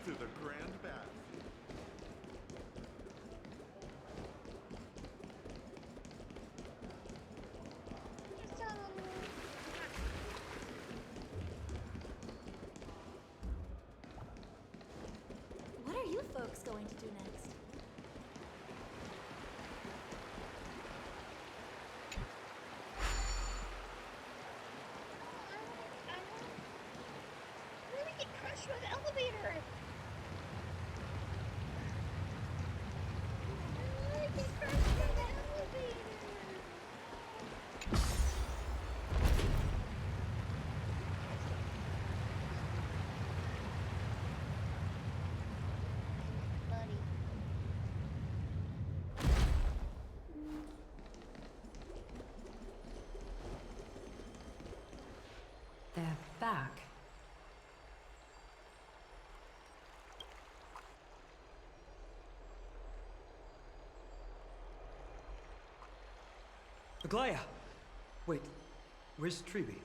To the grand bath. What are you folks going to do next? I'm gonna get crushed by the elevator. They're back. Aglaya! Wait, where's Treeby?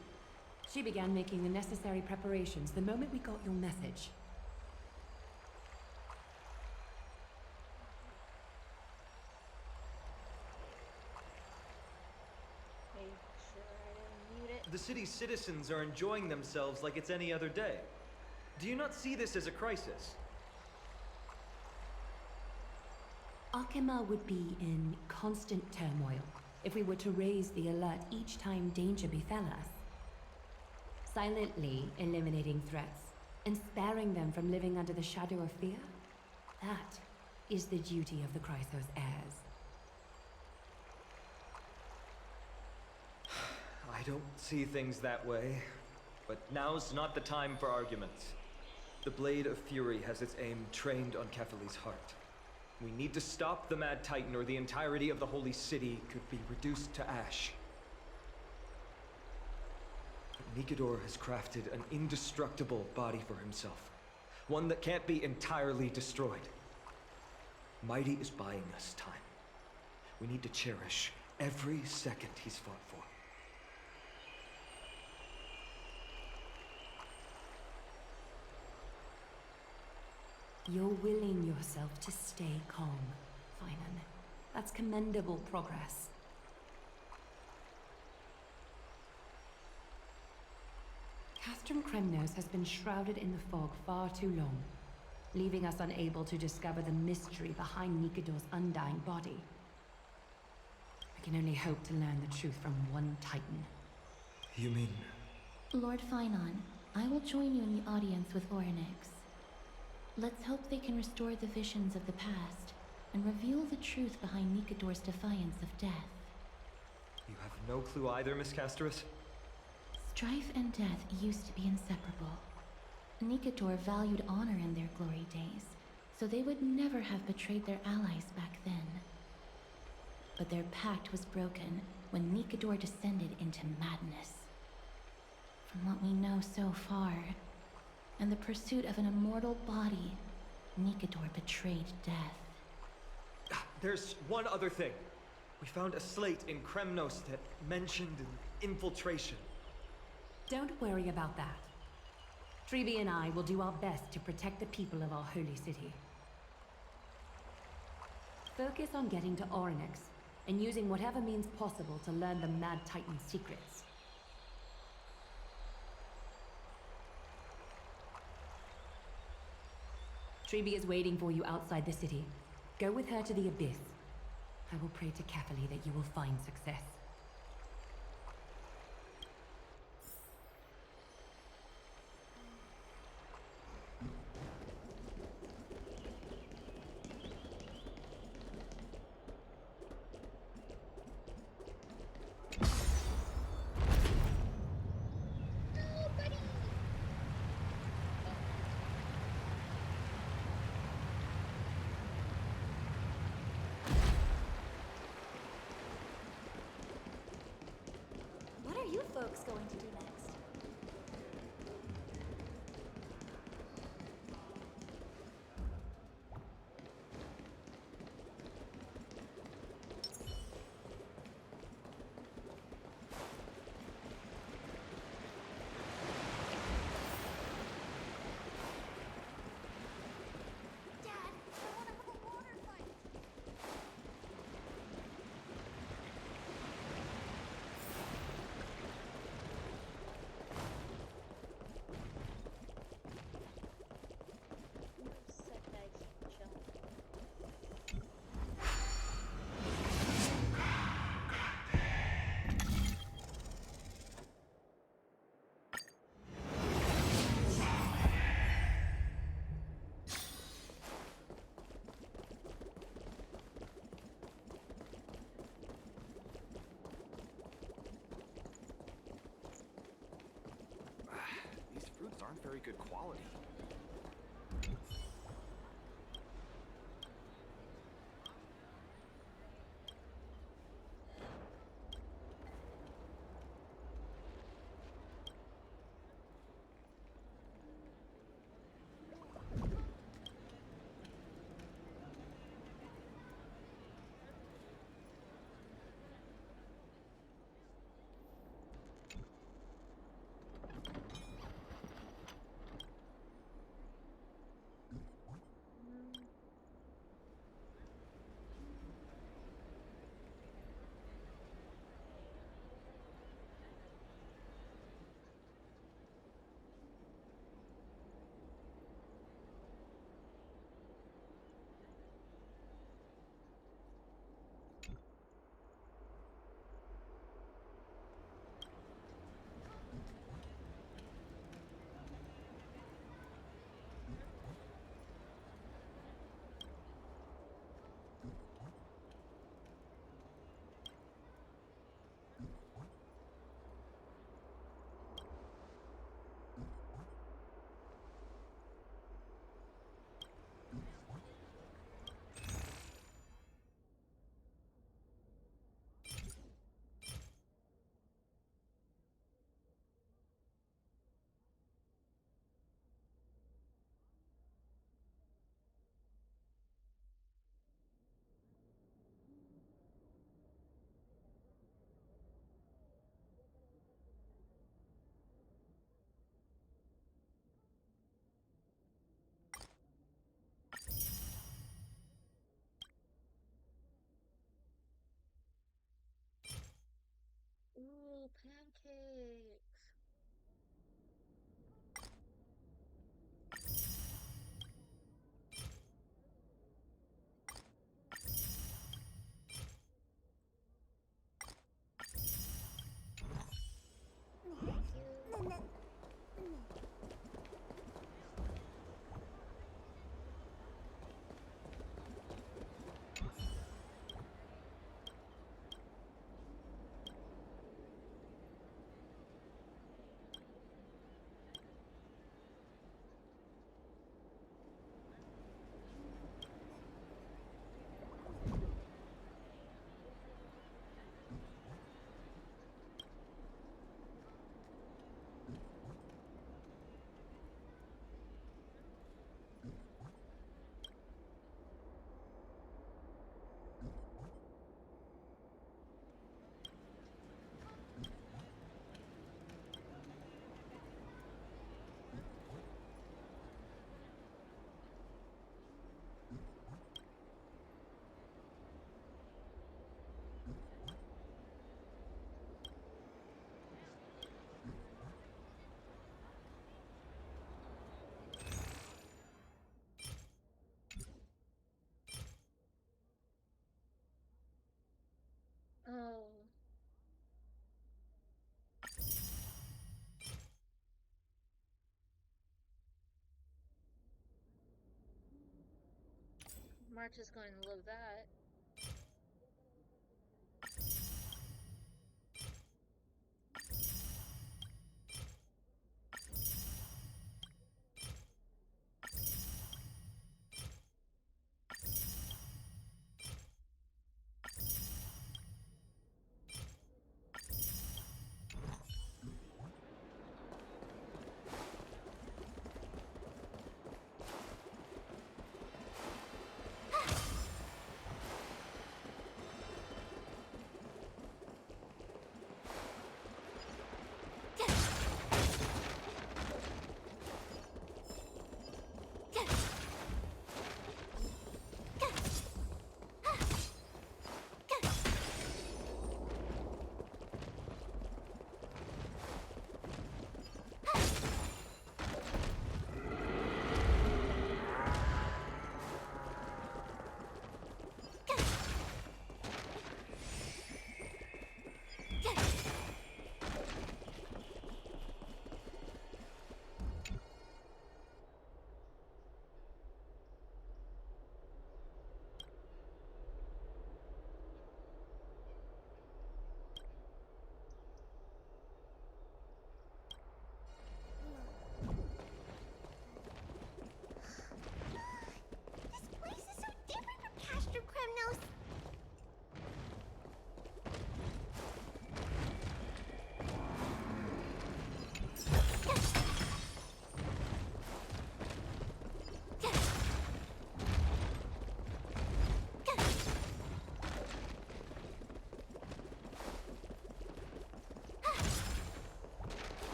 She began making the necessary preparations the moment we got your message. Make sure I didn't mute it. The city's citizens are enjoying themselves like it's any other day. Do you not see this as a crisis? Arkema would be in constant turmoil if we were to raise the alert each time danger befell us. Silently eliminating threats and sparing them from living under the shadow of fear, that is the duty of the Chrysos heirs. I don't see things that way, but now's not the time for arguments. The Blade of Fury has its aim trained on Kefali's heart. We need to stop the Mad Titan, or the entirety of the Holy City could be reduced to ash. Nikidor has crafted an indestructible body for himself. One that can't be entirely destroyed. Mighty is buying us time. We need to cherish every second he's fought for. You're willing yourself to stay calm, Finan. That's commendable progress. Castrum Kremnos has been shrouded in the fog far too long, leaving us unable to discover the mystery behind Nikidor's undying body. We can only hope to learn the truth from one Titan. You mean... Lord Finan, I will join you in the audience with Orynyx. Let's hope they can restore the visions of the past and reveal the truth behind Nikidor's defiance of death. You have no clue either, Miss Casterus? Strife and death used to be inseparable. Nikidor valued honor in their glory days, so they would never have betrayed their allies back then. But their pact was broken when Nikidor descended into madness. From what we know so far, and the pursuit of an immortal body, Nikidor betrayed death. There's one other thing. We found a slate in Kremnos that mentioned an infiltration. Don't worry about that. Treeby and I will do our best to protect the people of our holy city. Focus on getting to Orynyx and using whatever means possible to learn the Mad Titan's secrets. Treeby is waiting for you outside the city. Go with her to the Abyss. I will pray to Kefali that you will find success. folks going to do next? Dad, I want to have a water fight. Sick guys, chill. These fruits aren't very good quality. Ooh, pancakes. Thank you. Oh. March is going to love that.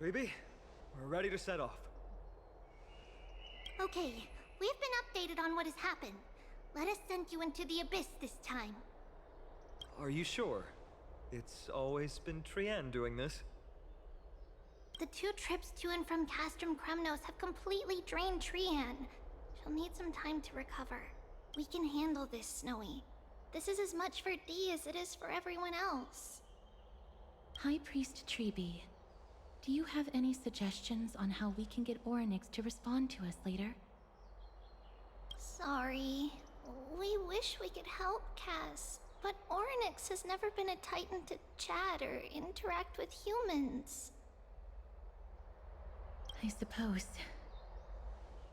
Treeby, we're ready to set off. Okay, we've been updated on what has happened. Let us send you into the abyss this time. Are you sure? It's always been Trianne doing this. The 2 trips to and from Castrum Kremnos have completely drained Trianne. She'll need some time to recover. We can handle this, Snowy. This is as much for Dee as it is for everyone else. High Priest Treeby, do you have any suggestions on how we can get Orynyx to respond to us later? Sorry. We wish we could help, Cass. But Orynyx has never been a Titan to chat or interact with humans. I suppose.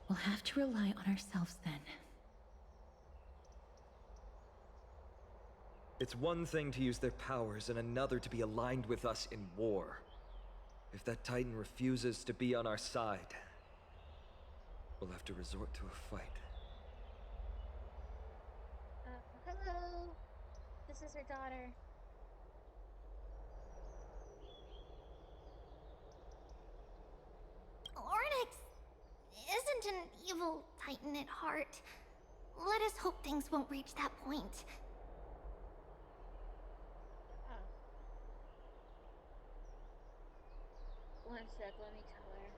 We'll have to rely on ourselves then. It's one thing to use their powers and another to be aligned with us in war. If that Titan refuses to be on our side, we'll have to resort to a fight. Hello. This is her daughter. Orynyx isn't an evil Titan at heart. Let us hope things won't reach that point. Oh. One sec, let me tell her.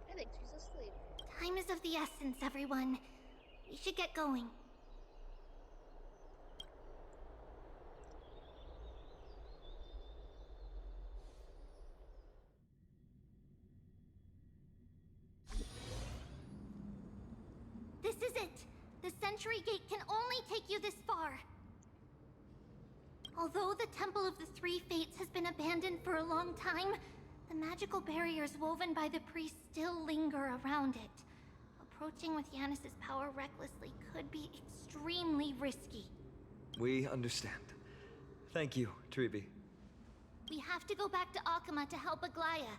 I think she's asleep. Time is of the essence, everyone. We should get going. This is it! The Century Gate can only take you this far. Although the Temple of the Three Fates has been abandoned for a long time, the magical barriers woven by the priests still linger around it. Approaching with Yanis's power recklessly could be extremely risky. We understand. Thank you, Treeby. We have to go back to Akama to help Aglaya.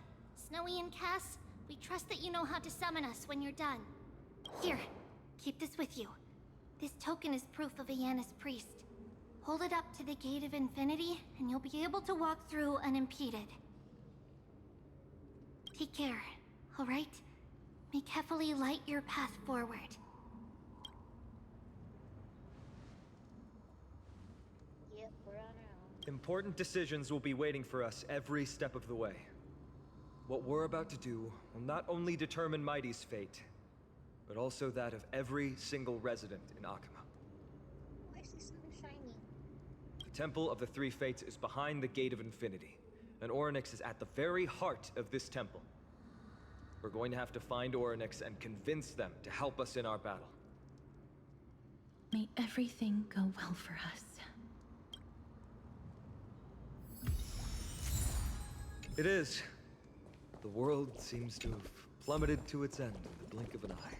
Snowy and Cass, we trust that you know how to summon us when you're done. Here, keep this with you. This token is proof of a Yanis priest. Hold it up to the Gate of Infinity, and you'll be able to walk through unimpeded. Take care, alright? May Kefali light your path forward. Yep, we're on our own. Important decisions will be waiting for us every step of the way. What we're about to do will not only determine Mighty's fate, but also that of every single resident in Akama. Why is this something shiny? The Temple of the Three Fates is behind the Gate of Infinity, and Orynyx is at the very heart of this temple. We're going to have to find Orynyx and convince them to help us in our battle. May everything go well for us. It is. The world seems to have plummeted to its end in the blink of an eye.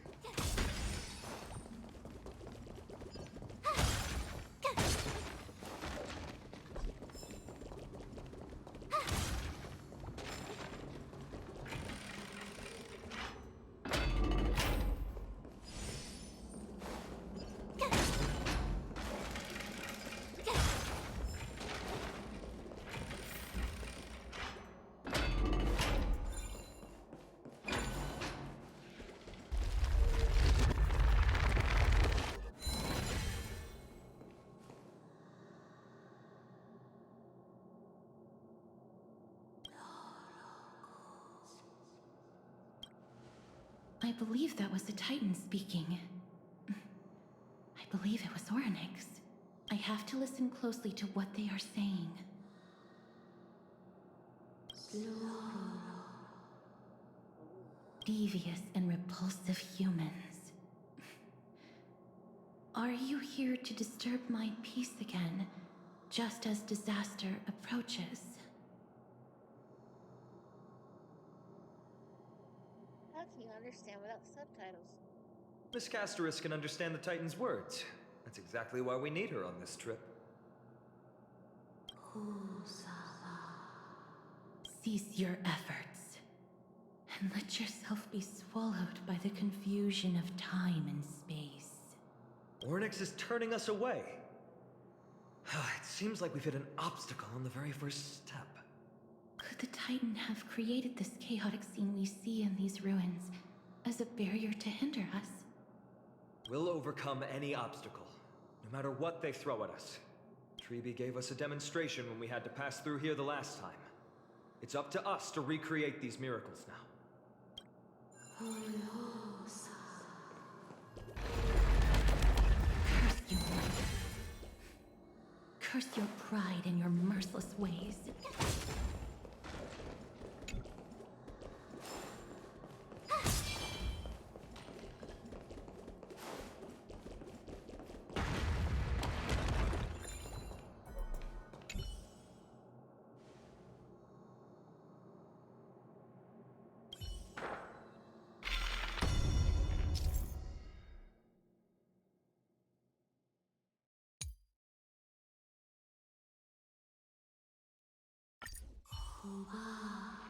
I believe that was the Titan speaking. I believe it was Orynyx. I have to listen closely to what they are saying. Devious and repulsive humans. Are you here to disturb my peace again, just as disaster approaches? How can you understand without subtitles? Miss Casteris can understand the Titan's words. That's exactly why we need her on this trip. cease your efforts. And let yourself be swallowed by the confusion of time and space. Ornyx is turning us away. It seems like we've hit an obstacle on the very first step. Could the Titan have created this chaotic scene we see in these ruins as a barrier to hinder us? We'll overcome any obstacle, no matter what they throw at us. Treeby gave us a demonstration when we had to pass through here the last time. It's up to us to recreate these miracles now. Curse you, life. Curse your pride and your merciless ways.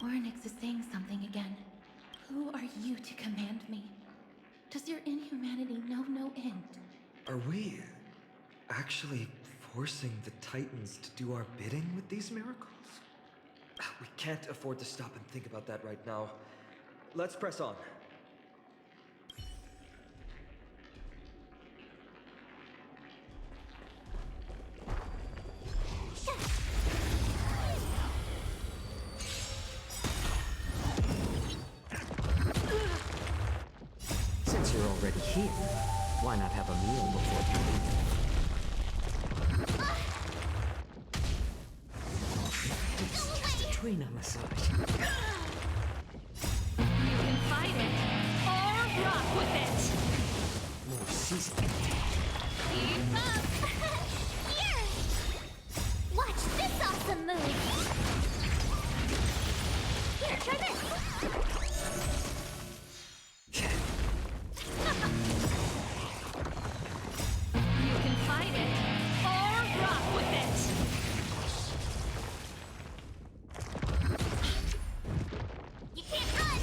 Ornyx is saying something again. Who are you to command me? Does your inhumanity know no end? Are we actually forcing the Titans to do our bidding with these miracles? We can't afford to stop and think about that right now. Let's press on. Since you're already here, why not have a meal before you leave? It's just a train on the side. You can fight it, or rock with it! More seasoning. Keep up! Here! Watch this awesome move! Here, try this! You can fight it, or rock with it! You can't run!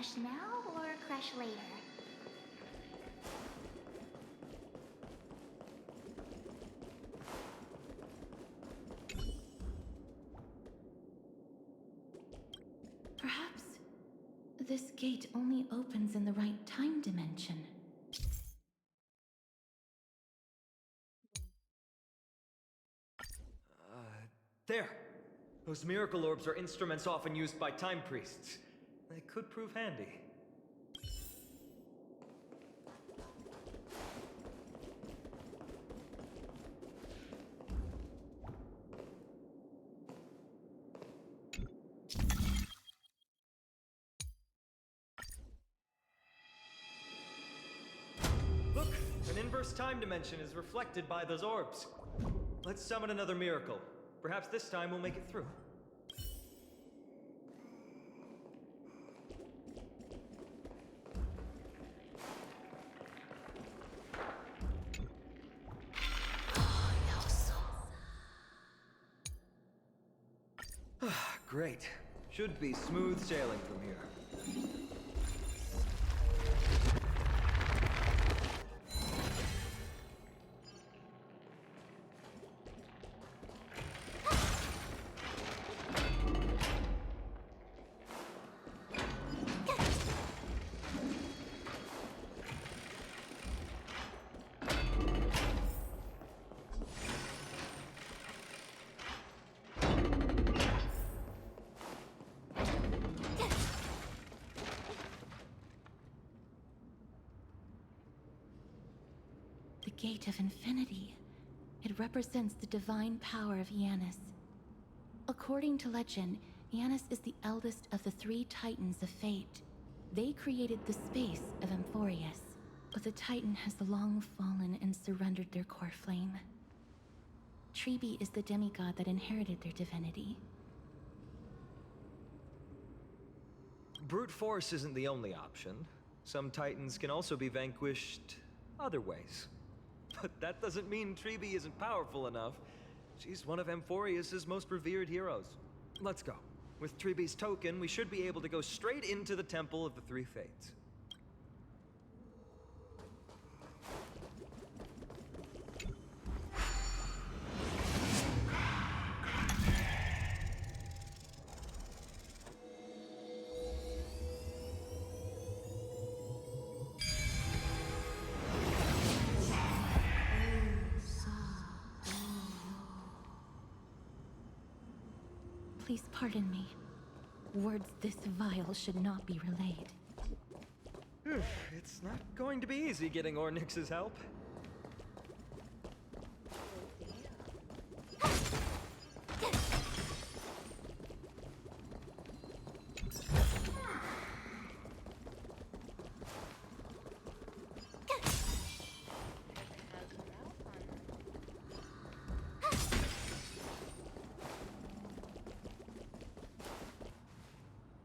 crash now or crash later? Perhaps this gate only opens in the right time dimension. There! Those miracle orbs are instruments often used by time priests. They could prove handy. Look! An inverse time dimension is reflected by those orbs. Let's summon another miracle. Perhaps this time we'll make it through. Great. Should be smooth sailing from here. The Gate of Infinity. It represents the divine power of Janus. According to legend, Janus is the eldest of the three Titans of Fate. They created the space of Amphorius, but the Titan has long fallen and surrendered their core flame. Tribi is the demigod that inherited their divinity. Brute force isn't the only option. Some Titans can also be vanquished other ways. But that doesn't mean Tribi isn't powerful enough. She's one of Amphorius' most revered heroes. Let's go. With Tribi's token, we should be able to go straight into the Temple of the Three Fates. Please pardon me. Words this vile should not be relayed. It's not going to be easy getting Ornyx's help.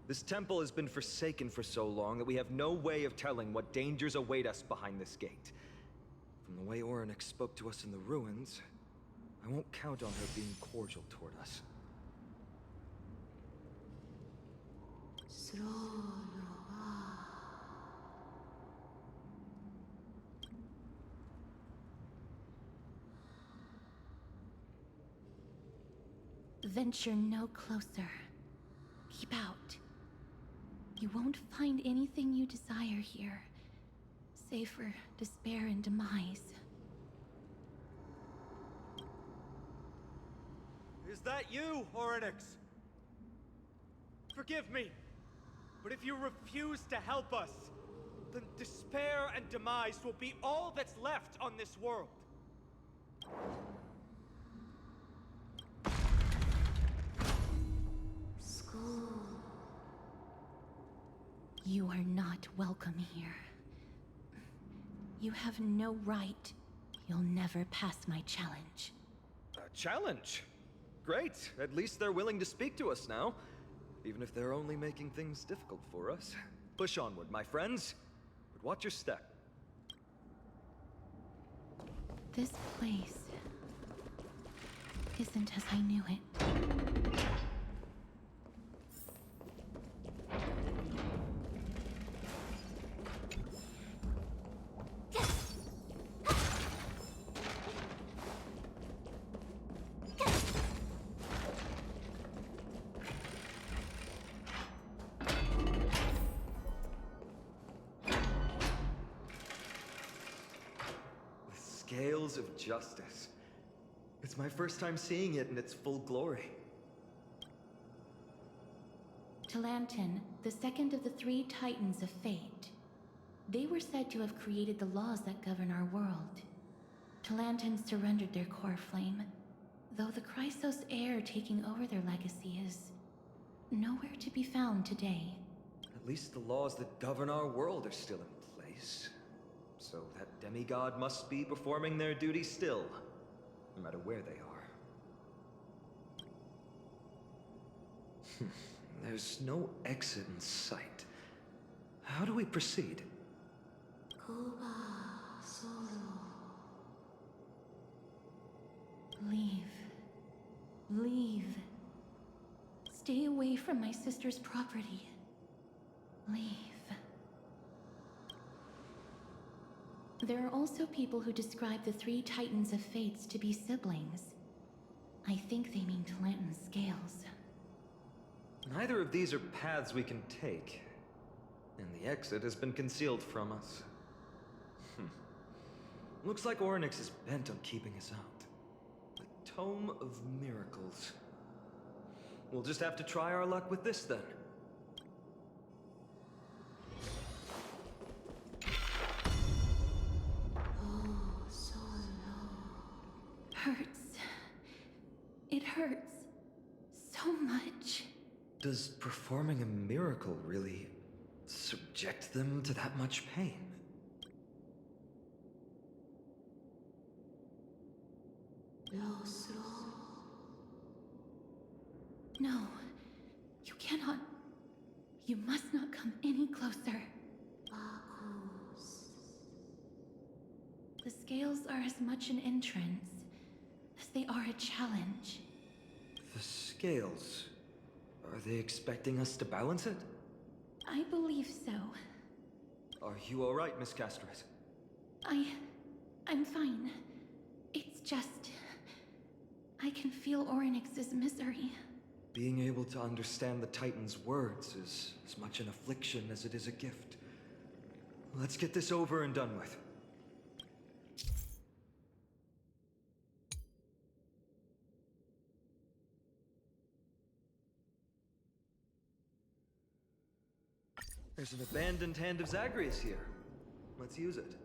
This temple has been forsaken for so long that we have no way of telling what dangers await us behind this gate. From the way Ornyx spoke to us in the ruins, I won't count on her being cordial toward us. Venture no closer. Keep out. You won't find anything you desire here, save for despair and demise. Is that you, Ornyx? Forgive me, but if you refuse to help us, then despair and demise will be all that's left on this world. You are not welcome here. You have no right. You'll never pass my challenge. A challenge? Great. At least they're willing to speak to us now. Even if they're only making things difficult for us. Push onward, my friends. But watch your step. This place isn't as I knew it. scales of justice. It's my first time seeing it in its full glory. Talantin, the second of the three Titans of Fate. They were said to have created the laws that govern our world. Talantin surrendered their core flame, though the Chrysos heir taking over their legacy is nowhere to be found today. At least the laws that govern our world are still in place. So that demigod must be performing their duty still, no matter where they are. There's no exit in sight. How do we proceed? Leave. Leave. Stay away from my sister's property. Leave. There are also people who describe the three Titans of Fates to be siblings. I think they mean Talantin's scales. Neither of these are paths we can take, and the exit has been concealed from us. Looks like Orynyx is bent on keeping us out. The Tome of Miracles. We'll just have to try our luck with this then. Hurts. It hurts so much. Does performing a miracle really subject them to that much pain? No. You cannot. You must not come any closer. The scales are as much an entrance as they are a challenge. The scales. Are they expecting us to balance it? I believe so. Are you alright, Miss Castret? I'm fine. It's just... I can feel Orynyx's misery. Being able to understand the Titan's words is as much an affliction as it is a gift. Let's get this over and done with. There's an abandoned hand of Zagreus here. Let's use it.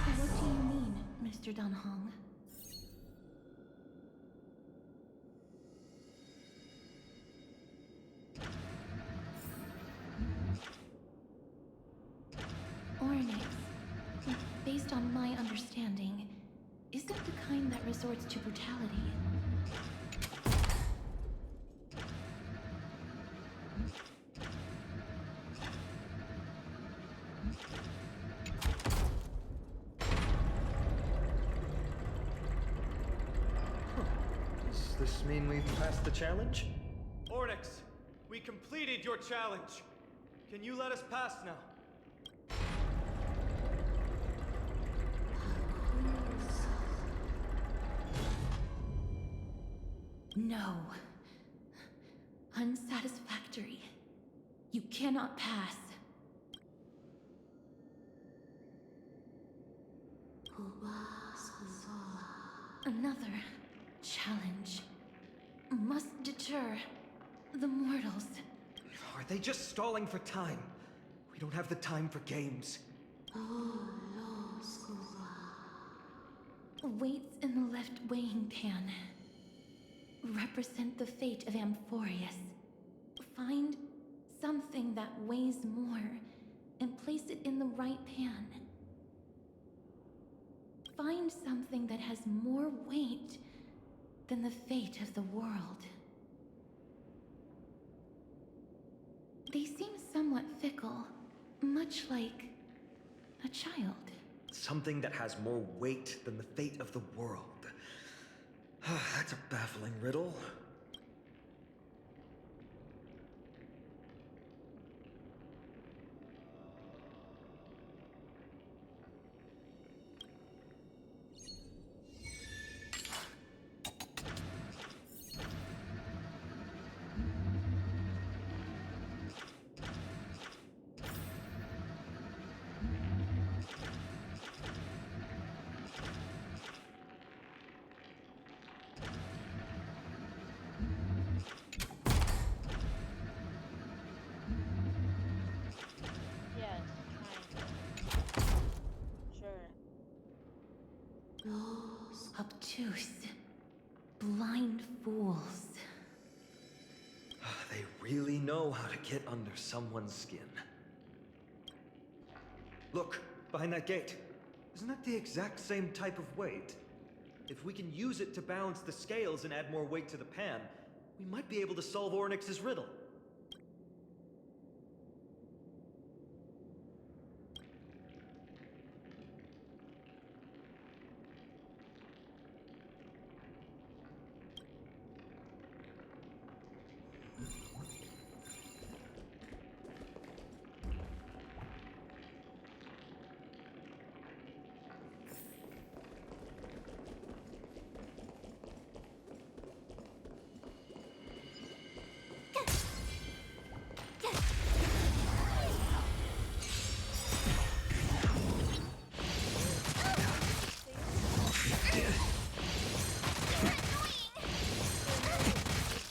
What do you mean, Mr. Dunhong? Orynyx, based on my understanding, isn't the kind that resorts to brutality. Does this mean we've passed the challenge? Orynyx, we completed your challenge. Can you let us pass now? No. Unsatisfactory. You cannot pass. Another challenge must deter the mortals. Are they just stalling for time? We don't have the time for games. Weights in the left weighing pan represent the fate of Amphorius. Find something that weighs more and place it in the right pan. Find something that has more weight than the fate of the world. They seem somewhat fickle, much like A child. Something that has more weight than the fate of the world. That's a baffling riddle. Yes, kind of. Sure. Those obtuse, blind fools. They really know how to get under someone's skin. Look, behind that gate. Isn't that the exact same type of weight? If we can use it to balance the scales and add more weight to the pan, we might be able to solve Ornyx's riddle.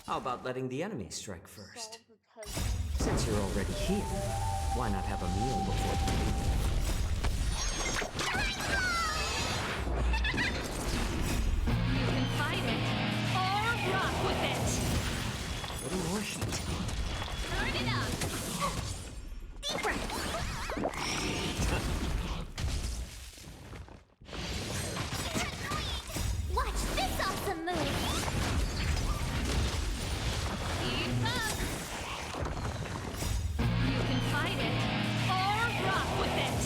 How about letting the enemy strike first? Solve the puzzle. Since you're already here, why not have a meal before you leave? You can fight it, or rock with it. A little more heat. Turn it up! Deeper! Watch this awesome move! Keep up! You can fight it, or rock with it.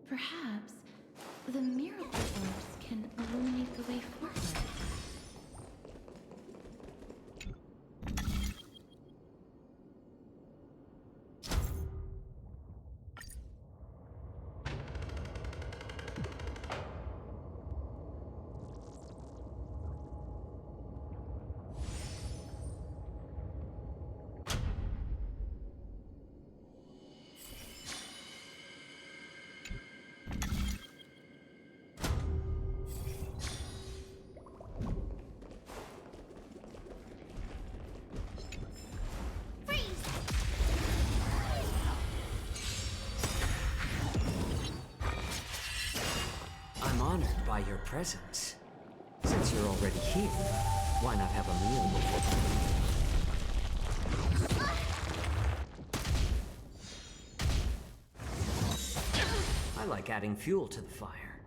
Perhaps the miracle orbs can illuminate the way forward. I'm honored by your presence. Since you're already here, why not have a meal before you leave? I like adding fuel to the fire.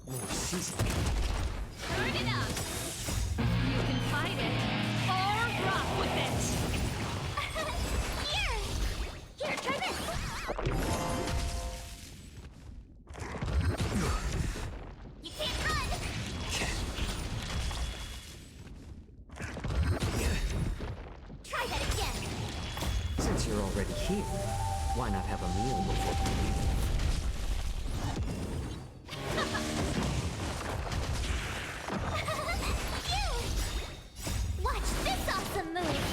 More seasoning. Turn it up! You can fight it, or rock with it. Here, try this! You can't run! Try that again! Since you're already here, why not have a meal before you leave? Watch this awesome move!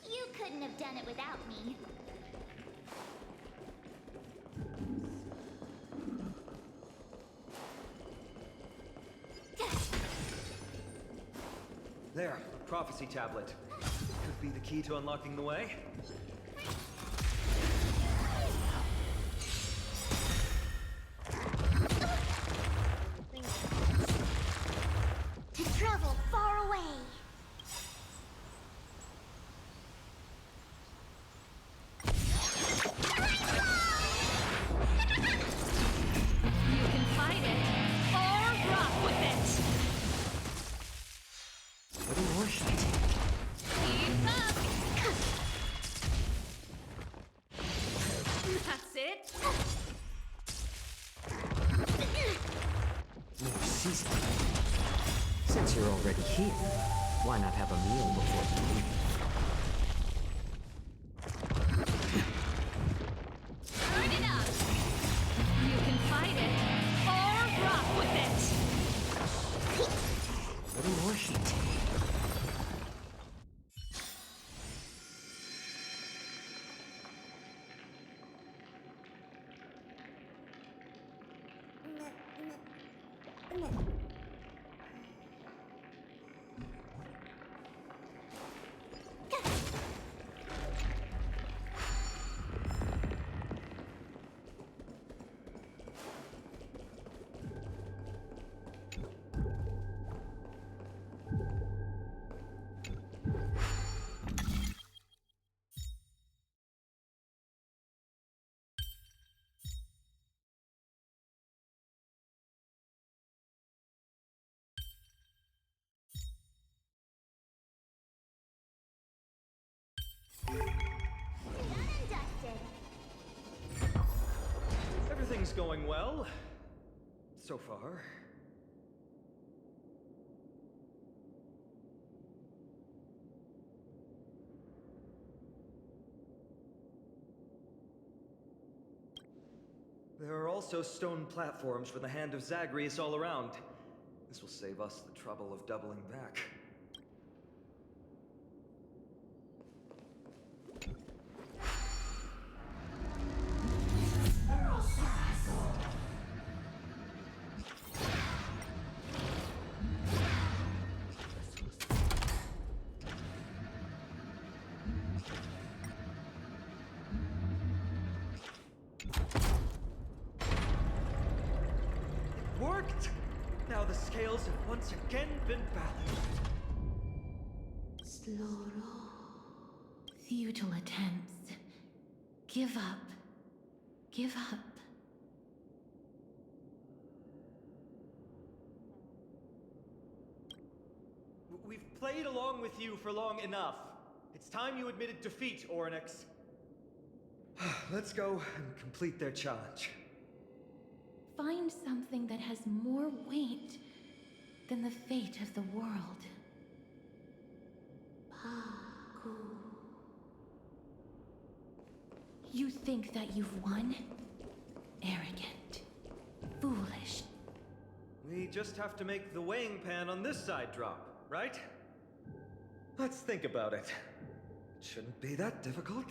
You couldn't have done it without me. There, a prophecy tablet. Could be the key to unlocking the way. To travel far away. Since you're already here, why not have a meal before you leave? Turn it up! You can fight it, or rock with it! A little more heat. Done and dusted. Everything's going well. So far. There are also stone platforms for the Hand of Zagreus all around. This will save us the trouble of doubling back. Worked! Now the scales have once again been balanced. Futile attempts. Give up. Give up. We've played along with you for long enough. It's time you admitted defeat, Oryx. Let's go and complete their challenge. Find something that has more weight than the fate of the world. You think that you've won? Arrogant. Foolish. We just have to make the weighing pan on this side drop, right? Let's think about it. It shouldn't be that difficult.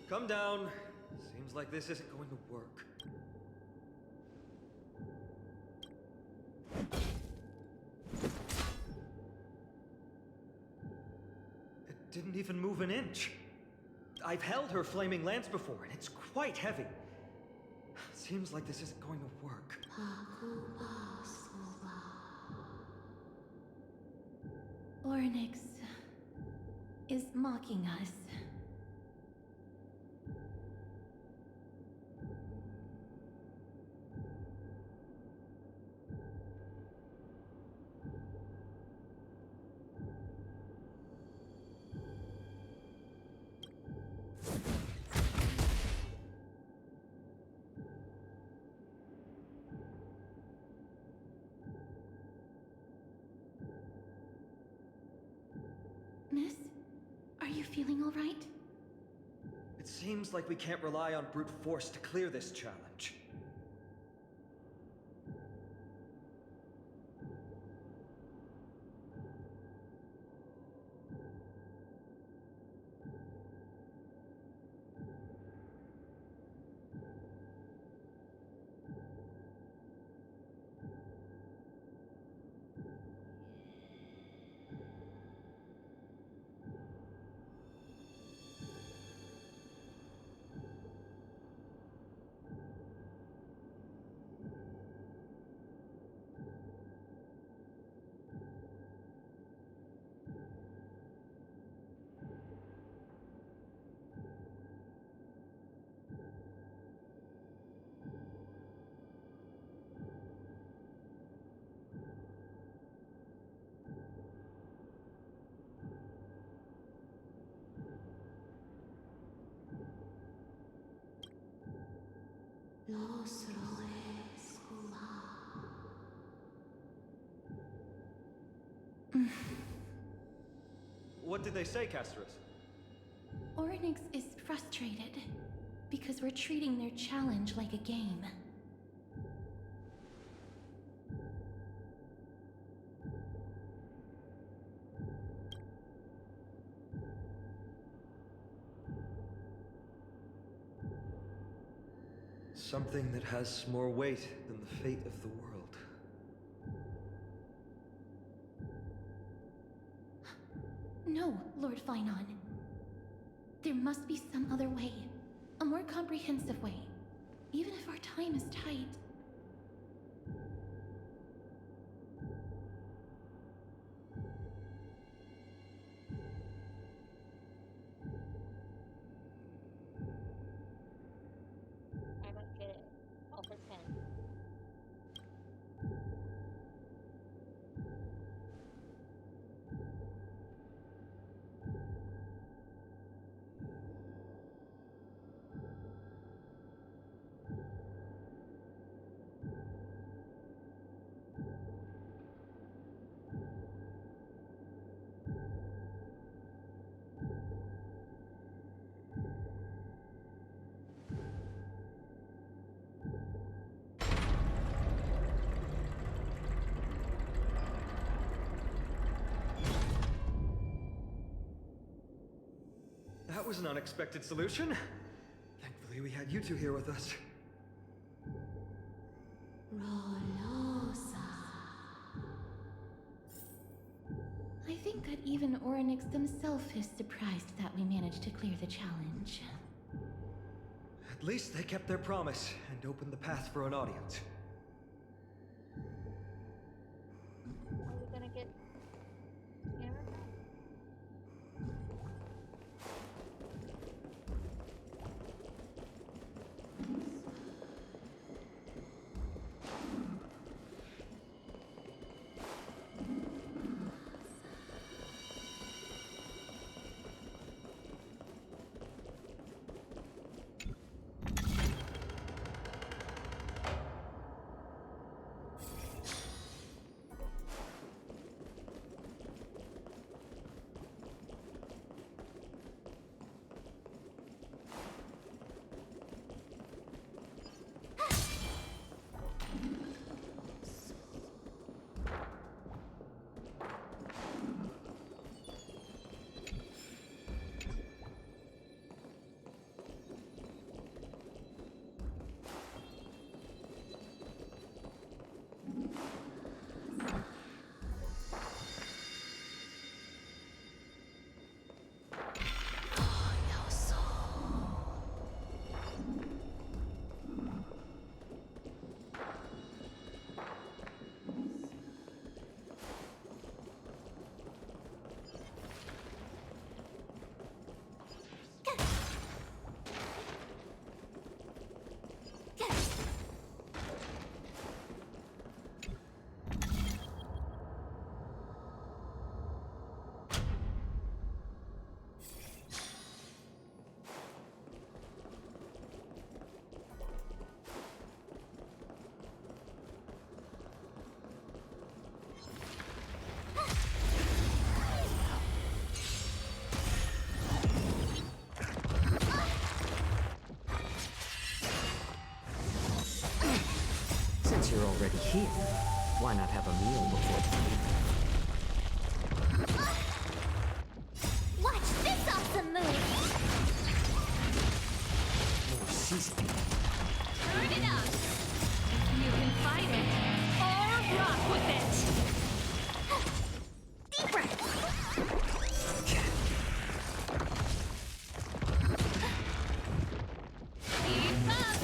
Come down. Seems like this isn't going to work. It didn't even move an inch. I've held her flaming lance before, and it's quite heavy. Seems like this isn't going to work. Oryx is mocking us. Miss, are you feeling all right? It seems like we can't rely on brute force to clear this challenge. What did they say, Casterus? Oryx is frustrated because we're treating their challenge like a game. Something that has more weight than the fate of the world. No, Lord Flynon. There must be some other way. A more comprehensive way. Even if our time is tight. I don't get it. All for 10. That was an unexpected solution. Thankfully, we had you two here with us. I think that even Oryx himself is surprised that we managed to clear the challenge. At least they kept their promise and opened the path for an audience. Are we gonna get hammered? Since you're already here, why not have a meal before you leave? Watch this awesome move! More seasoning. Turn it up! You can fight it, or rock with it! Deeper! Keep up!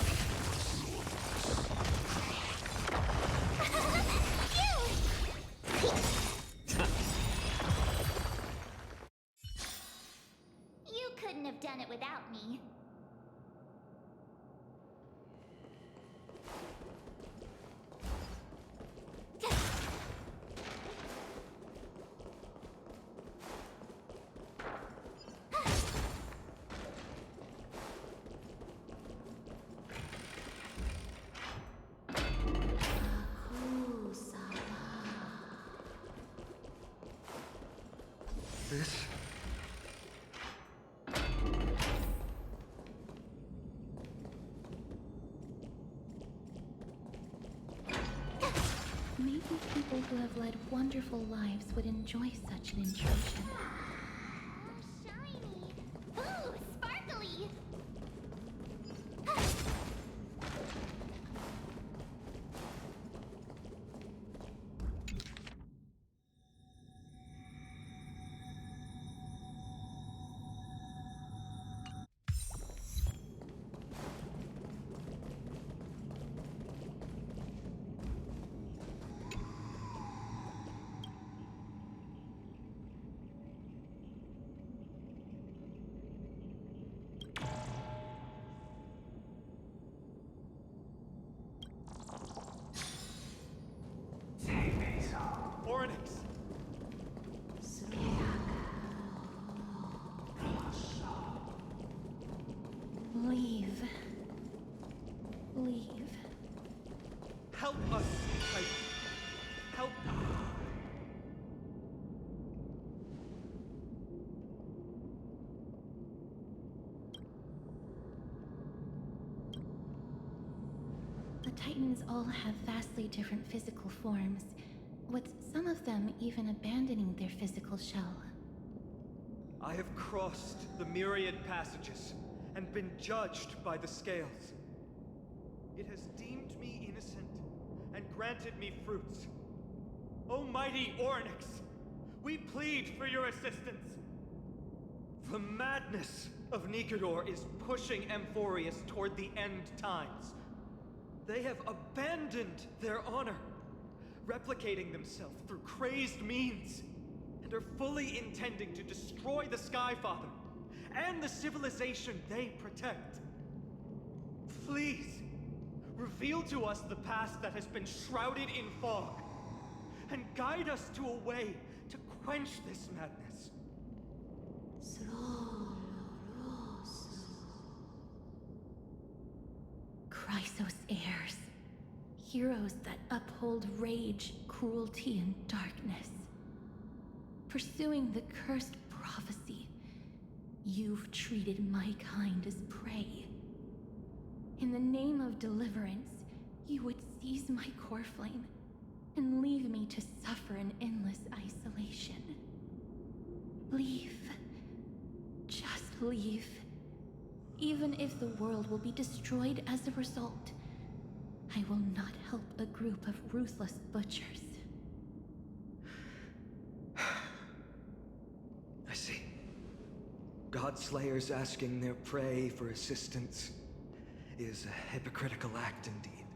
You couldn't have done it without me. this? Maybe people who have led wonderful lives would enjoy such an intrusion. Shiny. Ooh, sparkly. Oryx! Leave. Leave. Help us, Titan! Help! The Titans all have vastly different physical forms, with some of them even abandoning their physical shell. I have crossed the myriad passages and been judged by the scales. It has deemed me innocent and granted me fruits. O mighty Oryx, we plead for your assistance. The madness of Nikador is pushing Amphorius toward the end times. They have abandoned their honor, replicating themselves through crazed means, and are fully intending to destroy the Skyfather and the civilization they protect. Please, reveal to us the past that has been shrouded in fog, and guide us to a way to quench this madness. Chrysos heirs. Heroes that uphold rage, cruelty, and darkness. Pursuing the cursed prophecy, you've treated my kind as prey. In the name of deliverance, you would seize my core flame and leave me to suffer in endless isolation. Leave. Just leave. Even if the world will be destroyed as a result, I will not help a group of ruthless butchers. I see. Godslayers asking their prey for assistance is a hypocritical act indeed.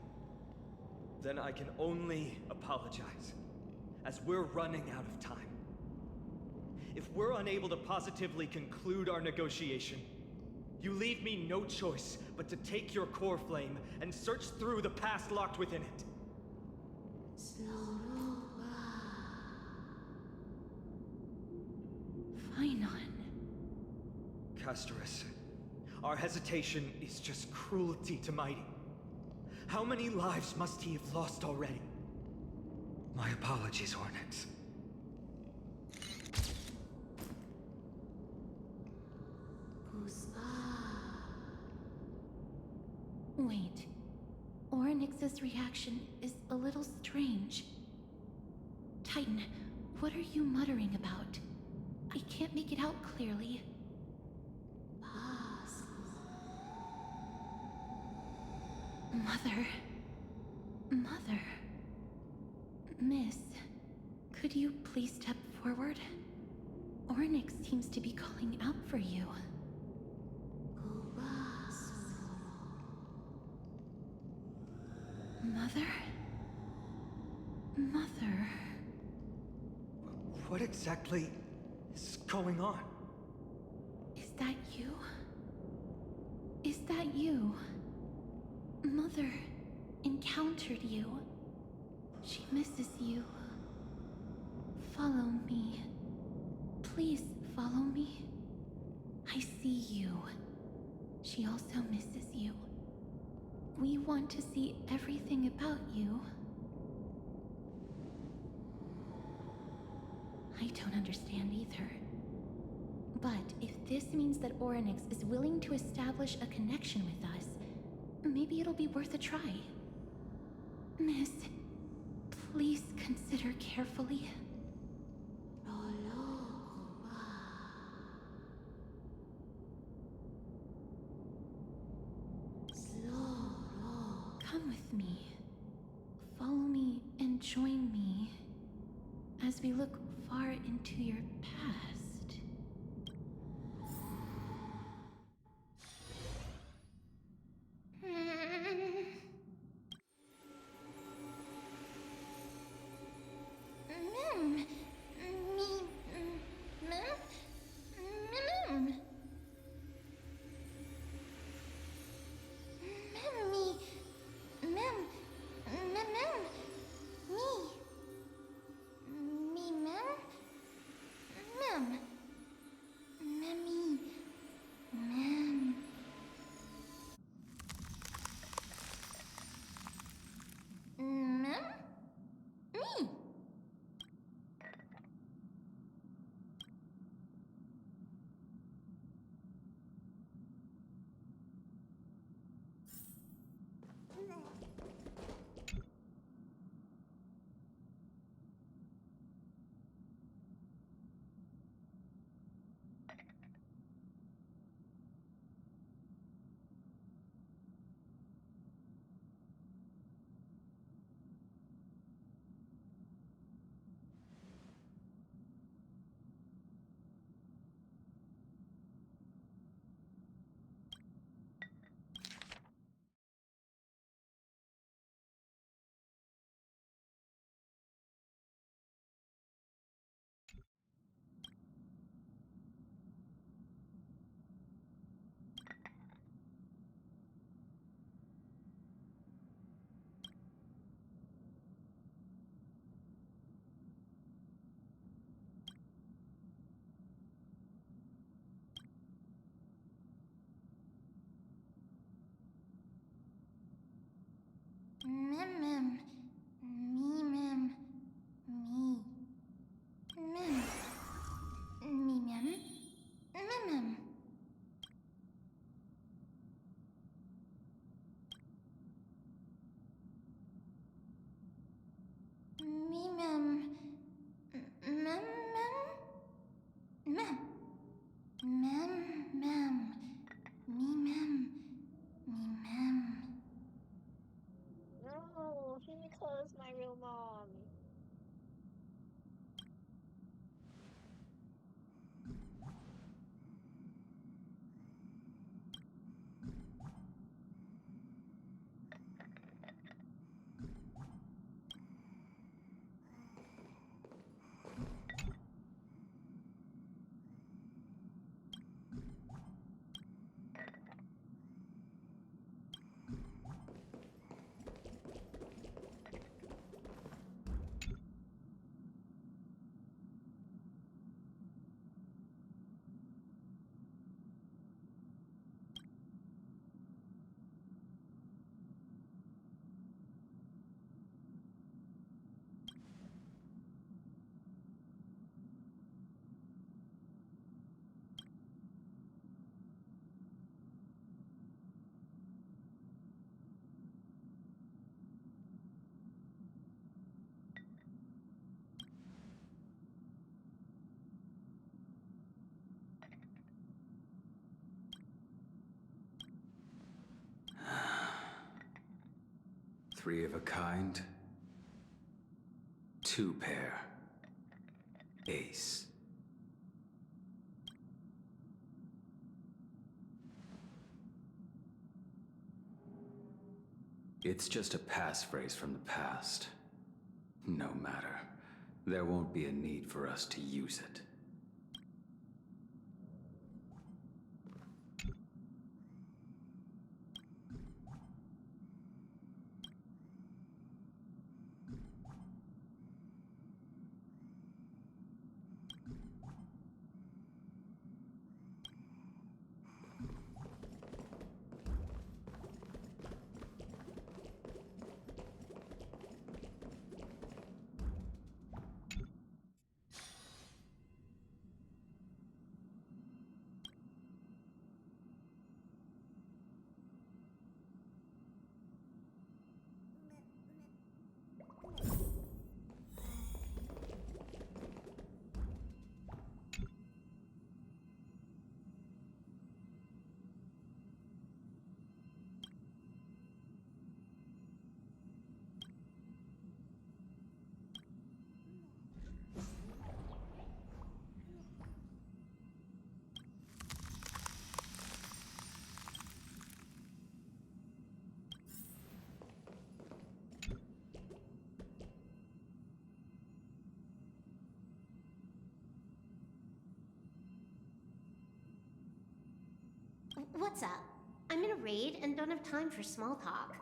Then I can only apologize, as we're running out of time. If we're unable to positively conclude our negotiation, you leave me no choice but to take your core flame and search through the past locked within it. Finon. Castorus, our hesitation is just cruelty to Mighty. How many lives must he have lost already? My apologies, Onyx. Wait. Oryx's reaction is a little strange. Titan, what are you muttering about? I can't make it out clearly. Mother. Mother. Miss, could you please step forward? Oryx seems to be calling out for you. Mother? Mother? What exactly is going on? Is that you? Is that you? Mother encountered you. She misses you. Follow me. Please follow me. I see you. She also misses you. We want to see everything about you. I don't understand either. But if this means that Orynyx is willing to establish a connection with us, maybe it'll be worth a try. Miss, please consider carefully. Come with me. Follow me and join me as we look far into your past. No, Himiko is my real mom. Three of a kind. Two pair. Ace. It's just a passphrase from the past. No matter. There won't be a need for us to use it. What's up? I'm in a raid and don't have time for small talk.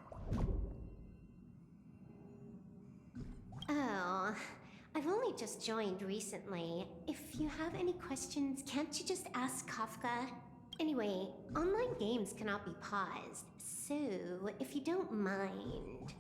Oh, I've only just joined recently. If you have any questions, can't you just ask Kafka? Anyway, online games cannot be paused, so if you don't mind...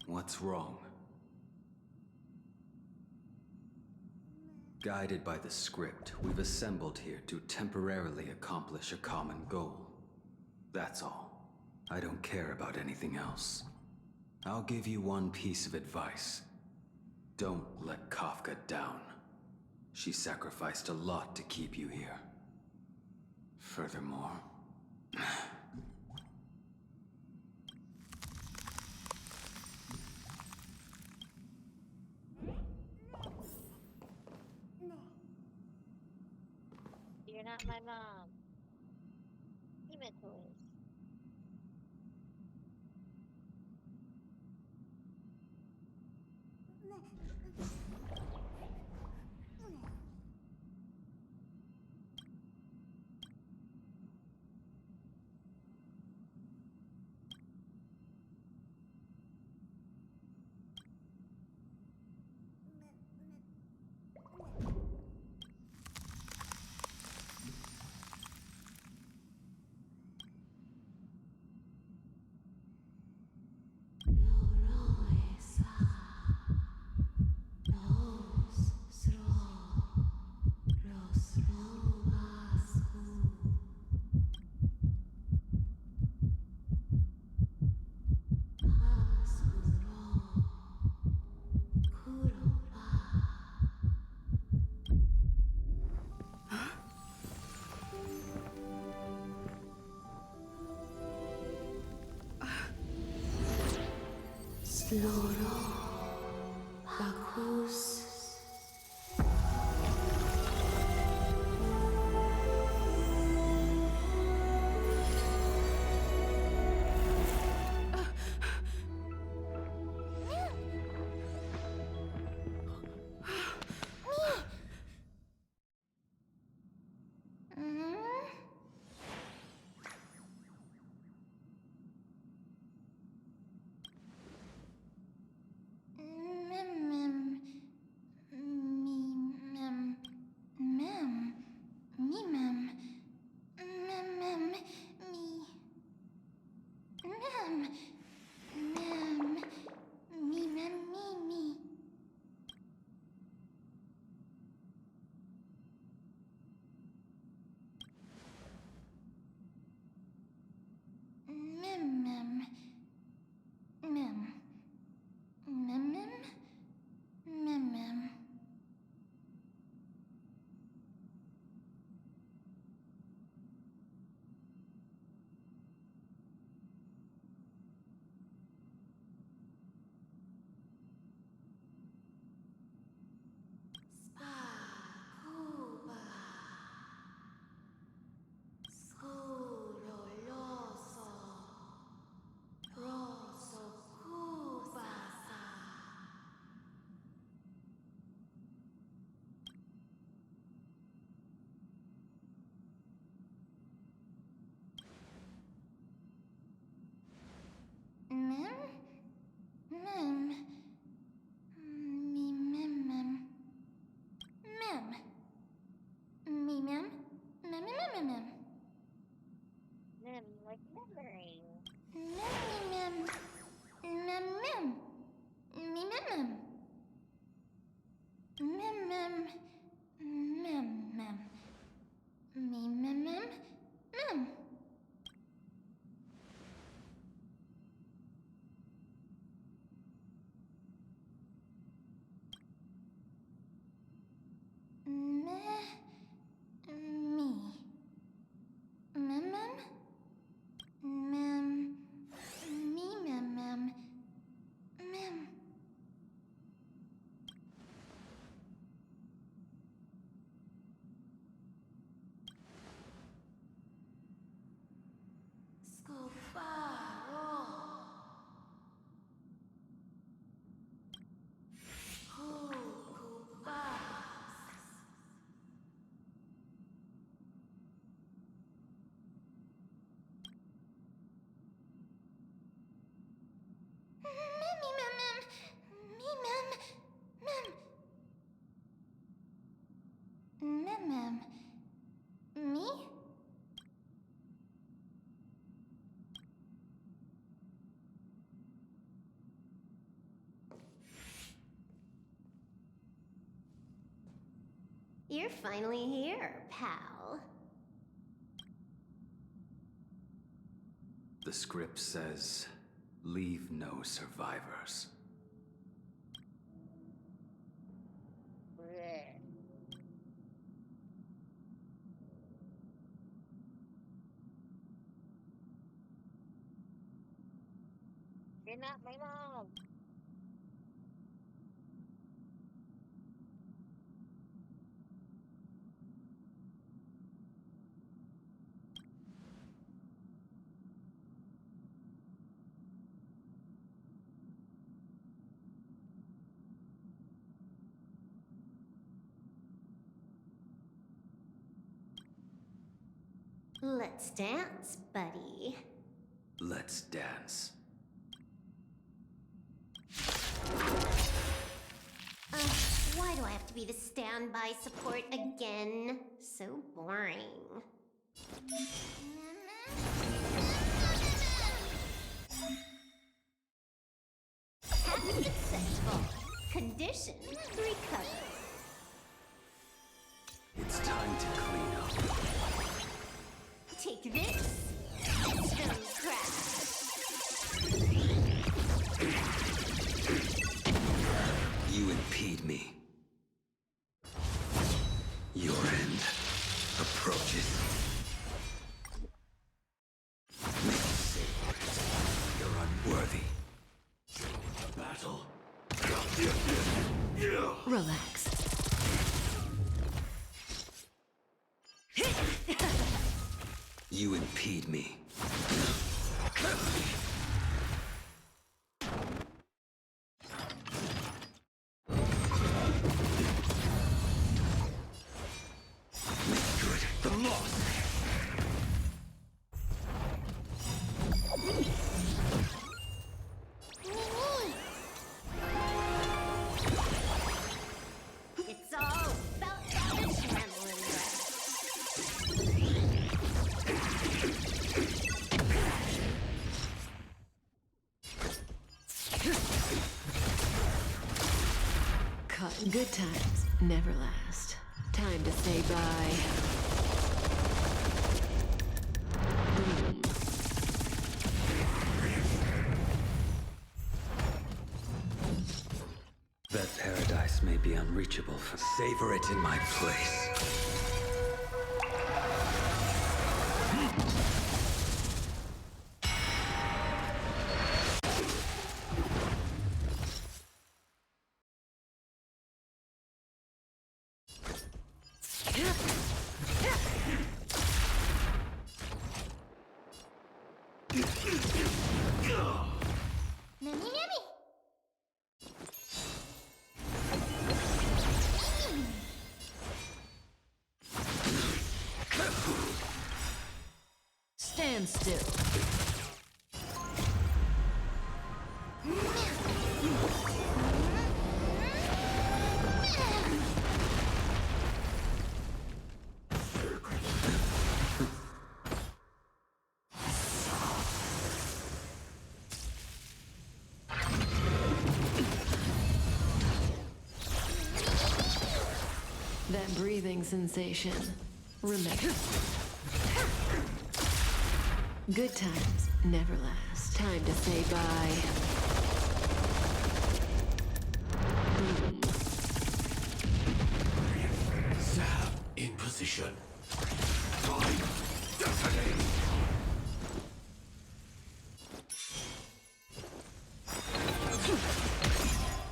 What's wrong? Guided by the script, we've assembled here to temporarily accomplish a common goal. That's all. I don't care about anything else. I'll give you one piece of advice. Don't let Kafka down. She sacrificed a lot to keep you here. Furthermore... You're not my mom. You meant toys. Sloro, Bacchus. Like memory. Me? You're finally here, pal. The script says, leave no survivors. You're not my mom. Let's dance, buddy. Let's dance. Why do I have to be the standby support again? So boring. Task successful. Condition recovered. It's time to clean up. Take this. Stone crash. You impede me. Your end approaches. Make it sacred. You're unworthy. Battle. Relax. You impede me. Make good the loss. It's all about that adrenaline rush. Good times never last. Time to say bye. Boom. That paradise may be unreachable for savor it in my place. Stand still. That breathing sensation. Remember. Good times never last. Time to say bye. Boom. Zap in position. Time detonate.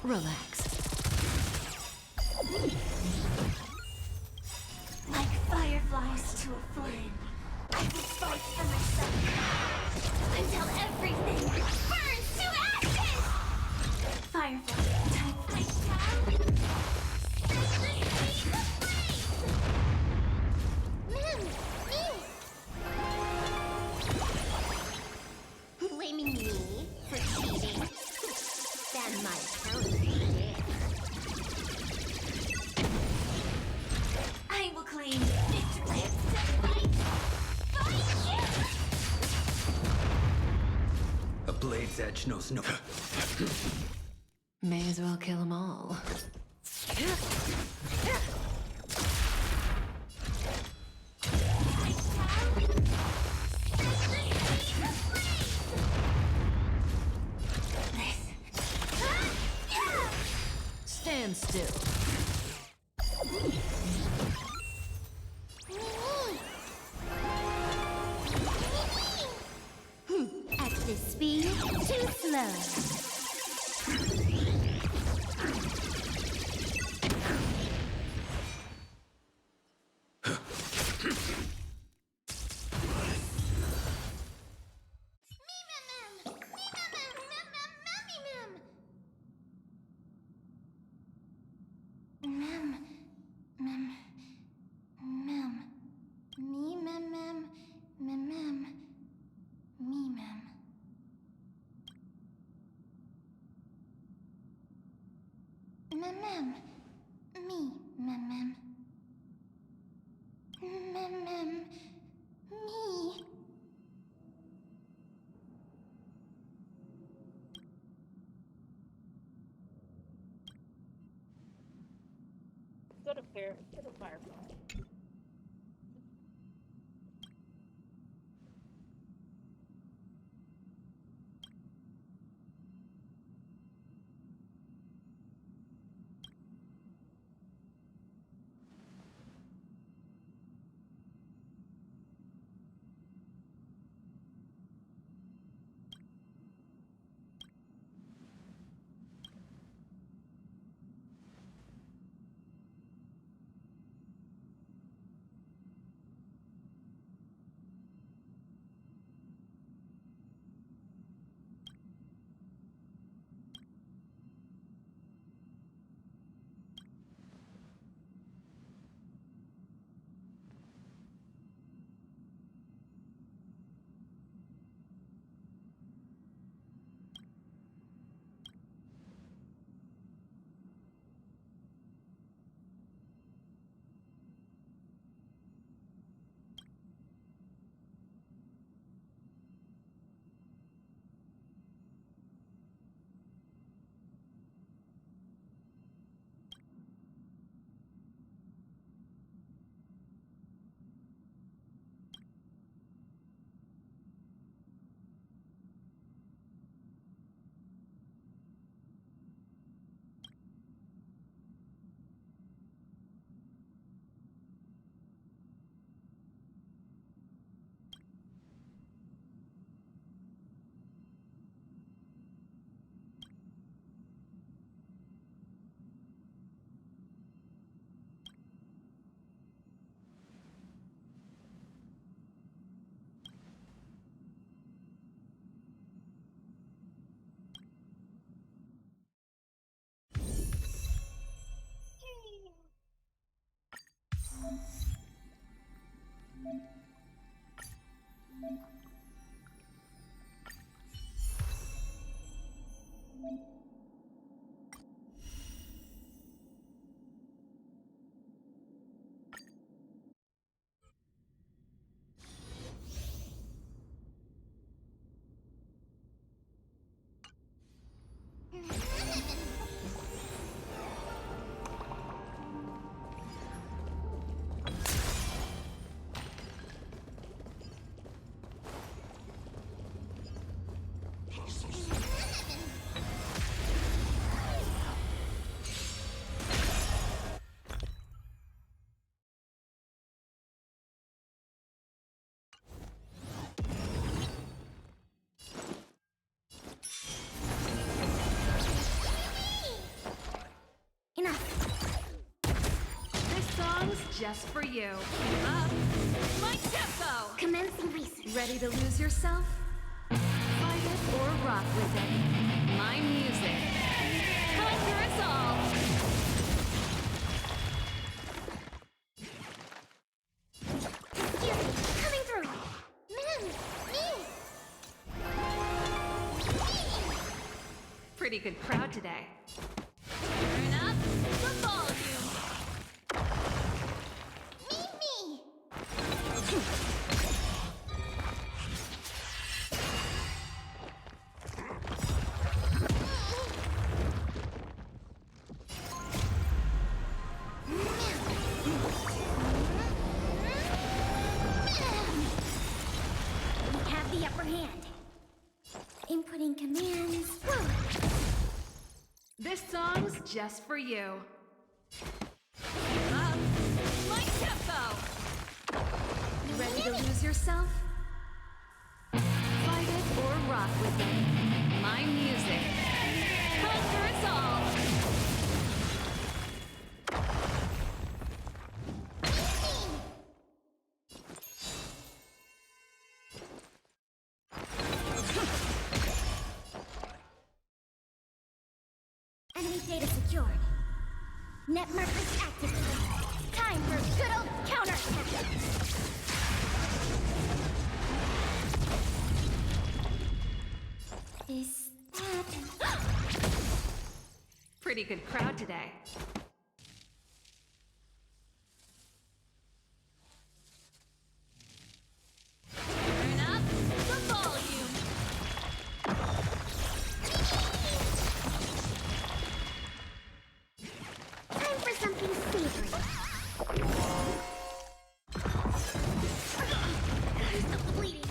Relax. Like fireflies to a flame, I will fight for myself until everything burns to ashes! Firefly, time fight down! Blaming me for cheating? Stand my account if you dare. I This edge knows no. May as well kill them all. Stand still. At this speed, too slow. Go to Firefly. Just for you. Keep up. My tempo! Commencing research. Ready to lose yourself? Fight it or rock with it. My music. Conquer us all! Excuse me, coming through. Man, me. Pretty good crowd today. Turn up the volume. Inputting commands. This song's just for you. My tempo! Ready to lose yourself? Fight it or rock with it. My music. Conquer us all! Enemy data secured. Net markers activated. Time for good old counterattack. Is that... Pretty good crowd today. Turn up the volume. Time for something savory. Stop the bleeding.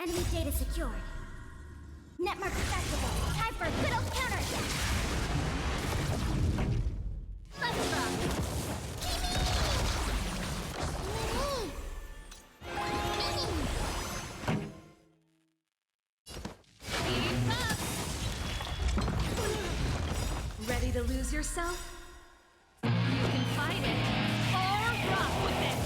Enemy data secured. Net markers activated. Time for a good old counterattack. Let's rock. Keep up! Ready to lose yourself? You can fight it or rock with it.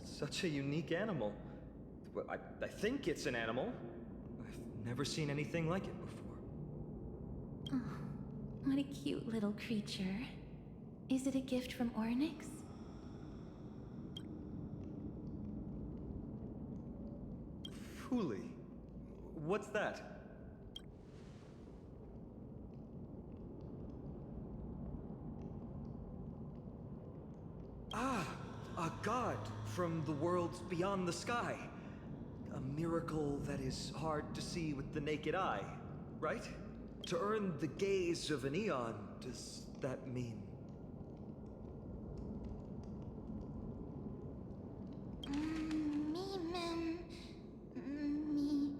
Such a unique animal. Well, I think it's an animal. I've never seen anything like it before. Oh, what a cute little creature. Is it a gift from Ornyx? Fooly. What's that? Ah, a god from the worlds beyond the sky. A miracle that is hard to see with the naked eye, right? To earn the gaze of an eon, does that mean? Me, mem. Me.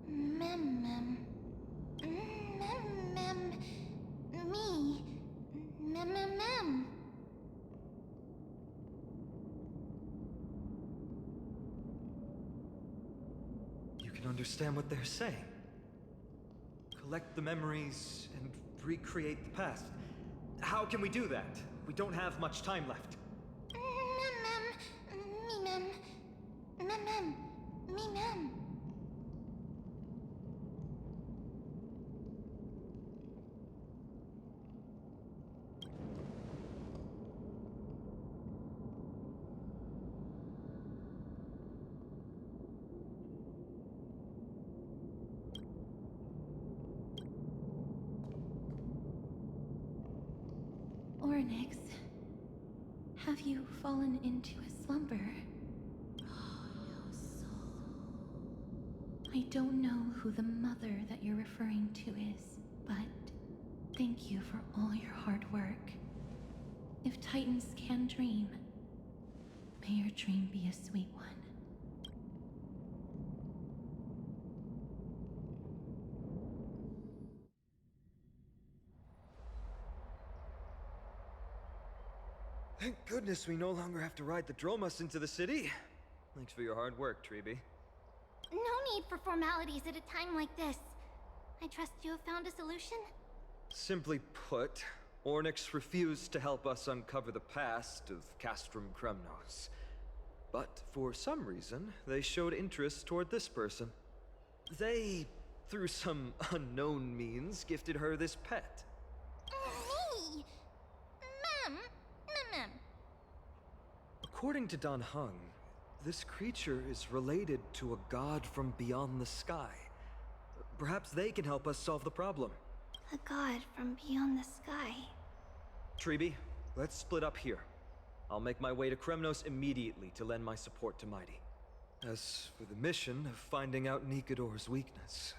Mem, mem. Mem, mem. Me. Mem, mem, mem. You can understand what they're saying. Collect the memories and recreate the past. How can we do that? We don't have much time left. Me, mem. Mem, mem. Me, mem. Ornyx, have you fallen into a slumber? I don't know who the mother that you're referring to is, but thank you for all your hard work. If Titans can dream, may your dream be a sweet one. Thank goodness we no longer have to ride the Dromus into the city. Thanks for your hard work, Treeby. No need for formalities at a time like this. I trust you have found a solution? Simply put, Ornyx refused to help us uncover the past of Castrum Kremnos. But for some reason, they showed interest toward this person. They, through some unknown means, gifted her this pet. Me? Ma'am. According to Dan Heng, this creature is related to a god from beyond the sky. Perhaps they can help us solve the problem. A god from beyond the sky. Treeby, let's split up here. I'll make my way to Kremnos immediately to lend my support to Mighty. As for the mission of finding out Nikador's weakness,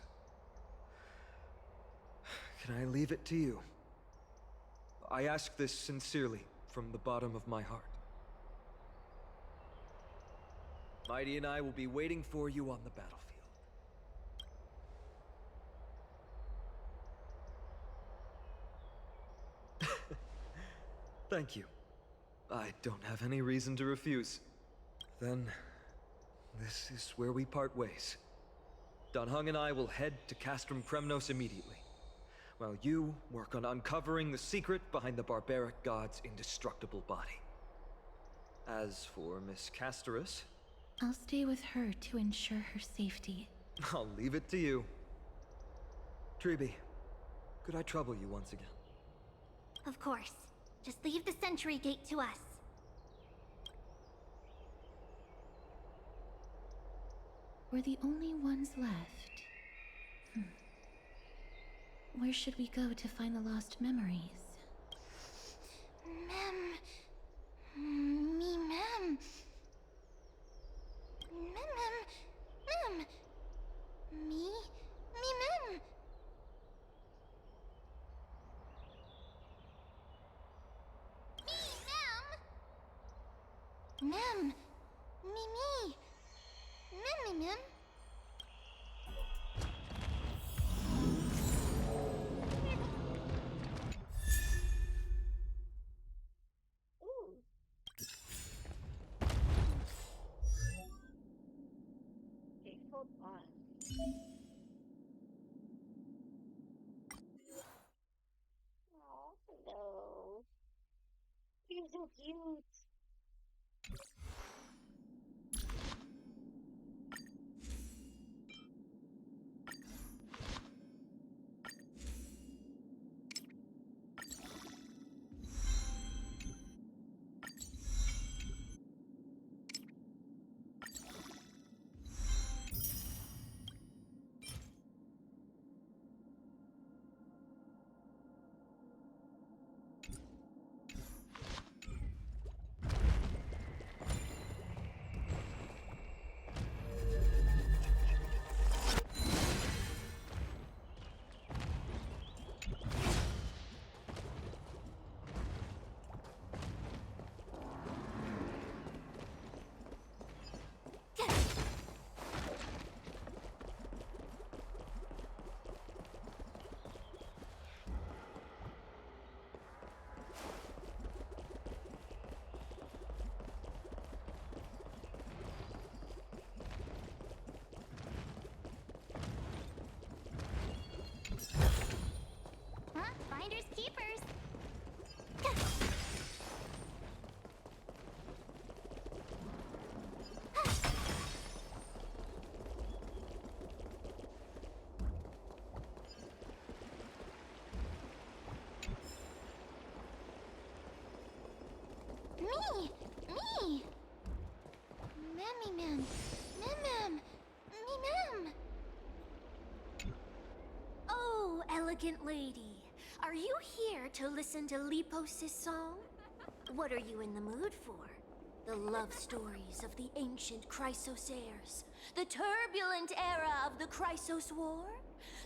can I leave it to you? I ask this sincerely, from the bottom of my heart. Mighty and I will be waiting for you on the battlefield. Thank you. I don't have any reason to refuse. Then, this is where we part ways. Dan Heng and I will head to Castrum Kremnos immediately, while you work on uncovering the secret behind the barbaric god's indestructible body. As for Miss Casterus, I'll stay with her to ensure her safety. I'll leave it to you. Treeby, could I trouble you once again? Of course. Just leave the sentry gate to us. We're the only ones left. Where should we go to find the lost memories? Ma'am. Ma'am. Okay, hold on. Oh, hello. You're so cute. Finders keepers. Me. Mammy man. Ma'am. Oh, elegant lady. Are you here to listen to Lipos's song? What are you in the mood for? The love stories of the ancient Chrysos heirs, the turbulent era of the Chrysos War,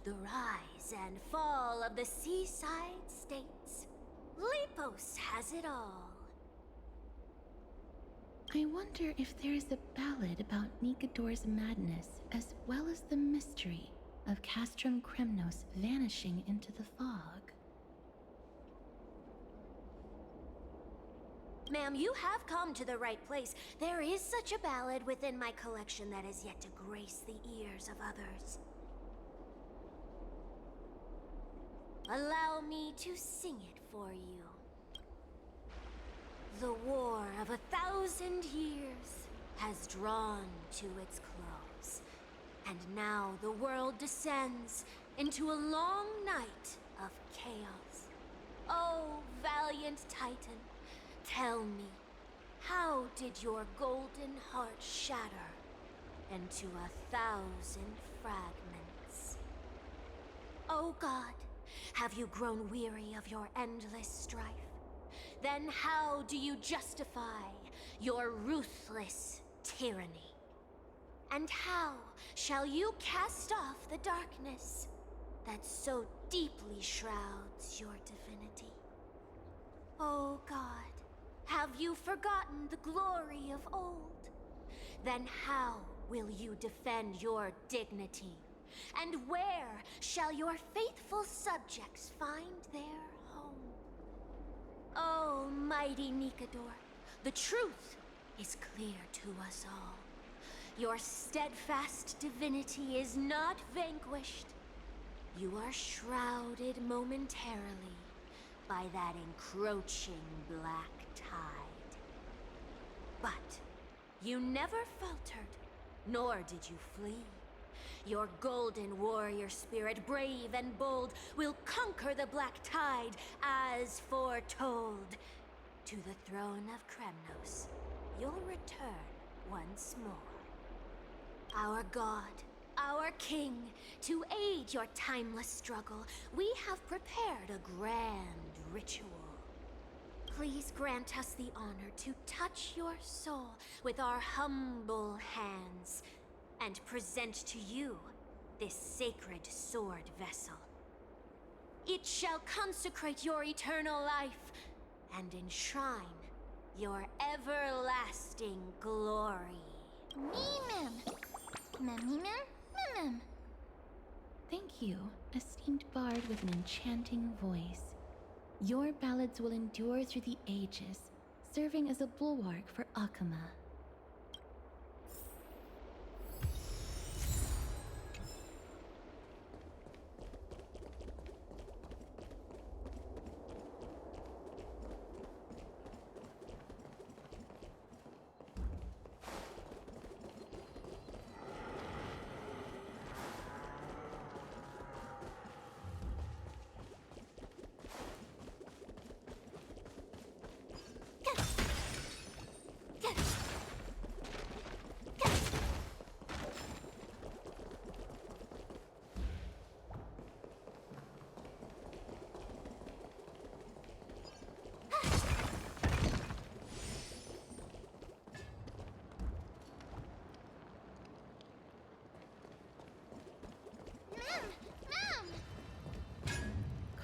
the rise and fall of the seaside states. Lepos has it all. I wonder if there is a ballad about Nikador's madness as well as the mystery of Castrum Kremnos vanishing into the fog. Ma'am, you have come to the right place. There is such a ballad within my collection that is yet to grace the ears of others. Allow me to sing it for you. The war of 1,000 years has drawn to its close, and now the world descends into a long night of chaos. Oh, valiant Titan, tell me, how did your golden heart shatter into 1,000 fragments? Oh God, have you grown weary of your endless strife? Then how do you justify your ruthless tyranny? And how shall you cast off the darkness that so deeply shrouds your divinity? Oh God, have you forgotten the glory of old? Then how will you defend your dignity? And where shall your faithful subjects find their home? Oh, mighty Nikador, the truth is clear to us all. Your steadfast divinity is not vanquished. You are shrouded momentarily by that encroaching black tide. But you never faltered, nor did you flee. Your golden warrior spirit, brave and bold, will conquer the black tide as foretold. To the throne of Kremnos, you'll return once more. Our God, our King, to aid your timeless struggle, we have prepared a grand ritual. Please grant us the honor to touch your soul with our humble hands and present to you this sacred sword vessel. It shall consecrate your eternal life and enshrine your everlasting glory. Thank you, esteemed bard with an enchanting voice. Your ballads will endure through the ages, serving as a bulwark for Akama.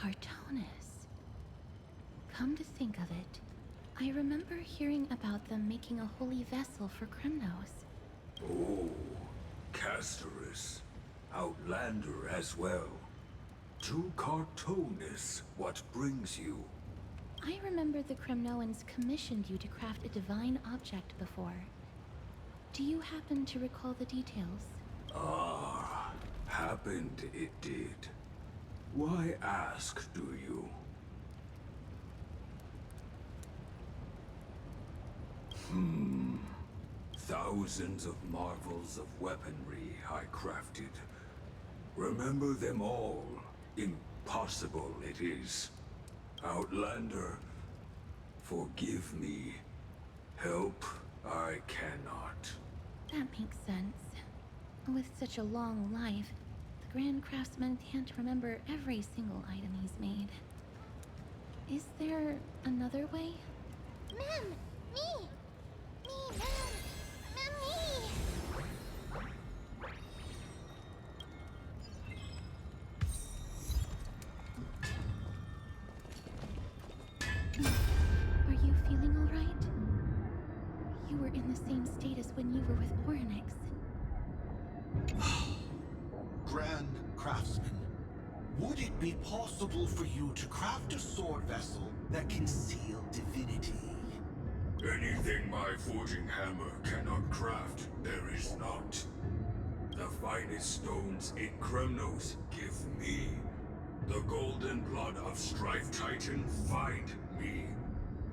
Cartonus. Come to think of it, I remember hearing about them making a holy vessel for Kremnos. Oh, Castorus. Outlander as well. To Cartonus, what brings you? I remember the Kremnoans commissioned you to craft a divine object before. Do you happen to recall the details? Ah, happened it did. Why ask, do you? Thousands of marvels of weaponry I crafted. Remember them all. Impossible it is. Outlander, forgive me. Help I cannot. That makes sense. With such a long life, the Grand Craftsman can't remember every single item he's made. Is there another way? Ma'am, me! Are you feeling all right? You were in the same state as when you were with Orynyx. Grand Craftsman, would it be possible for you to craft a sword vessel that can seal divinity? Anything my forging hammer cannot craft, there is not. The finest stones in Kremnos give me. The golden blood of Strife Titan find me.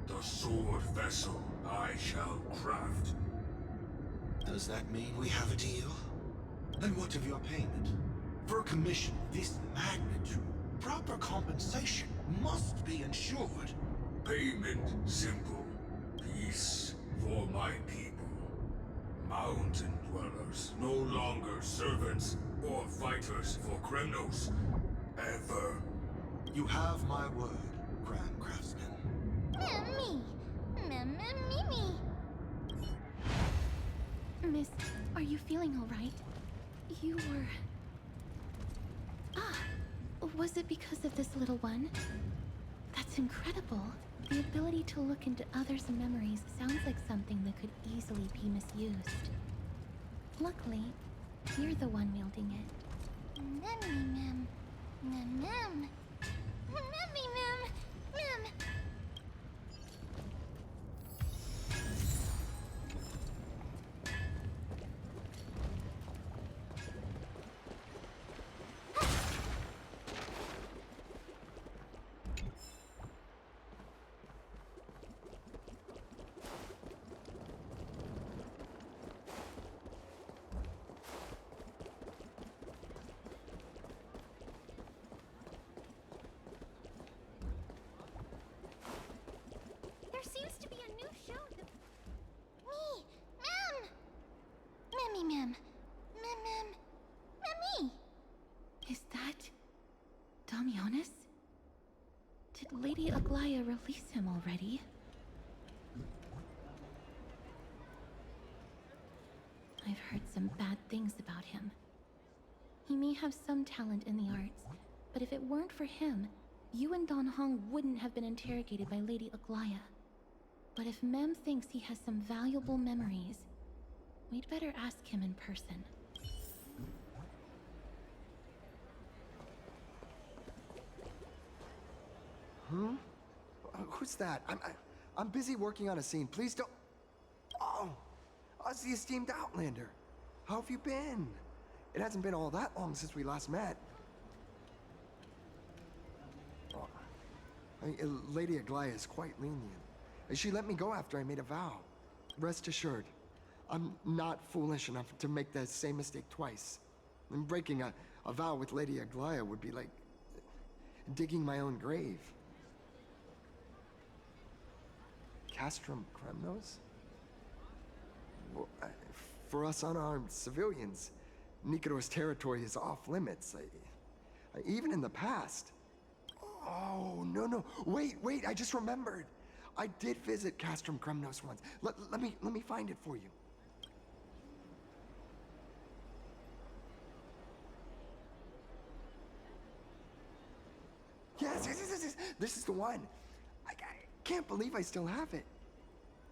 The sword vessel I shall craft. Does that mean we have a deal? And what of your payment? For a commission of this magnitude, proper compensation must be ensured. Payment simple. Peace for my people. Mountain dwellers, no longer servants or fighters for Kremnos. Ever. You have my word, Grand Craftsman. Me. Miss, are you feeling all right? You were... Ah, was it because of this little one? That's incredible. The ability to look into others' memories sounds like something that could easily be misused. Luckily, you're the one wielding it. Mem. Mem. There seems to be a new show that... Mem. Memmy. Is that... Damionis? Did Lady Aglaya release him already? I've heard some bad things about him. He may have some talent in the arts, but if it weren't for him, you and Don Hong wouldn't have been interrogated by Lady Aglaya. But if Mem thinks he has some valuable memories, we'd better ask him in person. Who's that? I'm busy working on a scene. Please don't... Oh! It's the esteemed Outlander. How have you been? It hasn't been all that long since we last met. Lady Aglaya is quite lenient. She let me go after I made a vow. Rest assured, I'm not foolish enough to make the same mistake twice. And breaking a vow with Lady Aglaya would be like digging my own grave. Castrum Kremnos? Well, for us unarmed civilians, Nikidor's territory is off limits. Even in the past. Oh, no. Wait, I just remembered. I did visit Castrum Kremnos once. Let me find it for you. Yes. This is the one. I can't believe I still have it.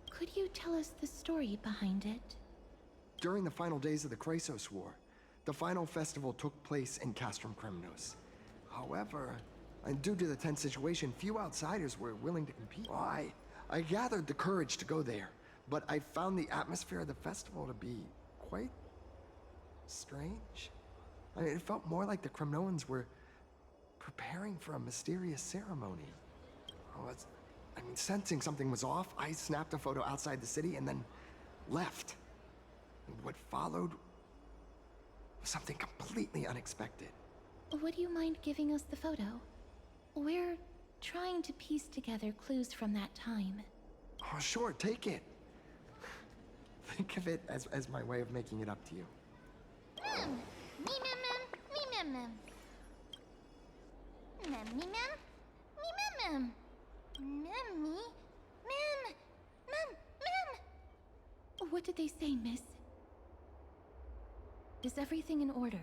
Could you tell us the story behind it? During the final days of the Chrysos War, the final festival took place in Castrum Kremnos. However, due to the tense situation, few outsiders were willing to compete. I gathered the courage to go there, but I found the atmosphere of the festival to be quite strange. It felt more like the Kremnoans were preparing for a mysterious ceremony. Sensing something was off, I snapped a photo outside the city and then left. What followed was something completely unexpected. Would you mind giving us the photo? We're trying to piece together clues from that time. Oh, sure, take it. Think of it as my way of making it up to you. Mem. What did they say, miss? Is everything in order?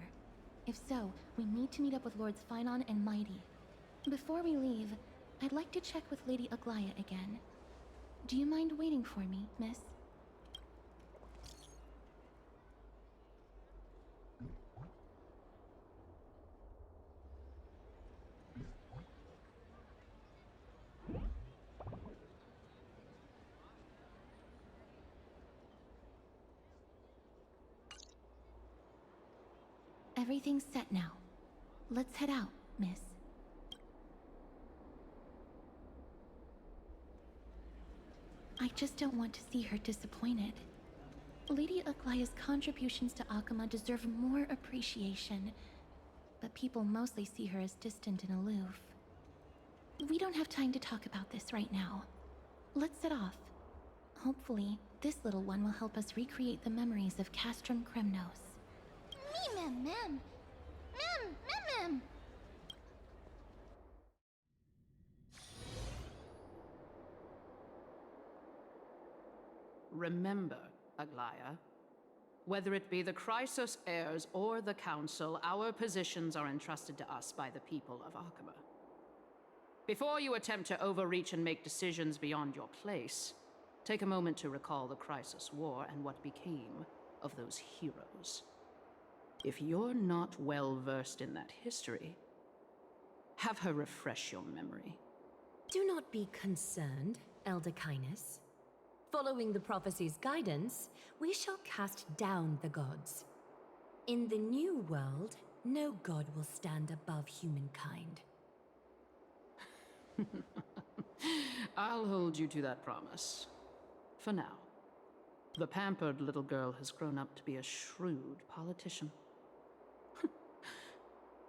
If so, we need to meet up with Lords Finon and Mighty. Before we leave, I'd like to check with Lady Aglaya again. Do you mind waiting for me, miss? Everything's set now. Let's head out, miss. I just don't want to see her disappointed. Lady Aglaya's contributions to Akama deserve more appreciation, but people mostly see her as distant and aloof. We don't have time to talk about this right now. Let's set off. Hopefully, this little one will help us recreate the memories of Castrum Kremnos. Mem. Remember, Aglaya, whether it be the Chrysos heirs or the Council, our positions are entrusted to us by the people of Akama. Before you attempt to overreach and make decisions beyond your place, take a moment to recall the Chrysos War and what became of those heroes. If you're not well versed in that history, have her refresh your memory. Do not be concerned, Elder Kynus. Following the prophecy's guidance, we shall cast down the gods. In the new world, no god will stand above humankind. I'll hold you to that promise. For now. The pampered little girl has grown up to be a shrewd politician.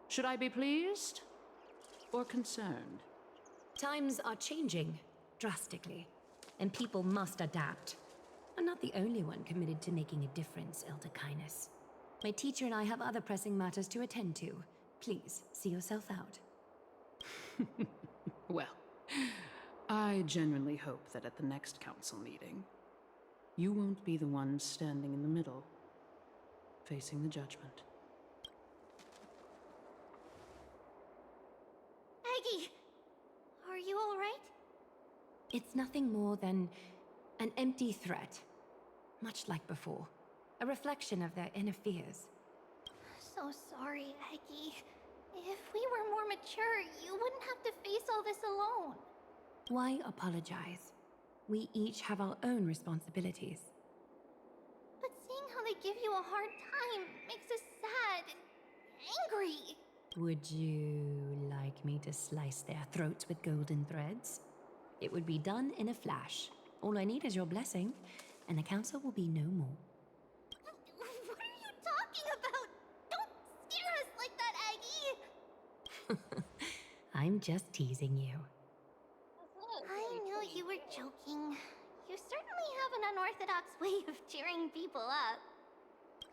Should I be pleased or concerned? Times are changing drastically, and people must adapt. I'm not the only one committed to making a difference, Elder Kynus. My teacher and I have other pressing matters to attend to. Please, see yourself out. Well, I genuinely hope that at the next council meeting, you won't be the one standing in the middle, facing the judgment. Aggie! Are you alright? It's nothing more than an empty threat. Much like before. A reflection of their inner fears. So sorry, Aggie. If we were more mature, you wouldn't have to face all this alone. Why apologize? We each have our own responsibilities. But seeing how they give you a hard time makes us sad and angry. Would you like me to slice their throats with golden threads? It would be done in a flash. All I need is your blessing, and the council will be no more. What are you talking about? Don't scare us like that, Aggie! I'm just teasing you. I knew you were joking. You certainly have an unorthodox way of cheering people up.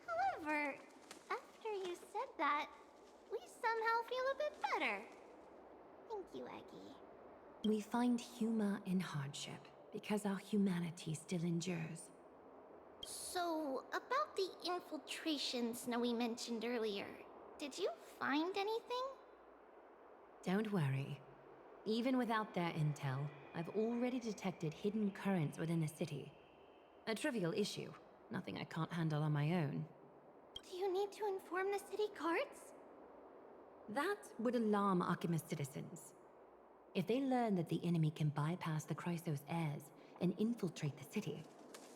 However, after you said that, we somehow feel a bit better. Thank you, Aggie. We find humor in hardship because our humanity still endures. So, about the infiltration Snowy mentioned earlier, did you find anything? Don't worry. Even without their intel, I've already detected hidden currents within the city. A trivial issue, nothing I can't handle on my own. Do you need to inform the city guards? That would alarm Archimedes citizens. If they learn that the enemy can bypass the Chrysos heirs and infiltrate the city,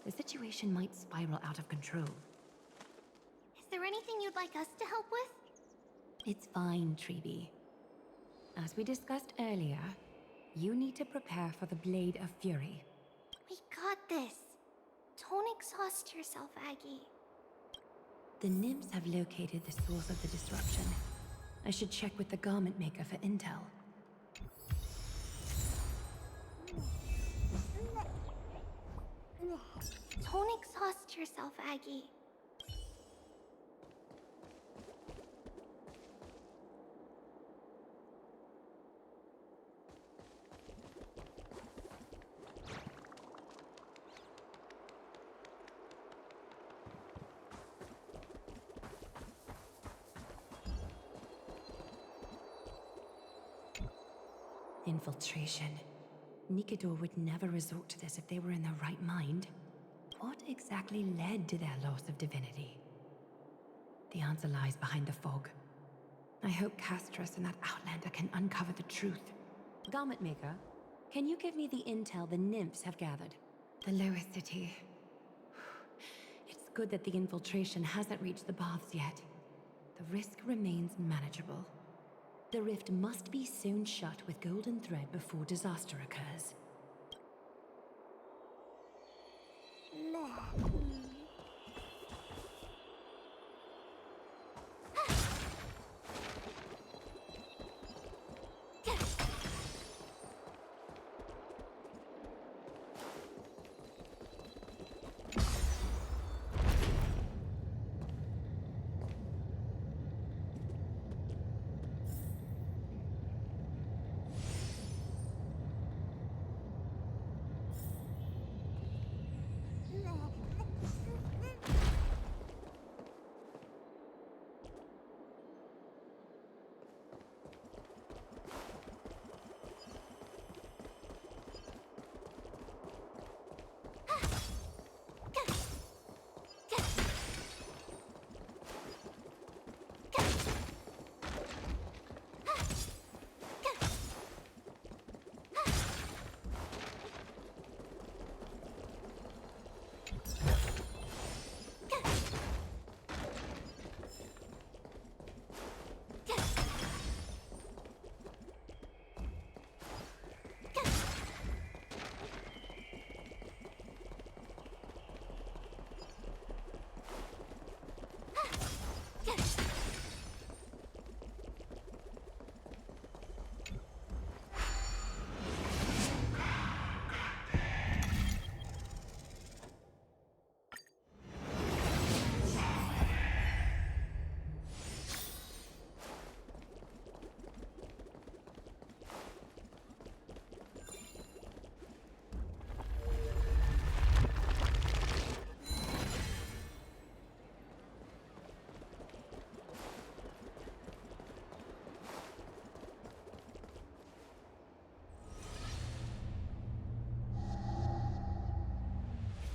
the situation might spiral out of control. Is there anything you'd like us to help with? It's fine, Treeby. As we discussed earlier, you need to prepare for the Blade of Fury. We got this. Don't exhaust yourself, Aggie. The nymphs have located the source of the disruption. I should check with the garment maker for intel. Don't exhaust yourself, Aggie. infiltration. Nikador would never resort to this if they were in their right mind. What exactly led to their loss of divinity? The answer lies behind the fog. I hope Castras and that Outlander can uncover the truth. Garment Maker, can you give me the intel the nymphs have gathered? The lower city. It's good that the infiltration hasn't reached the baths yet. The risk remains manageable. The rift must be sewn shut with golden thread before disaster occurs.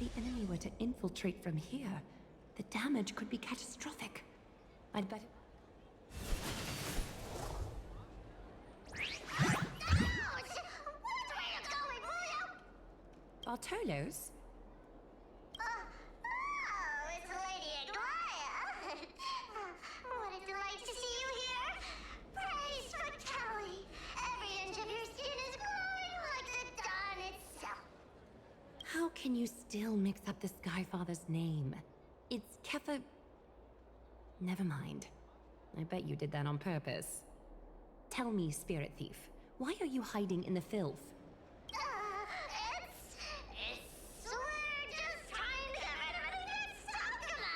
If the enemy were to infiltrate from here, the damage could be catastrophic. I'd better... Bartolos? Oh, it's Lady Aglaya. What a delight to see you here. Praise for Kelly. Every inch of your skin is glowing like the dawn itself. How can you still mix up the Skyfather's name? It's Kefa... Never mind. I bet you did that on purpose. Tell me, Spirit Thief, why are you hiding in the filth? We're just trying to get rid of anything Sakuma.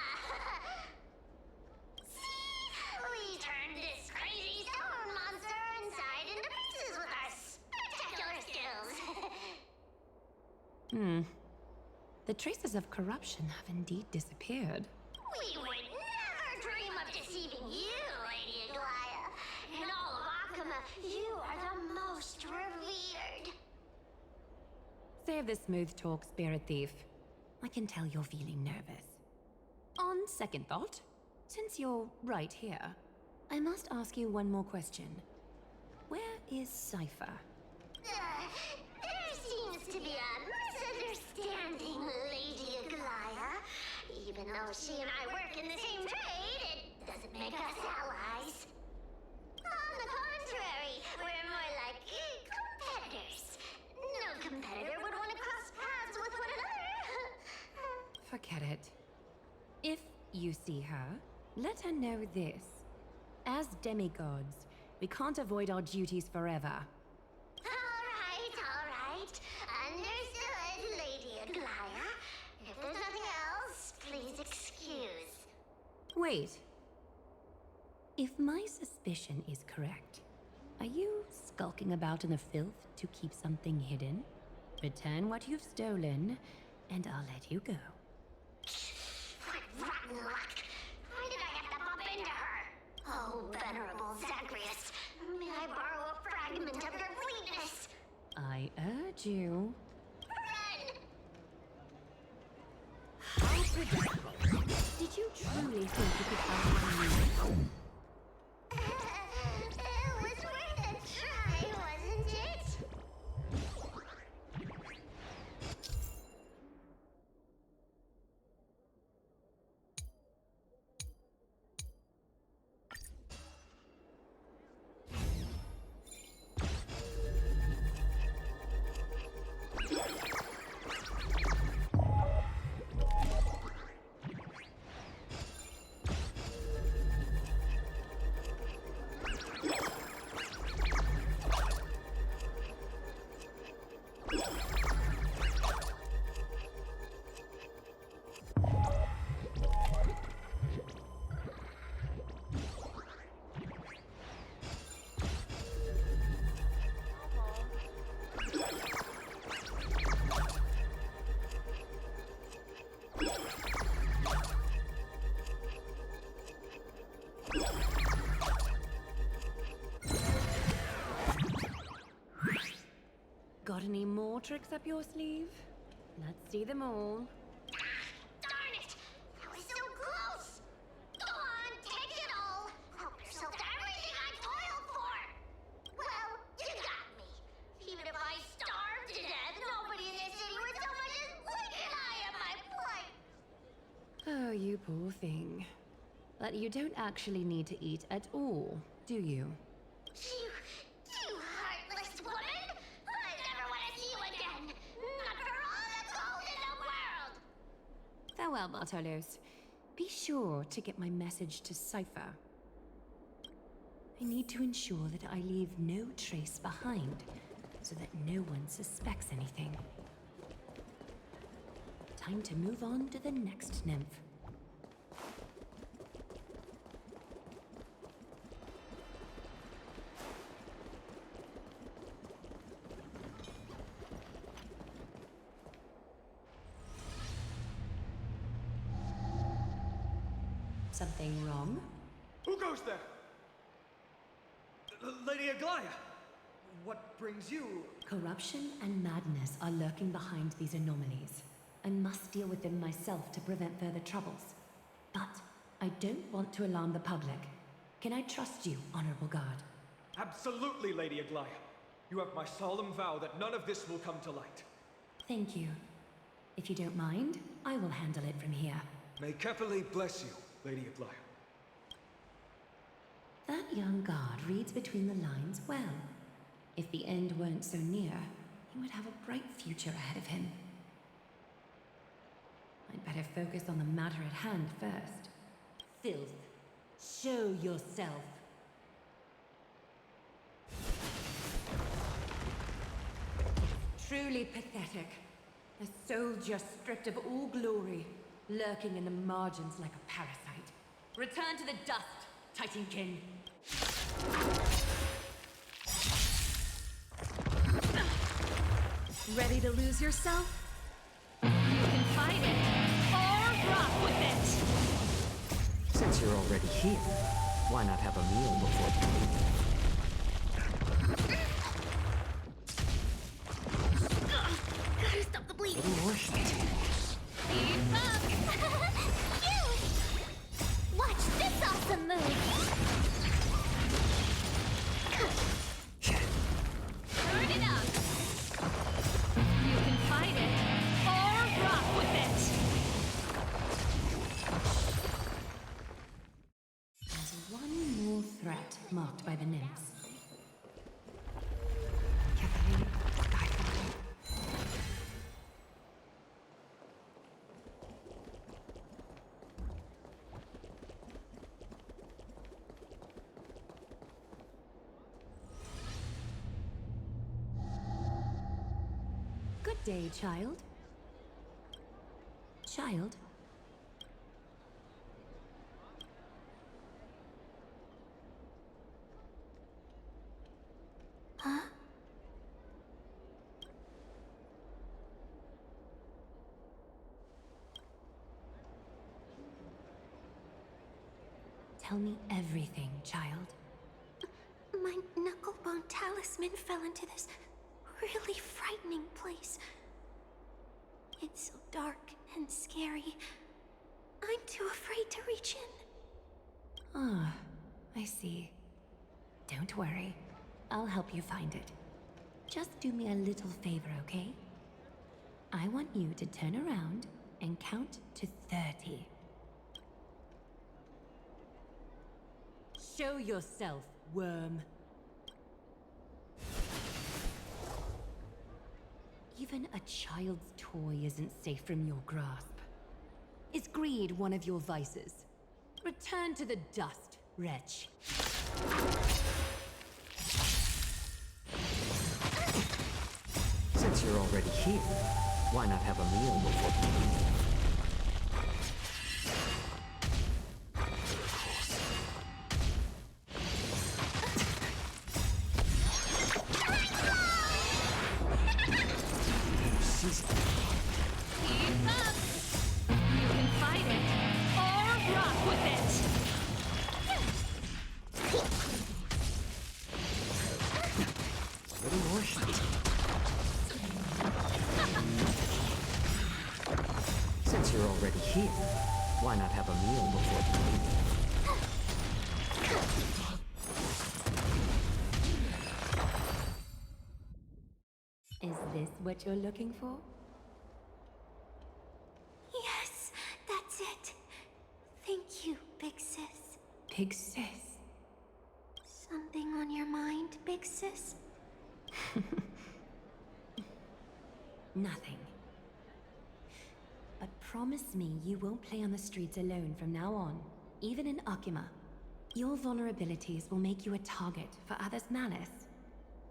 See, we turned this crazy stone monster inside into pieces with our spectacular skills. The traces of corruption have indeed disappeared. We would never dream of deceiving you, Lady Aglaya. In all of Akuma, you are the most revered. Save the smooth talk, Spirit Thief. I can tell you're feeling nervous. On second thought, since you're right here, I must ask you one more question. Where is Cypher? There seems to be a misunderstanding, Lady Aglaya. Even though she and I work in the same trade, it doesn't make us allies. On the contrary, we're more like competitors. No competitor would want to cross paths with one another. Forget it. If you see her, let her know this. As demigods, we can't avoid our duties forever. All right. Understood, Lady Aglaya. If there's nothing else, please excuse. Wait. If my suspicion is correct, are you skulking about in the filth to keep something hidden? Return what you've stolen, and I'll let you go. What rotten luck! Why did I have to bump into her? Oh, venerable Zagreus, may I borrow a fragment of your weakness? urge you. How predictable. Did you truly think you could outrun me? It was worth a try, wasn't it? Got any more tricks up your sleeve? Let's see them all. Darn it! That was so close! Go on, take it all! Help yourself to everything I toiled for! Well, you got me. Even if I starved to death, nobody in this city would so much as blink an eye at my plight! Oh, you poor thing. But you don't actually need to eat at all, do you? You heartless woman! I never want to see you again! Not for all the gold in the world! Farewell, Bartolos. Be sure to get my message to Cypher. I need to ensure that I leave no trace behind, so that no one suspects anything. Time to move on to the next nymph. Something wrong? Who goes there? Lady Aglaya! What brings you? Corruption and madness are lurking behind these anomalies. I must deal with them myself to prevent further troubles. But I don't want to alarm the public. Can I trust you, Honorable Guard? Absolutely, Lady Aglaya. You have my solemn vow that none of this will come to light. Thank you. If you don't mind, I will handle it from here. May Kefali bless you, Lady Aglaya. That young guard reads between the lines well. If the end weren't so near, he would have a bright future ahead of him. I'd better focus on the matter at hand first. Filth, show yourself. Truly pathetic. A soldier stripped of all glory, lurking in the margins like a parasite. Return to the dust, Titankin. Ready to lose yourself? You can fight it, or rock with it! Since you're already here, why not have a meal before... Gotta stop the bleeding. Little more heat. Keep up! Huge! Watch this awesome move! Turn it up! You can fight it, or rock with it! There's one more threat marked by the nymphs. Kefali, Skyfire. Good day, child. Child? Huh? Tell me everything, child. My knucklebone talisman fell into this really frightening place. It's so dark and scary. I'm too afraid to reach in. Ah, I see. Don't worry. I'll help you find it. Just do me a little favor, okay? I want you to turn around and count to 30. Show yourself, worm. Even a child's toy isn't safe from your grasp. Is greed one of your vices? Return to the dust, wretch. Since you're already here, why not have a meal before you leave? Keep up! You can fight it, or rock with it! Little more heat. Since you're already here, why not have a meal before you leave? Is this what you're looking for? Yes, that's it. Thank you, Big Sis. Big Sis? Something on your mind, Big Sis? Nothing. But promise me you won't play on the streets alone from now on, even in Akima. Your vulnerabilities will make you a target for others' malice.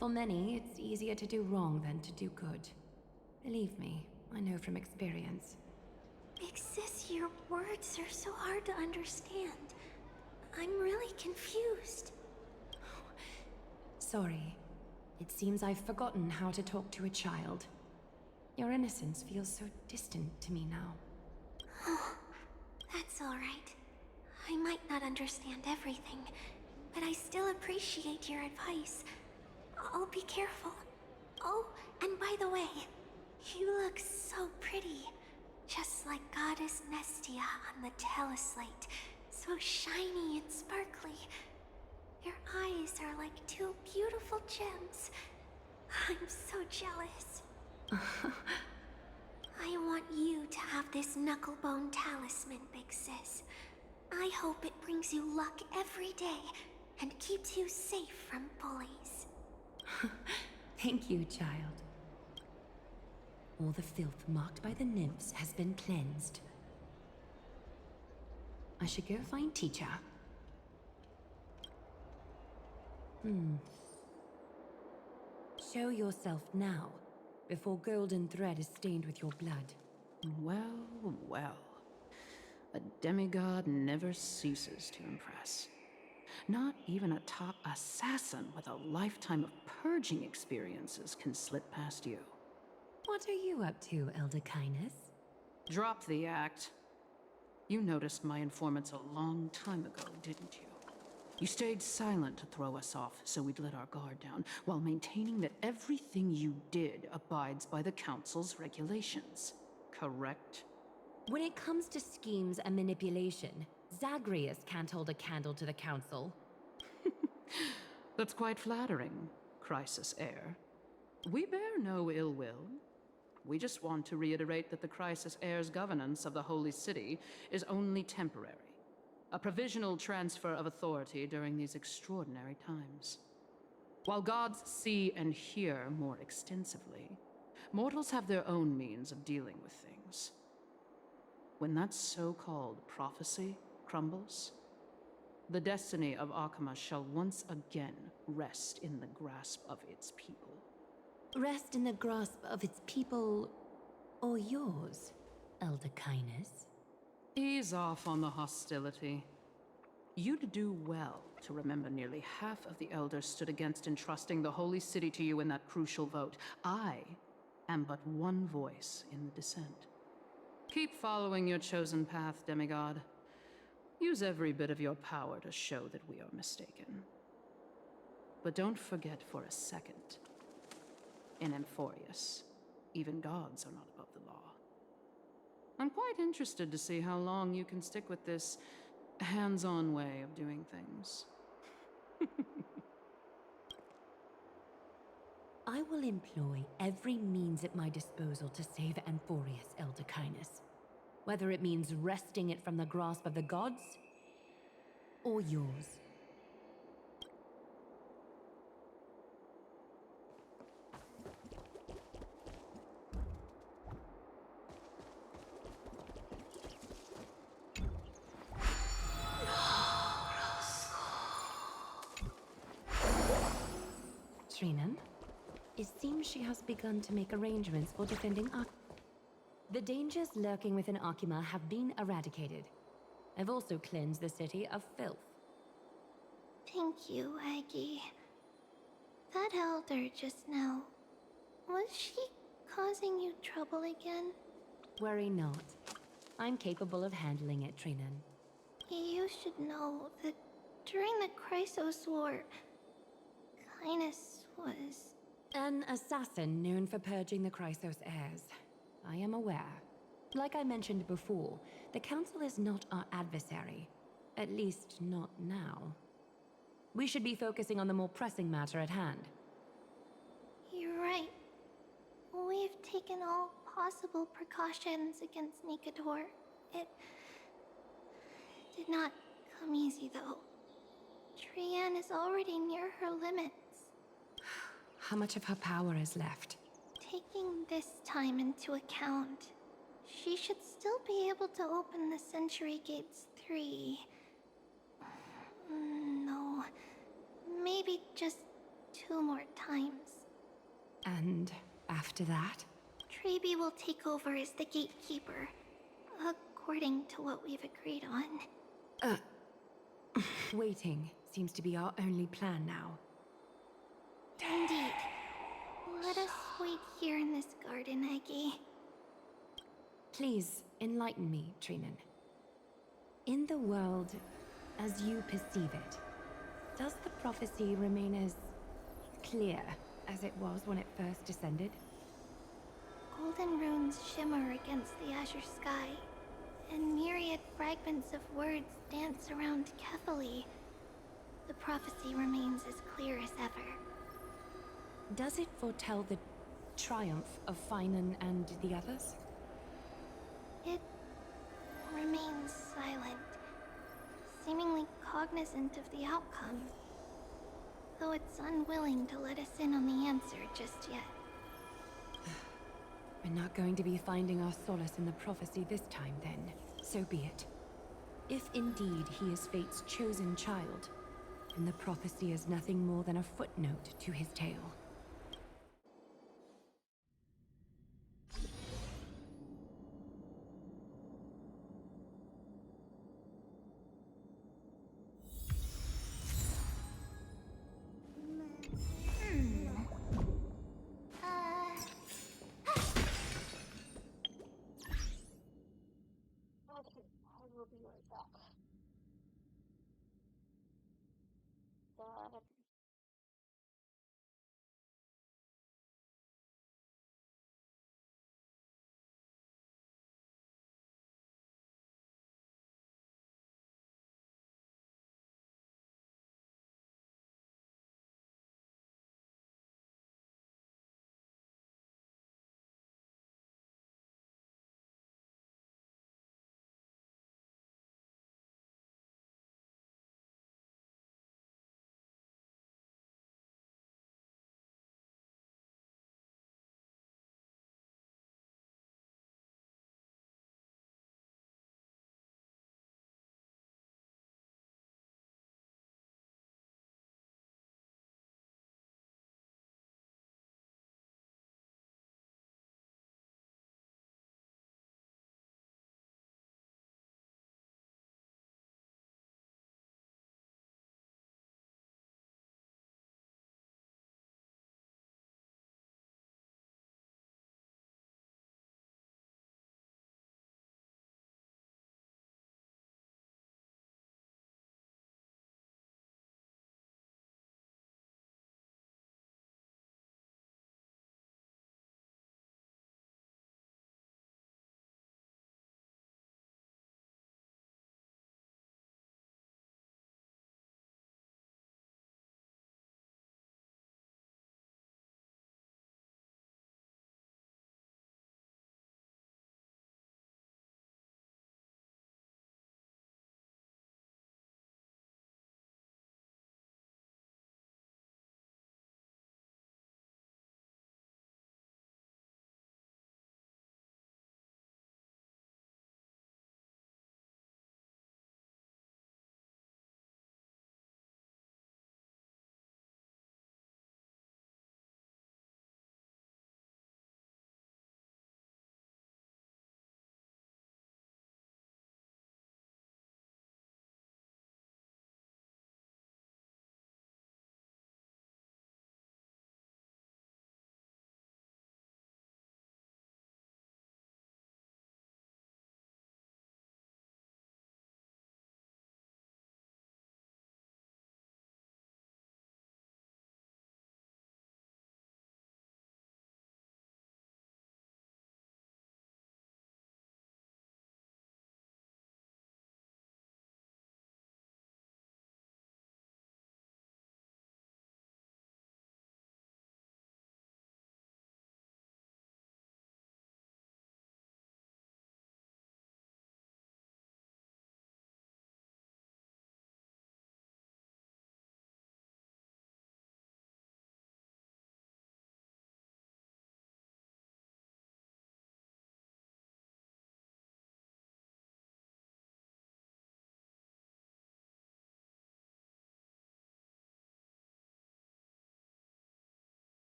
For many, it's easier to do wrong than to do good. Believe me, I know from experience. Big Sis, your words are so hard to understand. I'm really confused. Sorry. It seems I've forgotten how to talk to a child. Your innocence feels so distant to me now. Oh, that's all right. I might not understand everything, but I still appreciate your advice. I'll be careful. Oh, and by the way, you look so pretty. Just like Goddess Nestia on the teleslate. So shiny and sparkly. Your eyes are like two beautiful gems. I'm so jealous. I want you to have this knucklebone talisman, Big Sis. I hope it brings you luck every day and keeps you safe from bullies. Thank you, child. All the filth marked by the nymphs has been cleansed. I should go find teacher. Show yourself now, before golden thread is stained with your blood. Well, well. A demigod never ceases to impress. Not even a top assassin with a lifetime of purging experiences can slip past you. What are you up to, Elder Kindness? Drop the act. You noticed my informants a long time ago, didn't you? You stayed silent to throw us off, so we'd let our guard down, while maintaining that everything you did abides by the Council's regulations. Correct? When it comes to schemes and manipulation, Zagreus can't hold a candle to the Council. That's quite flattering, Crisis Heir. We bear no ill will. We just want to reiterate that the Crisis Heir's governance of the Holy City is only temporary. A provisional transfer of authority during these extraordinary times. While gods see and hear more extensively, mortals have their own means of dealing with things. When that so-called prophecy crumbles, the destiny of Akima shall once again rest in the grasp of its people. Rest in the grasp of its people, or yours, Elder Kindness? Ease off on the hostility. You'd do well to remember nearly half of the elders stood against entrusting the Holy City to you in that crucial vote. I am but one voice in the dissent. Keep following your chosen path, demigod. Use every bit of your power to show that we are mistaken. But don't forget for a second. in Amphorius. Even gods are not above the law. I'm quite interested to see how long you can stick with this hands-on way of doing things. I will employ every means at my disposal to save Amphorius, Elder Kindness. Whether it means wresting it from the grasp of the gods, or yours. Trinan, it seems she has begun to make arrangements for defending The dangers lurking within Akima have been eradicated. I've also cleansed the city of filth. Thank you, Aggie. That elder just now, was she causing you trouble again? Worry not. I'm capable of handling it, Trinan. You should know that during the Chrysos War, Kindness was... An assassin known for purging the Chrysos heirs. I am aware. Like I mentioned before, the Council is not our adversary. At least, not now. We should be focusing on the more pressing matter at hand. You're right. We've taken all possible precautions against Nicator. It did not come easy, though. Trian is already near her limits. How much of her power is left? Taking this time into account, she should still be able to open the Century Gates 3. No, maybe just 2 more times. And after that? Trebi will take over as the gatekeeper, according to what we've agreed on. Waiting seems to be our only plan now. Indeed. Let us wait here in this garden, Aggie. Please, enlighten me, Trinan. In the world, as you perceive it, does the prophecy remain as clear as it was when it first descended? Golden runes shimmer against the azure sky, and myriad fragments of words dance around Kefali. The prophecy remains as clear as ever. Does it foretell the triumph of Finan and the others? It remains silent, seemingly cognizant of the outcome, though it's unwilling to let us in on the answer just yet. We're not going to be finding our solace in the prophecy this time, then. So be it. If indeed he is Fate's chosen child, then the prophecy is nothing more than a footnote to his tale. I will be right back.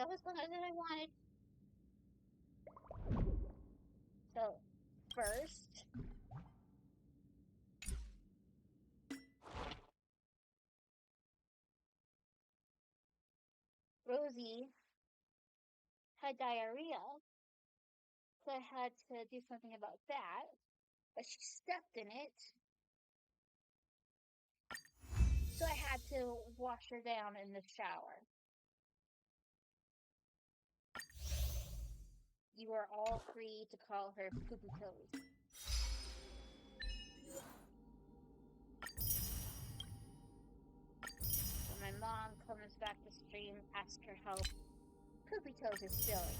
That was the one that I wanted. So, first, Rosie had diarrhea, so I had to do something about that. But she stepped in it, so I had to wash her down in the shower. You are all free to call her Poopy Toes. When my mom comes back to stream, ask her how Poopy Toes is feeling.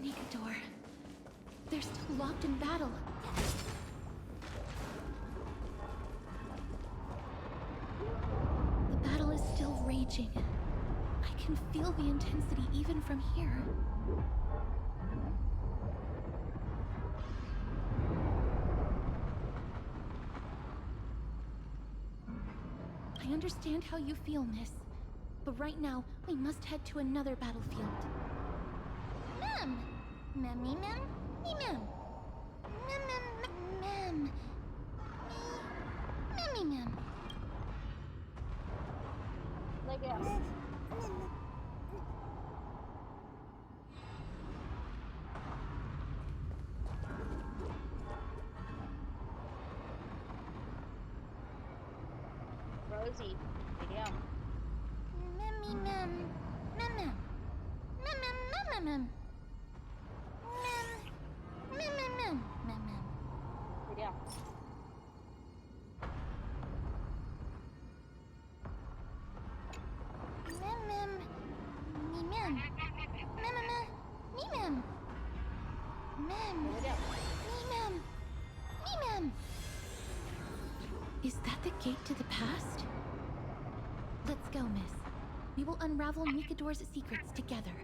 Nikador. They're still locked in battle. The battle is still raging. I can feel the intensity even from here. I understand how you feel, miss. But right now, we must head to another battlefield. Mem! Memmy mem? Me mem. Mem mem mem. Me. Memmy mem. Like it. Rosie, video. Memmy mem. Mem mem. Mem mem mem mem. Mem. Mem mem mem. Mem mem. Video. Mem mem. Me mem. Mem mem mem. Me mem. Mem. Video. Me mem. Me mem. Is that the gate to the past? Let's go, miss. We will unravel Nikador's secrets together.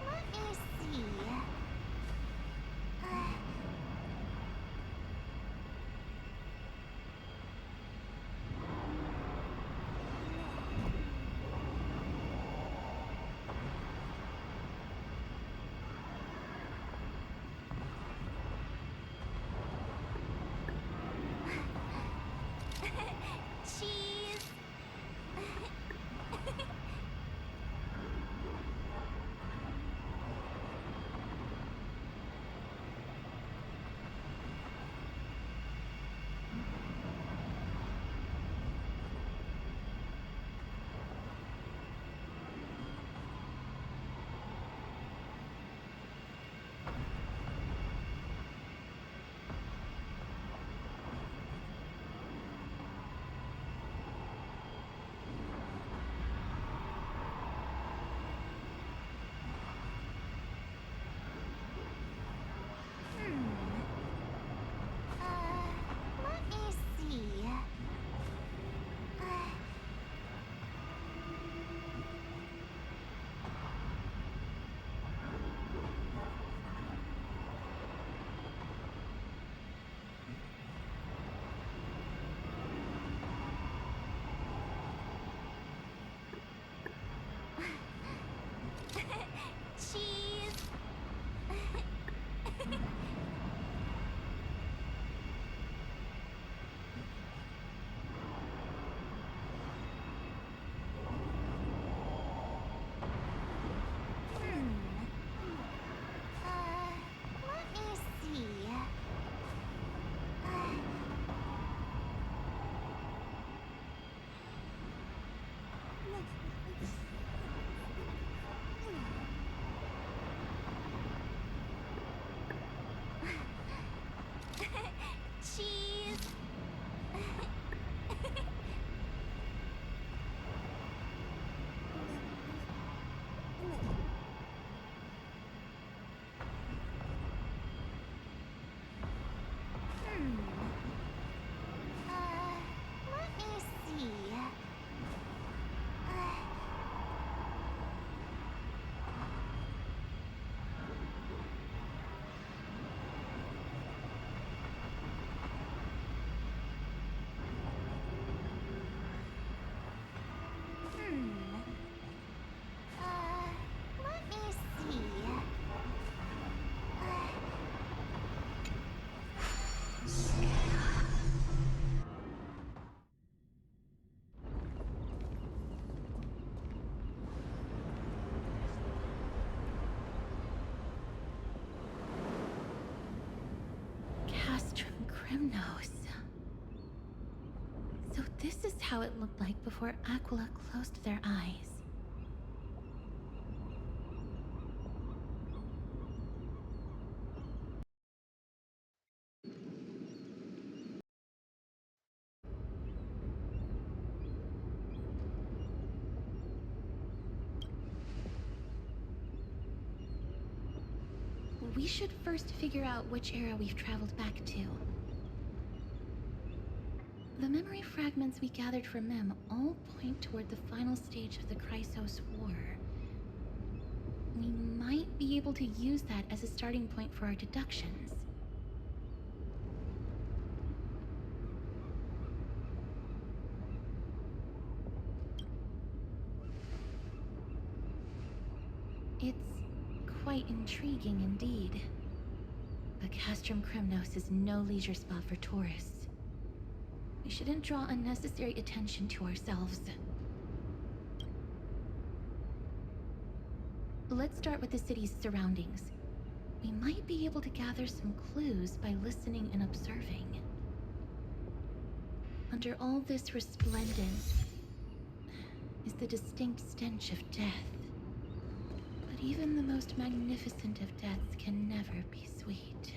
Let me see. cheese. Let me see. Let me see. Castrum Crimnos. So this is how it looked like before Aquila closed their eyes. We should first figure out which era we've traveled back to. The memory fragments we gathered from Mem all point toward the final stage of the Chrysos War. We might be able to use that as a starting point for our deductions. It's quite intriguing indeed. But Castrum Crimnos is no leisure spot for tourists. We shouldn't draw unnecessary attention to ourselves. Let's start with the city's surroundings. We might be able to gather some clues by listening and observing. Under all this resplendence is the distinct stench of death. But even the most magnificent of deaths can never be sweet.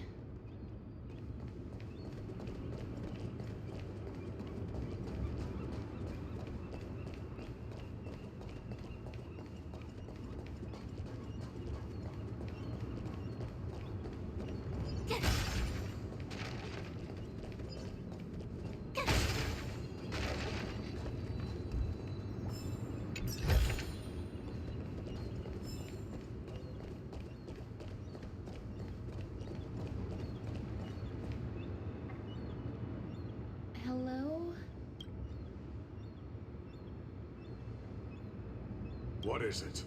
Hello? What is it?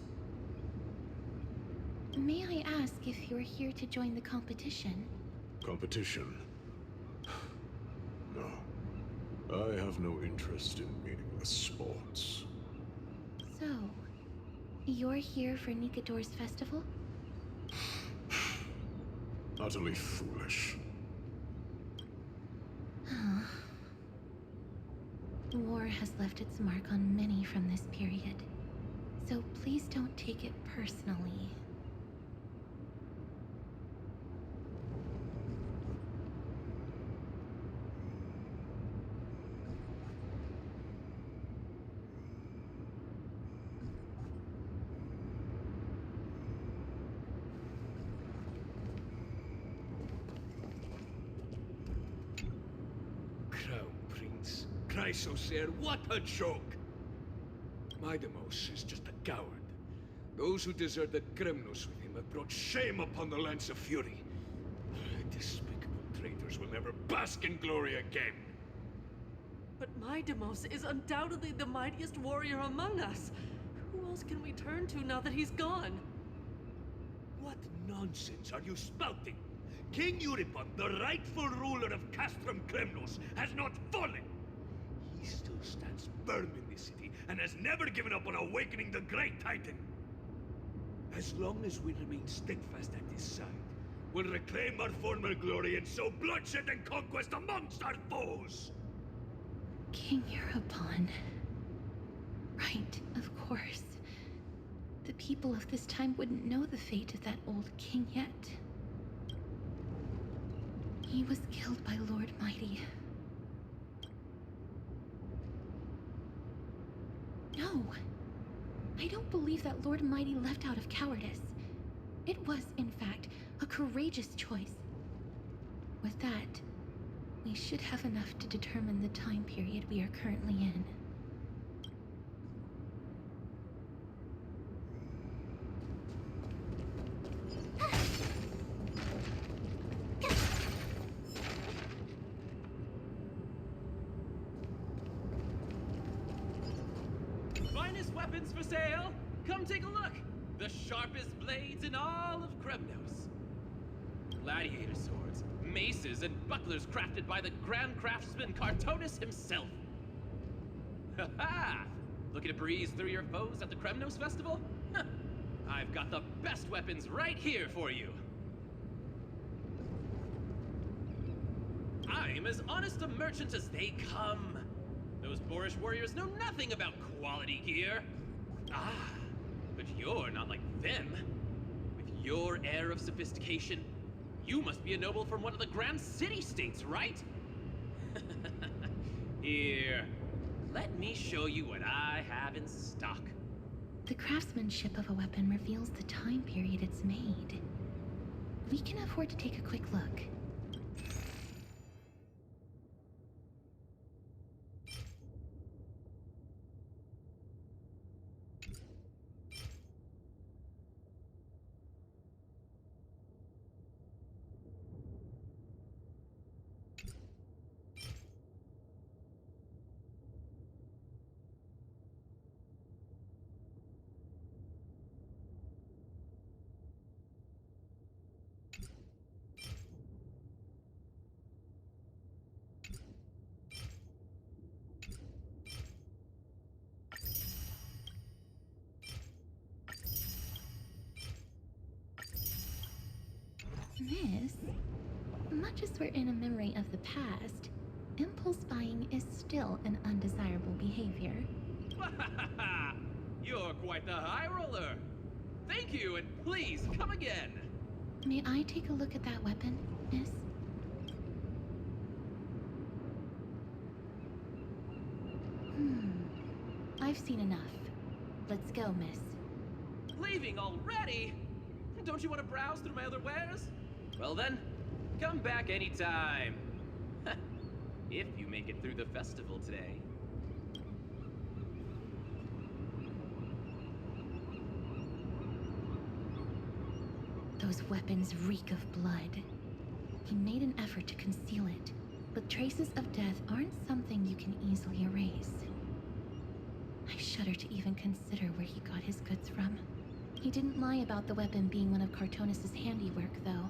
May I ask if you're here to join the competition? Competition? No. I have no interest in meaningless sports. So, you're here for Nikador's festival? Utterly foolish. War has left its mark on many from this period, so please don't take it personally. Crown Prince, Chrysosair, what a joke! Midemos is just a coward. Those who deserted Kremnos with him have brought shame upon the lands of Fury. Despicable traitors will never bask in glory again. But Midemos is undoubtedly the mightiest warrior among us. Who else can we turn to now that he's gone? What nonsense are you spouting? King Euripon, the rightful ruler of Castrum Kremnos, has not fallen. He still stands firm in this city and has never given up on awakening the Great Titan. As long as we remain steadfast at his side, we'll reclaim our former glory and sow bloodshed and conquest amongst our foes. King Euripon. Right, of course. The people of this time wouldn't know the fate of that old king yet. He was killed by Lord Mighty. No! I don't believe that Lord Mighty left out of cowardice. It was, in fact, a courageous choice. With that, we should have enough to determine the time period we are currently in. Finest weapons for sale! Come take a look! The sharpest blades in all of Kremnos. Gladiator swords, maces, and bucklers crafted by the Grand Craftsman Cartonis himself. Ha ha! Looking to breeze through your foes at the Kremnos Festival? Huh. I've got the best weapons right here for you. I'm as honest a merchant as they come. Those boorish warriors know nothing about quality gear. Ah, but you're not like them. With your air of sophistication, you must be a noble from one of the Grand City-States, right? Here, let me show you what I have in stock. The craftsmanship of a weapon reveals the time period it's made. We can afford to take a quick look. Miss, much as we're in a memory of the past, impulse buying is still an undesirable behavior. You're quite the high roller. Thank you, and please come again. May I take a look at that weapon, miss? I've seen enough. Let's go, miss. Leaving already? Don't you want to browse through my other wares? Well then, come back anytime. If you make it through the festival today. Those weapons reek of blood. He made an effort to conceal it, but traces of death aren't something you can easily erase. I shudder to even consider where he got his goods from. He didn't lie about the weapon being one of Cartonis' handiwork, though.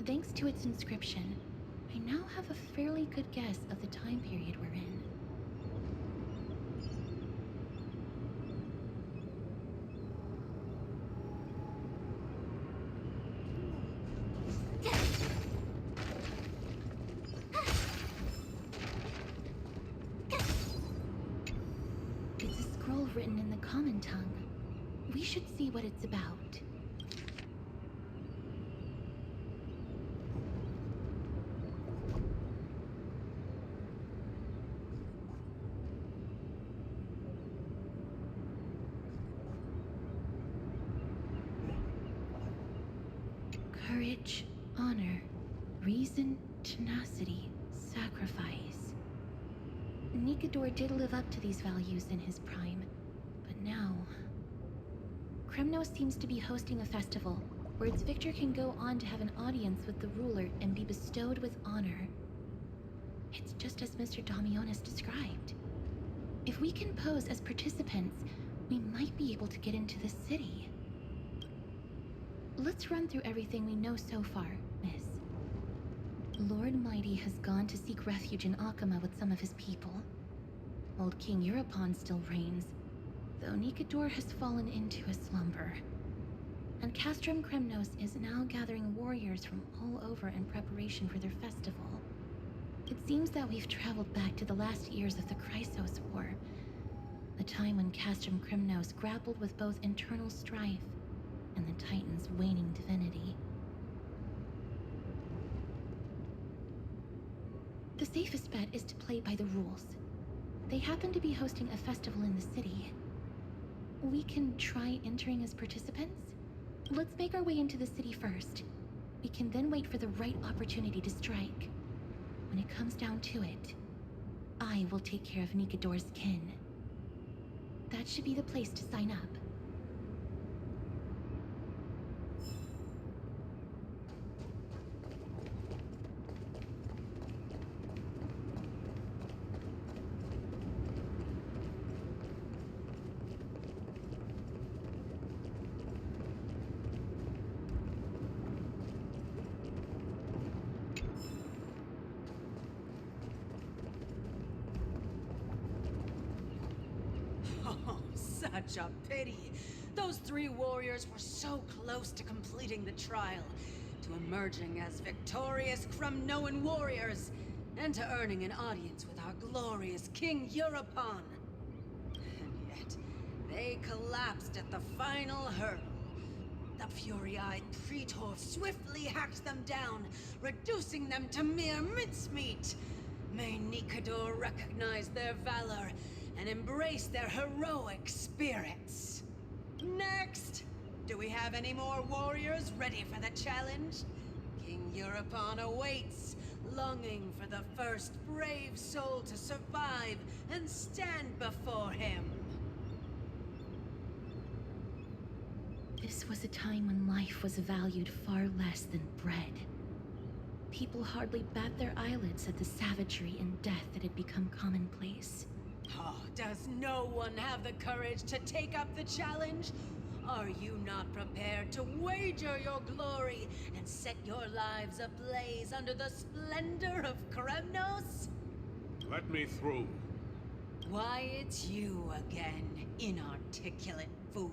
Thanks to its inscription, I now have a fairly good guess of the time period we're in. It's a scroll written in the common tongue. We should see what it's about. Courage, honor, reason, tenacity, sacrifice. Nikador did live up to these values in his prime, but now... Kremnos seems to be hosting a festival, where its victor can go on to have an audience with the ruler and be bestowed with honor. It's just as Mr. Damionis described. If we can pose as participants, we might be able to get into the city. Let's run through everything we know so far, miss. Lord Mighty has gone to seek refuge in Akama with some of his people. Old King Europon still reigns, though Nikador has fallen into a slumber. And Castrum Kremnos is now gathering warriors from all over in preparation for their festival. It seems that we've traveled back to the last years of the Chrysos War, the time when Castrum Kremnos grappled with both internal strife and the Titan's waning divinity. The safest bet is to play by the rules. They happen to be hosting a festival in the city. We can try entering as participants? Let's make our way into the city first. We can then wait for the right opportunity to strike. When it comes down to it, I will take care of Nikador's kin. That should be the place to sign up. Oh, such a pity. Those 3 warriors were so close to completing the trial, to emerging as victorious Kremnoan warriors, and to earning an audience with our glorious King Europon. And yet, they collapsed at the final hurdle. The fury-eyed Praetor swiftly hacked them down, reducing them to mere mincemeat. May Nikador recognize their valor and embrace their heroic spirits. Next! Do we have any more warriors ready for the challenge? King Europon awaits, longing for the first brave soul to survive and stand before him. This was a time when life was valued far less than bread. People hardly bat their eyelids at the savagery and death that had become commonplace. Oh, does no one have the courage to take up the challenge? Are you not prepared to wager your glory and set your lives ablaze under the splendor of Kremnos? Let me through. Why, it's you again, inarticulate fool.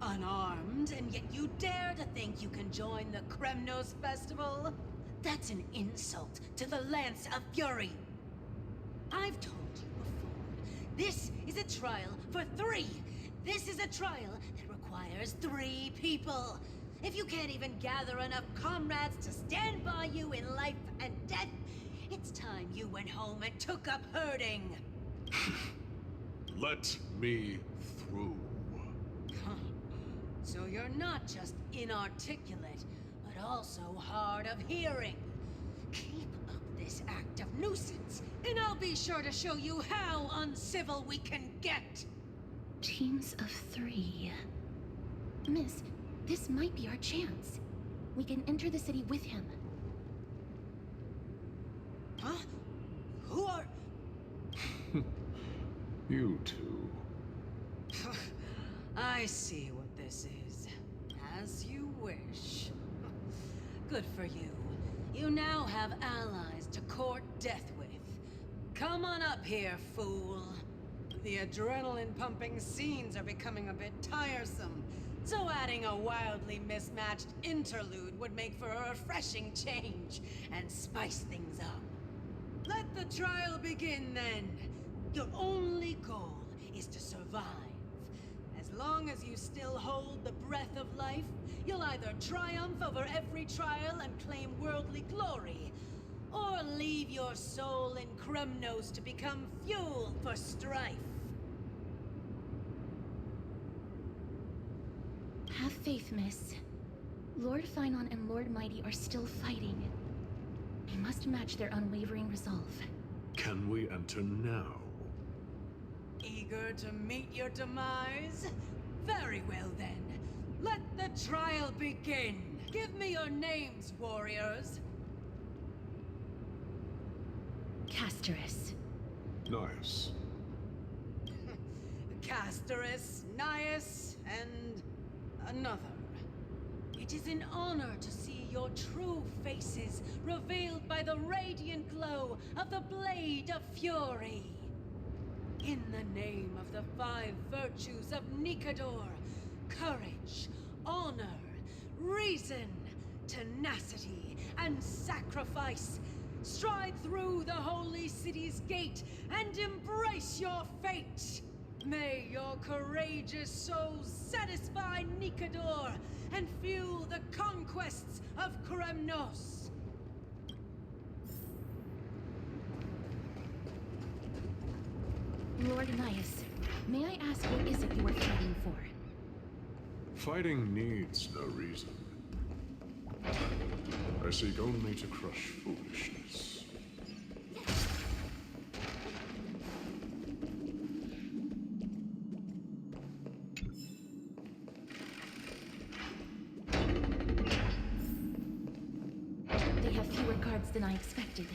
Unarmed, and yet you dare to think you can join the Kremnos festival? That's an insult to the Lance of Fury. I've told you before, this is a trial for 3. This is a trial that requires 3 people. If you can't even gather enough comrades to stand by you in life and death, it's time you went home and took up herding. Let me through. Huh. So you're not just inarticulate, but also hard of hearing. Keep up this act of nuisance, and I'll be sure to show you how uncivil we can get. Teams of 3. Miss, this might be our chance. We can enter the city with him. Huh? Who are... You two. I see what this is. As you wish. Good for you. You now have allies to court death with. Come on up here, fool. The adrenaline-pumping scenes are becoming a bit tiresome, so adding a wildly mismatched interlude would make for a refreshing change and spice things up. Let the trial begin, then. Your only goal is to survive. As long as you still hold the breath of life, you'll either triumph over every trial and claim worldly glory, or leave your soul in Kremnos to become fuel for strife. Have faith, miss. Lord Finon and Lord Mighty are still fighting. We must match their unwavering resolve. Can we enter now? Eager to meet your demise? Very well then. Let the trial begin. Give me your names, warriors. Castorus. Nice. Castorus, Nias, and another. It is an honor to see your true faces revealed by the radiant glow of the Blade of Fury. In the name of the 5 virtues of Nikador, courage, honor, reason, tenacity, and sacrifice, stride through the holy city's gate and embrace your fate. May your courageous souls satisfy Nikador and fuel the conquests of Kremnos. Lord Anias, may I ask what is it you are fighting for? Fighting needs no reason. I seek only to crush foolishness. They have fewer guards than I expected.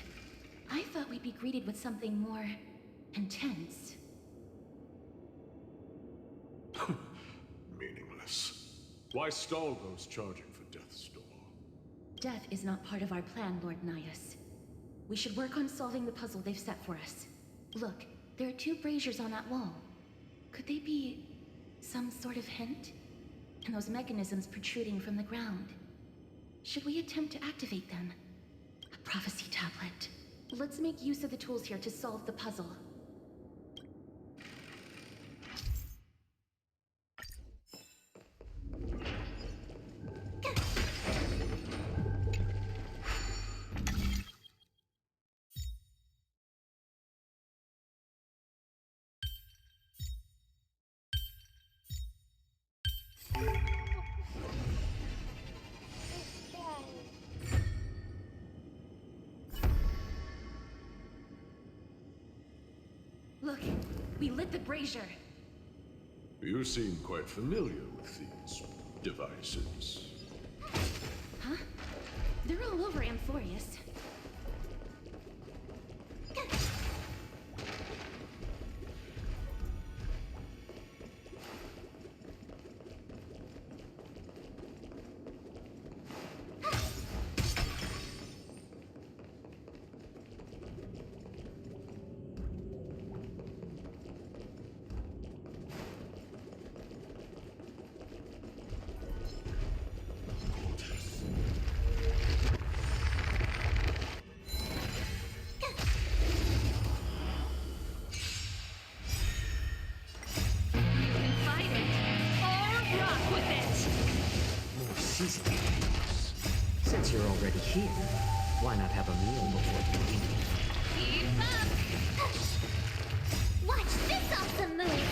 I thought we'd be greeted with something more intense. Meaningless. Why stall those charging for death's door? Death is not part of our plan, Lord Nias. We should work on solving the puzzle they've set for us. Look, there are 2 braziers on that wall. Could they be some sort of hint? And those mechanisms protruding from the ground. Should we attempt to activate them? A prophecy tablet. Let's make use of the tools here to solve the puzzle. Look, we lit the brazier. You seem quite familiar with these devices. Huh? They're all over Amphorius. Since you're already here, why not have a meal before you leave? Keep up! Watch this awesome move!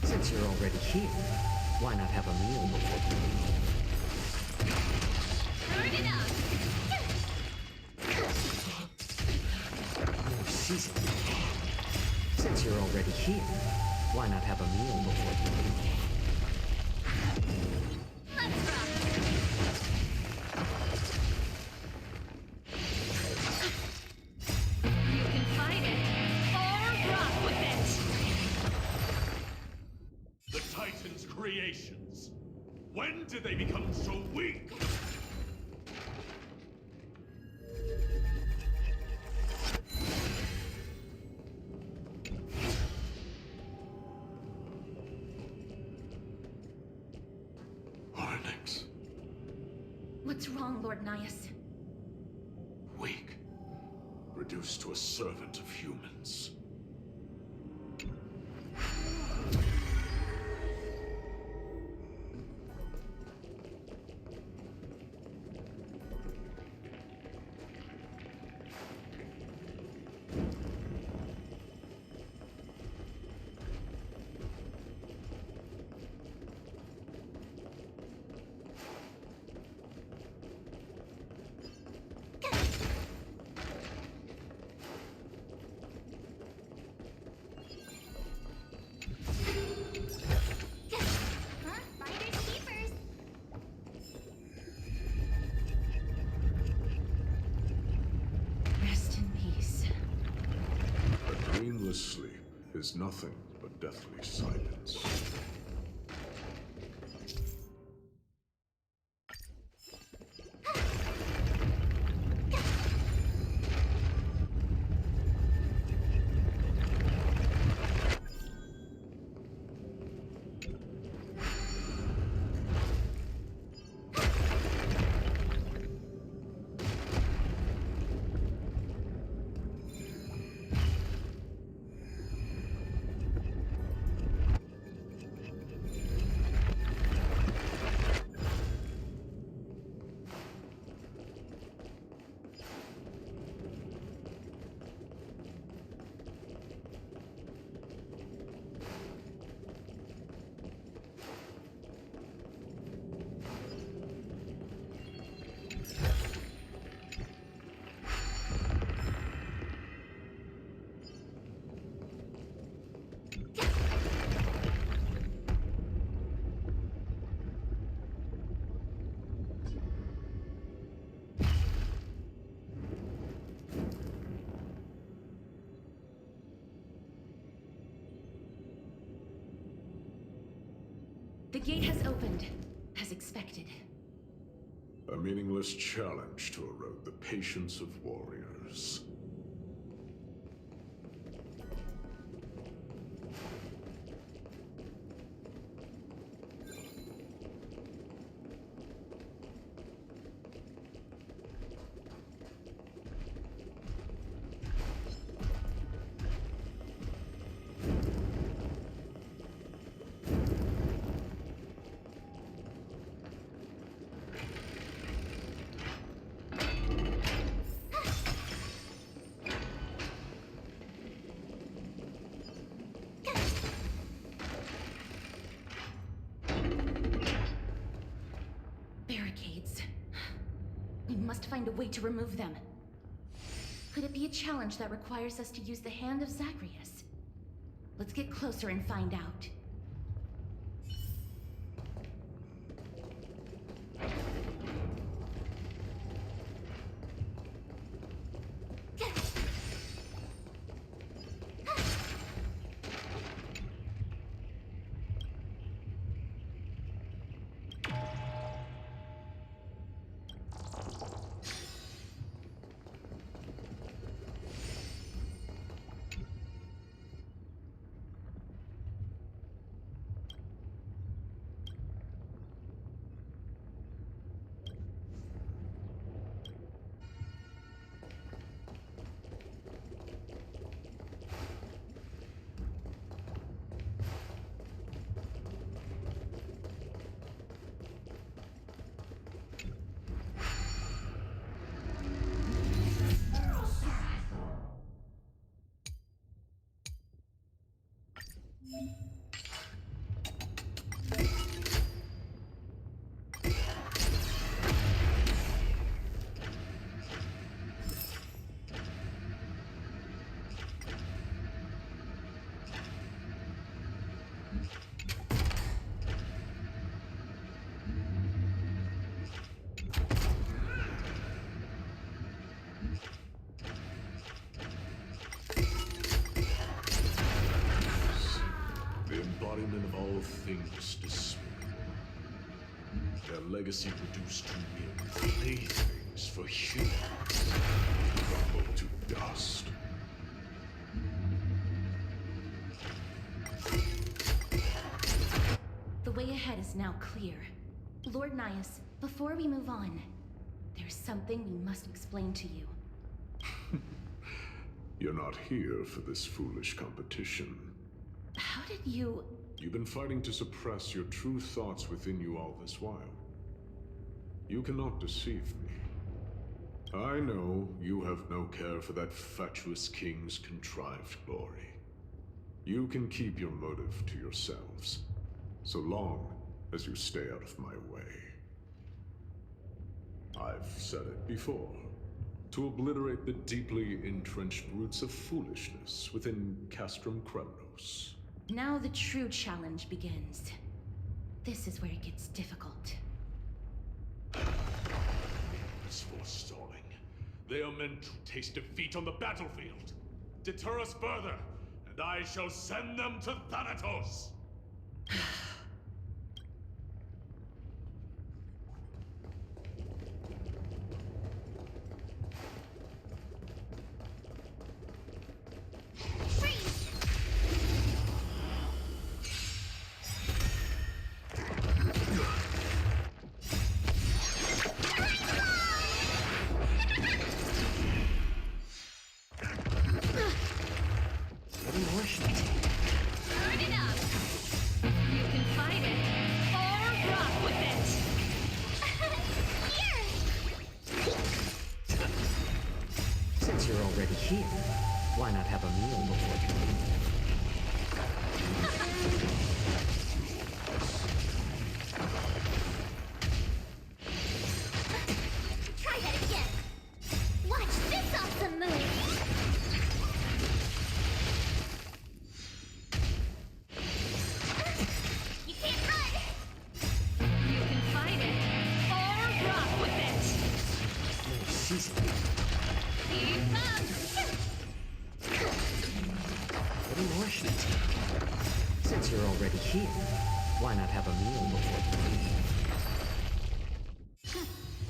Since you're already here, why not have a meal before you leave? Turn it up! More seasoning. Since you're already here, why not have a meal before you leave? Let's rock! You can fight it, or rock with it! The Titan's creations. When did they become so weak? Arnix. What's wrong, Lord Nias? Weak. Reduced to a servant of humans. dreamless sleep is nothing but deathly silence. The gate has opened, as expected. A meaningless challenge to erode the patience of warriors. Barricades. We must find a way to remove them. Could it be a challenge that requires us to use the hand of Zagreus? Let's get closer and find out. Embodiment of all things despicable. Their legacy reduced to mere playthings for humans, crumbled to dust. The way ahead is now clear. Lord Nias, before we move on, there's something we must explain to you. You're not here for this foolish competition. How did you... You've been fighting to suppress your true thoughts within you all this while. You cannot deceive me. I know you have no care for that fatuous king's contrived glory. You can keep your motive to yourselves, so long as you stay out of my way. I've said it before. To obliterate the deeply entrenched roots of foolishness within Castrum Kremnos. Now the true challenge begins. This is where it gets difficult. It's forestalling. They are meant to taste defeat on the battlefield. deter us further, and I shall send them to Thanatos! Turn it up! You can fight it, or rock with it! Since you're already here, why not have a meal before you leave? Try that again. Watch this awesome move. You can't run. You can fight it, or rock with it! No season. Keep up! Any more shit? Since you're already here, why not have a meal before you leave?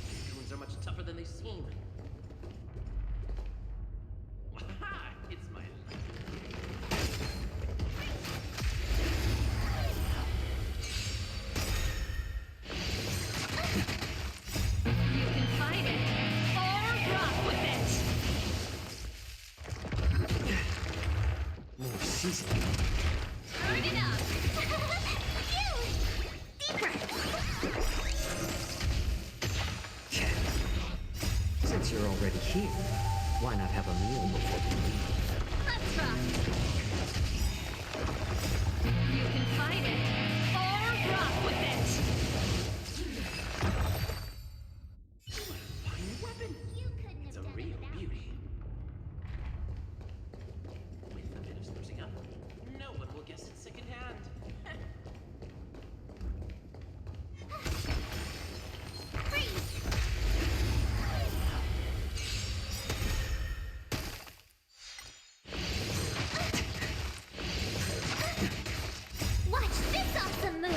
These goons are much tougher than they seem. Aha! It's my You can fight it, or rock with it! No season. Turn it up! Since you're already here, why not have a meal before you leave? Let's rock! You can fight it, or rock with it! fine weapon. It's a real beauty. With a bit of sprucing up, no one will guess it secondhand. Watch this awesome move.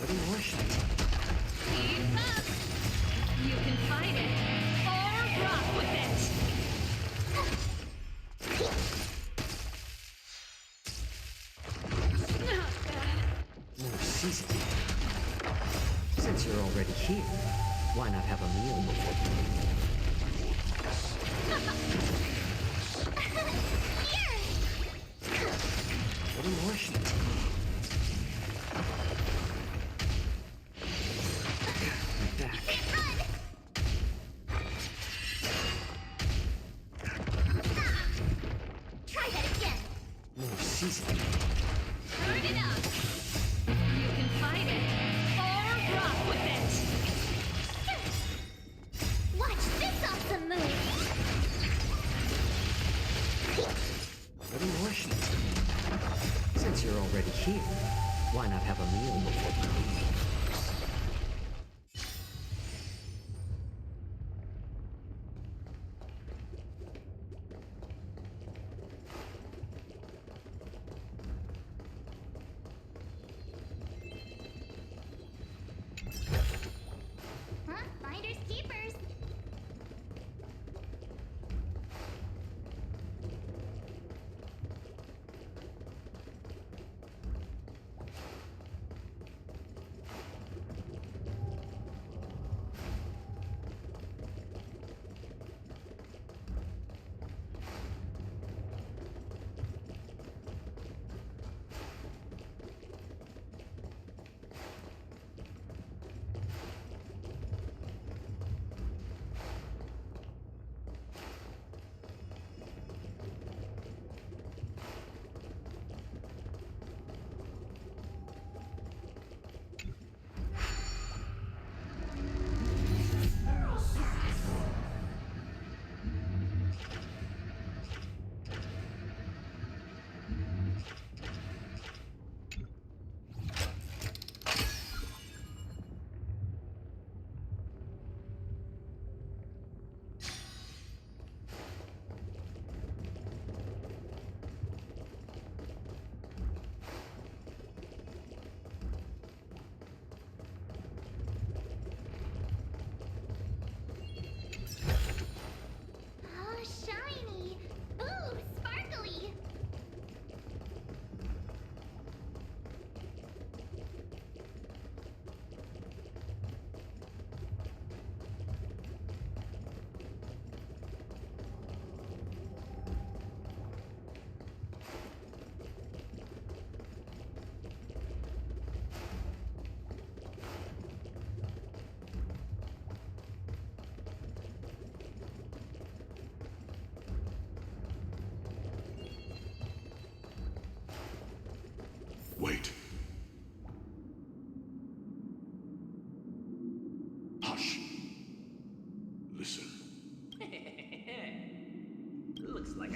Any more shit? Keep up! You can fight it, or rock with it! Not bad. No season. Since you're already here, why not have a meal before you leave? Any more shit? Like that. Try that again. No season. Turn it up! You can fight it, or rock with it! Watch this awesome move. Any more shit? Since you're already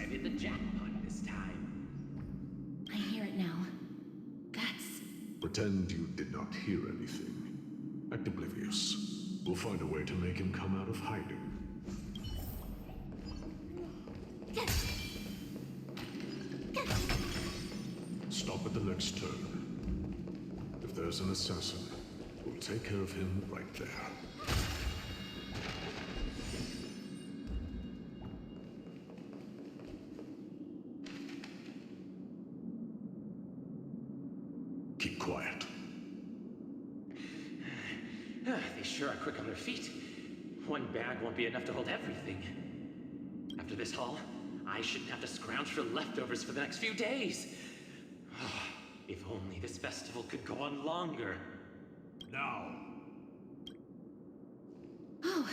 I've hit the jackpot this time. I hear it now. That's... Pretend you did not hear anything. Act oblivious. We'll find a way to make him come out of hiding. Stop at the next turn. If there's an assassin, we'll take care of him right there. Keep quiet. They sure are quick on their feet. One bag won't be enough to hold everything. After this haul, I shouldn't have to scrounge for leftovers for the next few days. If only this festival could go on longer. Now. Oh.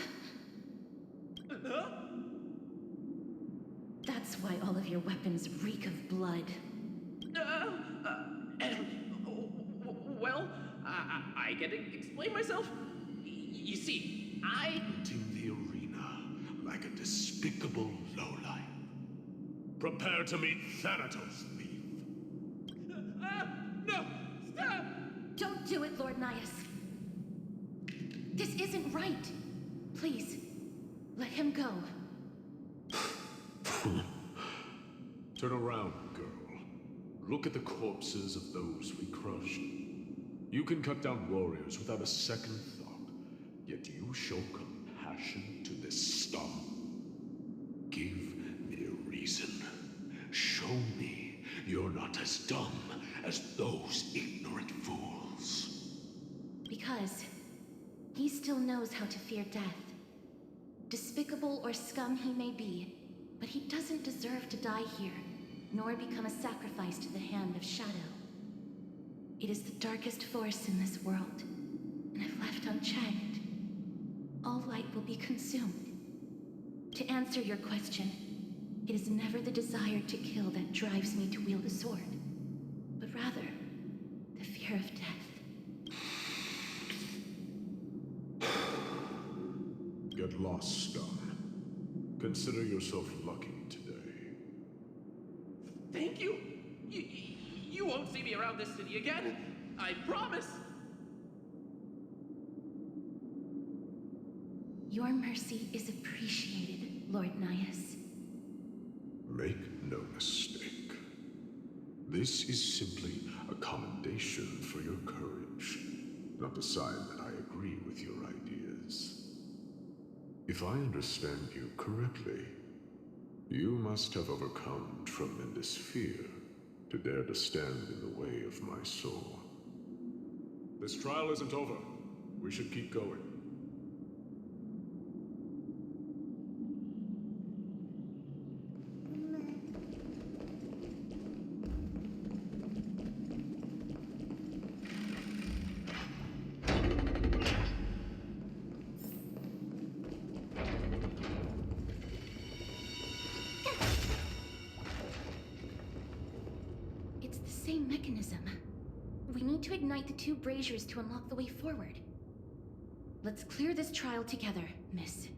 That's why all of your weapons reek of blood. Well, I can explain myself. You see, Entering the arena like a despicable lowlife. Prepare to meet Thanatos, thief. No! Stop! Don't do it, Lord Nias. This isn't right. Please, let him go. Turn around, girl. Look at the corpses of those we crushed. You can cut down warriors without a second thought, yet you show compassion to this scum. Give me a reason. Show me you're not as dumb as those ignorant fools. Because he still knows how to fear death. Despicable or scum he may be, but he doesn't deserve to die here, nor become a sacrifice to the hand of Shadow. It is the darkest force in this world, and if left unchecked, all light will be consumed. To answer your question, it is never the desire to kill that drives me to wield a sword, but rather the fear of death. Get lost, scum. Consider yourself lucky today. Thank you. You won't see me around this city again. I promise. Your mercy is appreciated, Lord Nias. Make no mistake. This is simply a commendation for your courage, not a sign that I agree with your ideas. If I understand you correctly, you must have overcome tremendous fear to dare to stand in the way of my soul. This trial isn't over. We should keep going. We need to ignite the two braziers to unlock the way forward. Let's clear this trial together, miss.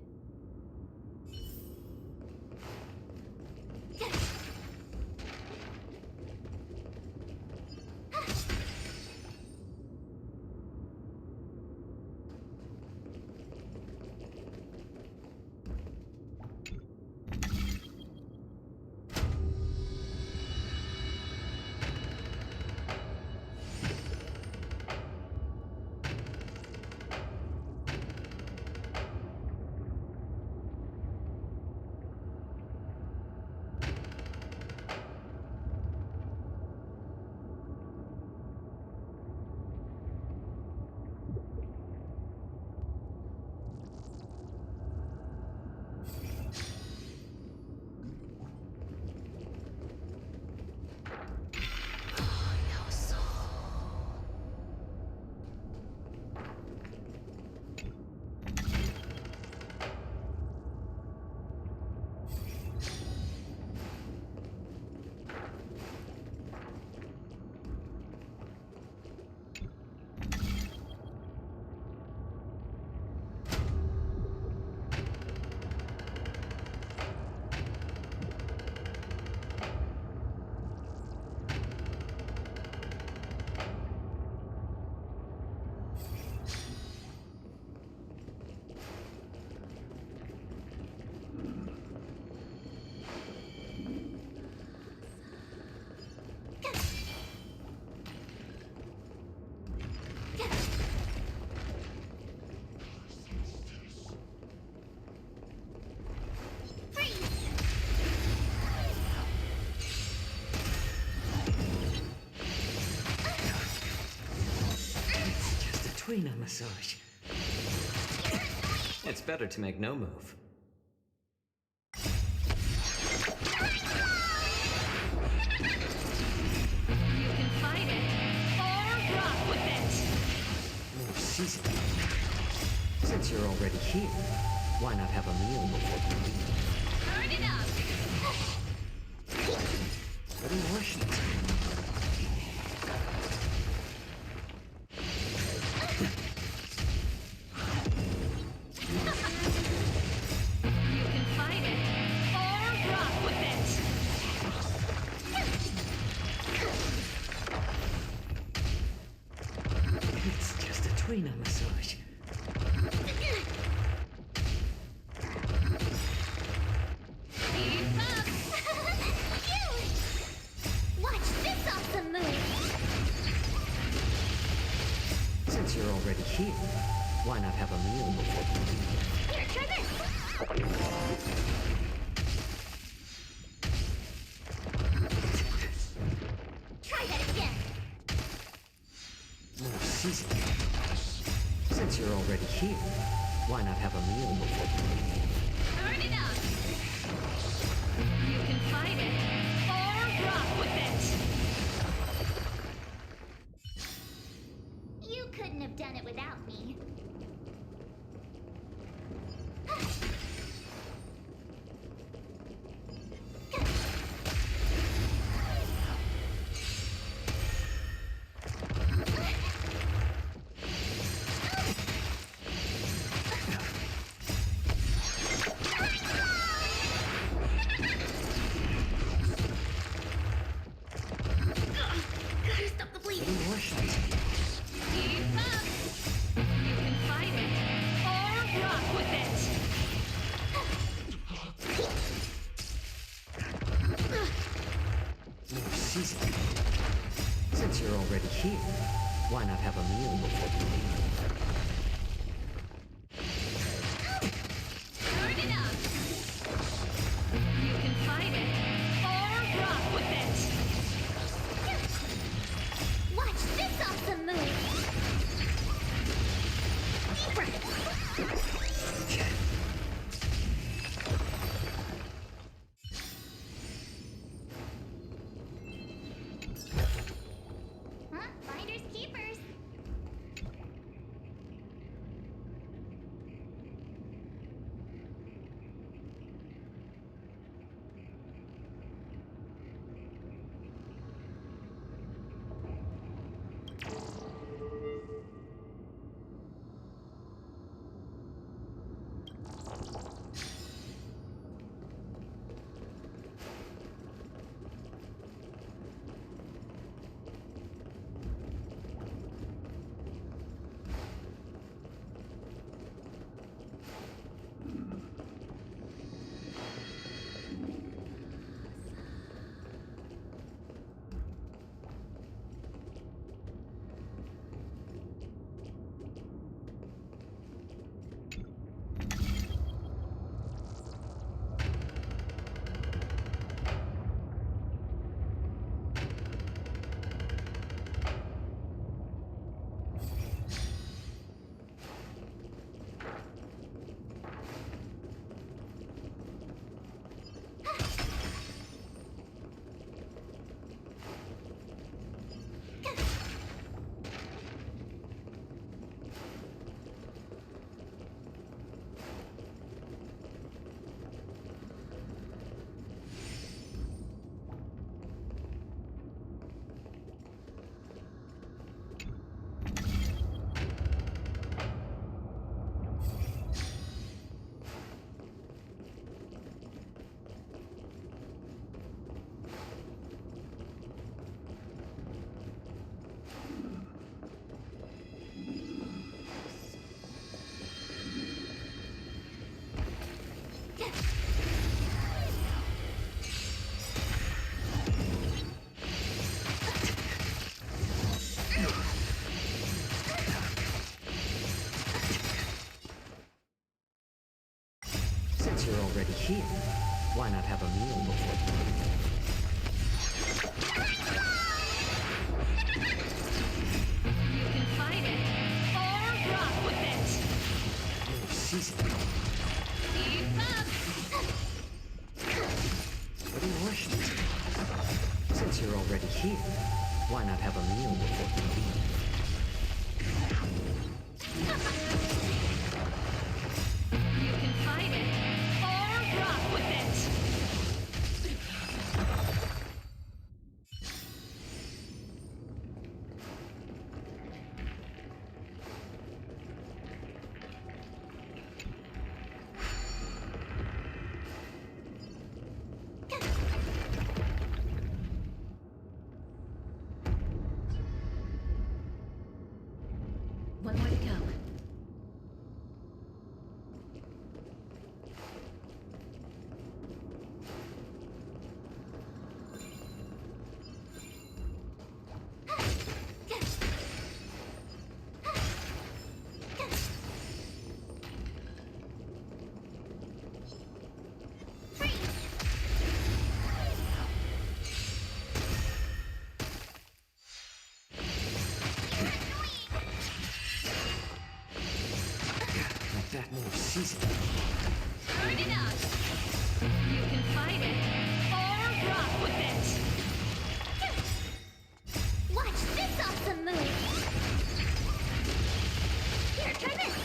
tweener massage. It's better to make no move. You can fight it, or rock with it! More seasoning. Since you're already here, why not have a meal before you leave? Turn it up! Little more shit. You can fight it, or rock with it! It's just a tweener massage. Keep up! Watch this awesome move! Since you're already here, why not have a meal before you leave? Here, try this! Try that again! More seasoning. Since you're already here, why not have a meal before you leave? Turn it up! You can fight it, or rock with it! You couldn't have done it without me. Gotta stop the bleeding. Little more shit. Keep up! You can fight it, or rock with it! More seasoning. Since you're already here, why not have a meal before you leave? Turn it up! You can fight it, or rock with it! Watch this awesome move! Huh? Finders keepers! Since you're already here, why not have a meal before you leave? You can fight it, or seasoning. What do you wish? Since you're already here, why not have a meal before you leave? You can fight it, or rock with it! One more to go. Like that more seasoning. Turn it up! You can fight it, or rock with it! Watch this awesome move! Here, try this!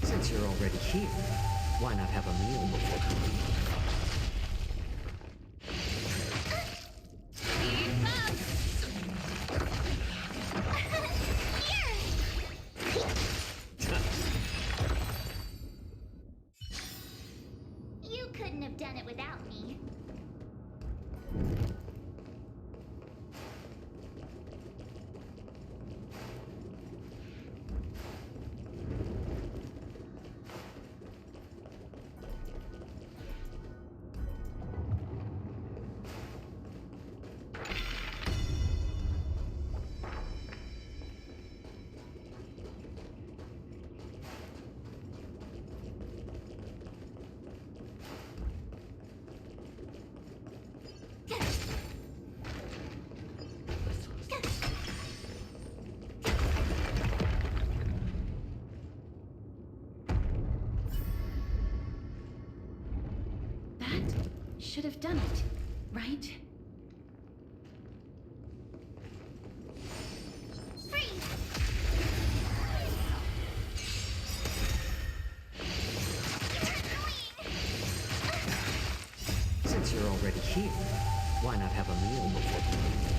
Since you're already here, why not have a meal before you leave? Keep up! You couldn't have done it without me. That should have done it, right? Since you're already here, why not have a meal before you leave?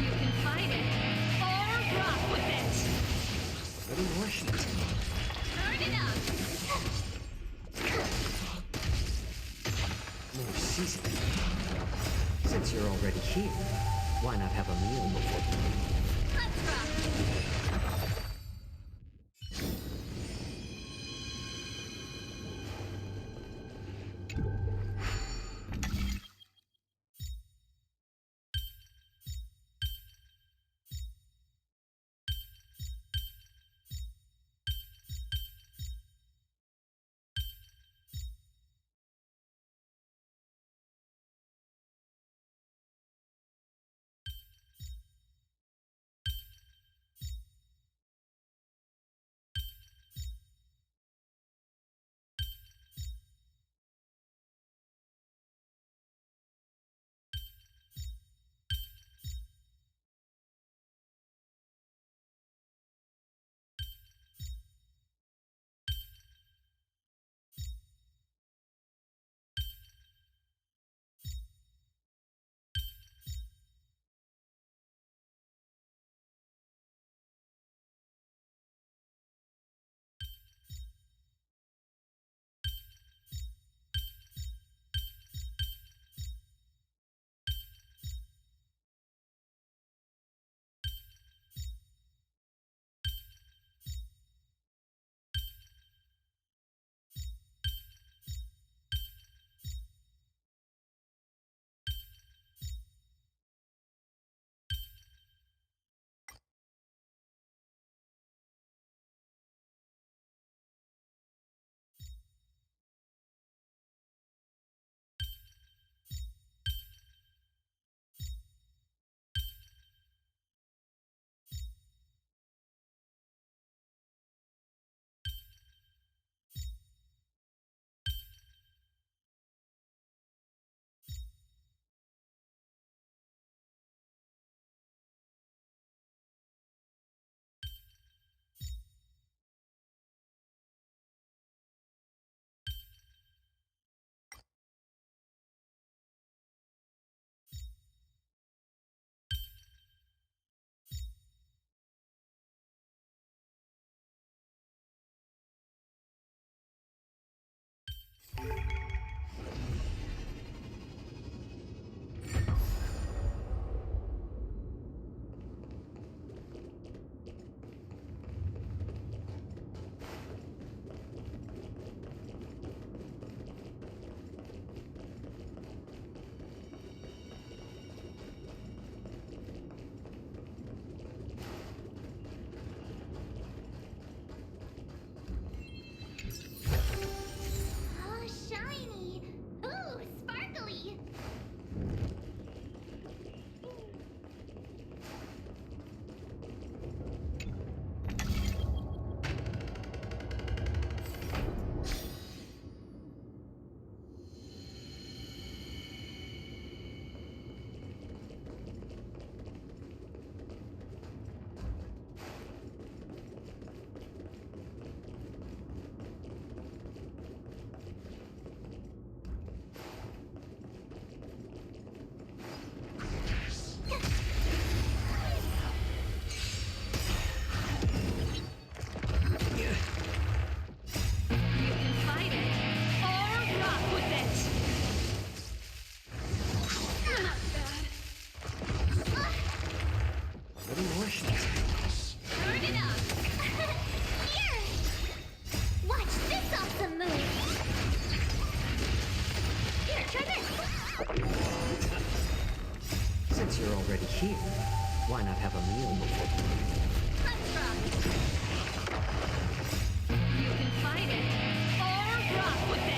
You can fight it, or rock with it! What do you wish? Turn it up! More seasoning. Since you're already here, why not have a meal before you leave? Let's rock! you're already here, why not have a meal before you leave? You can fight it, or rock with it!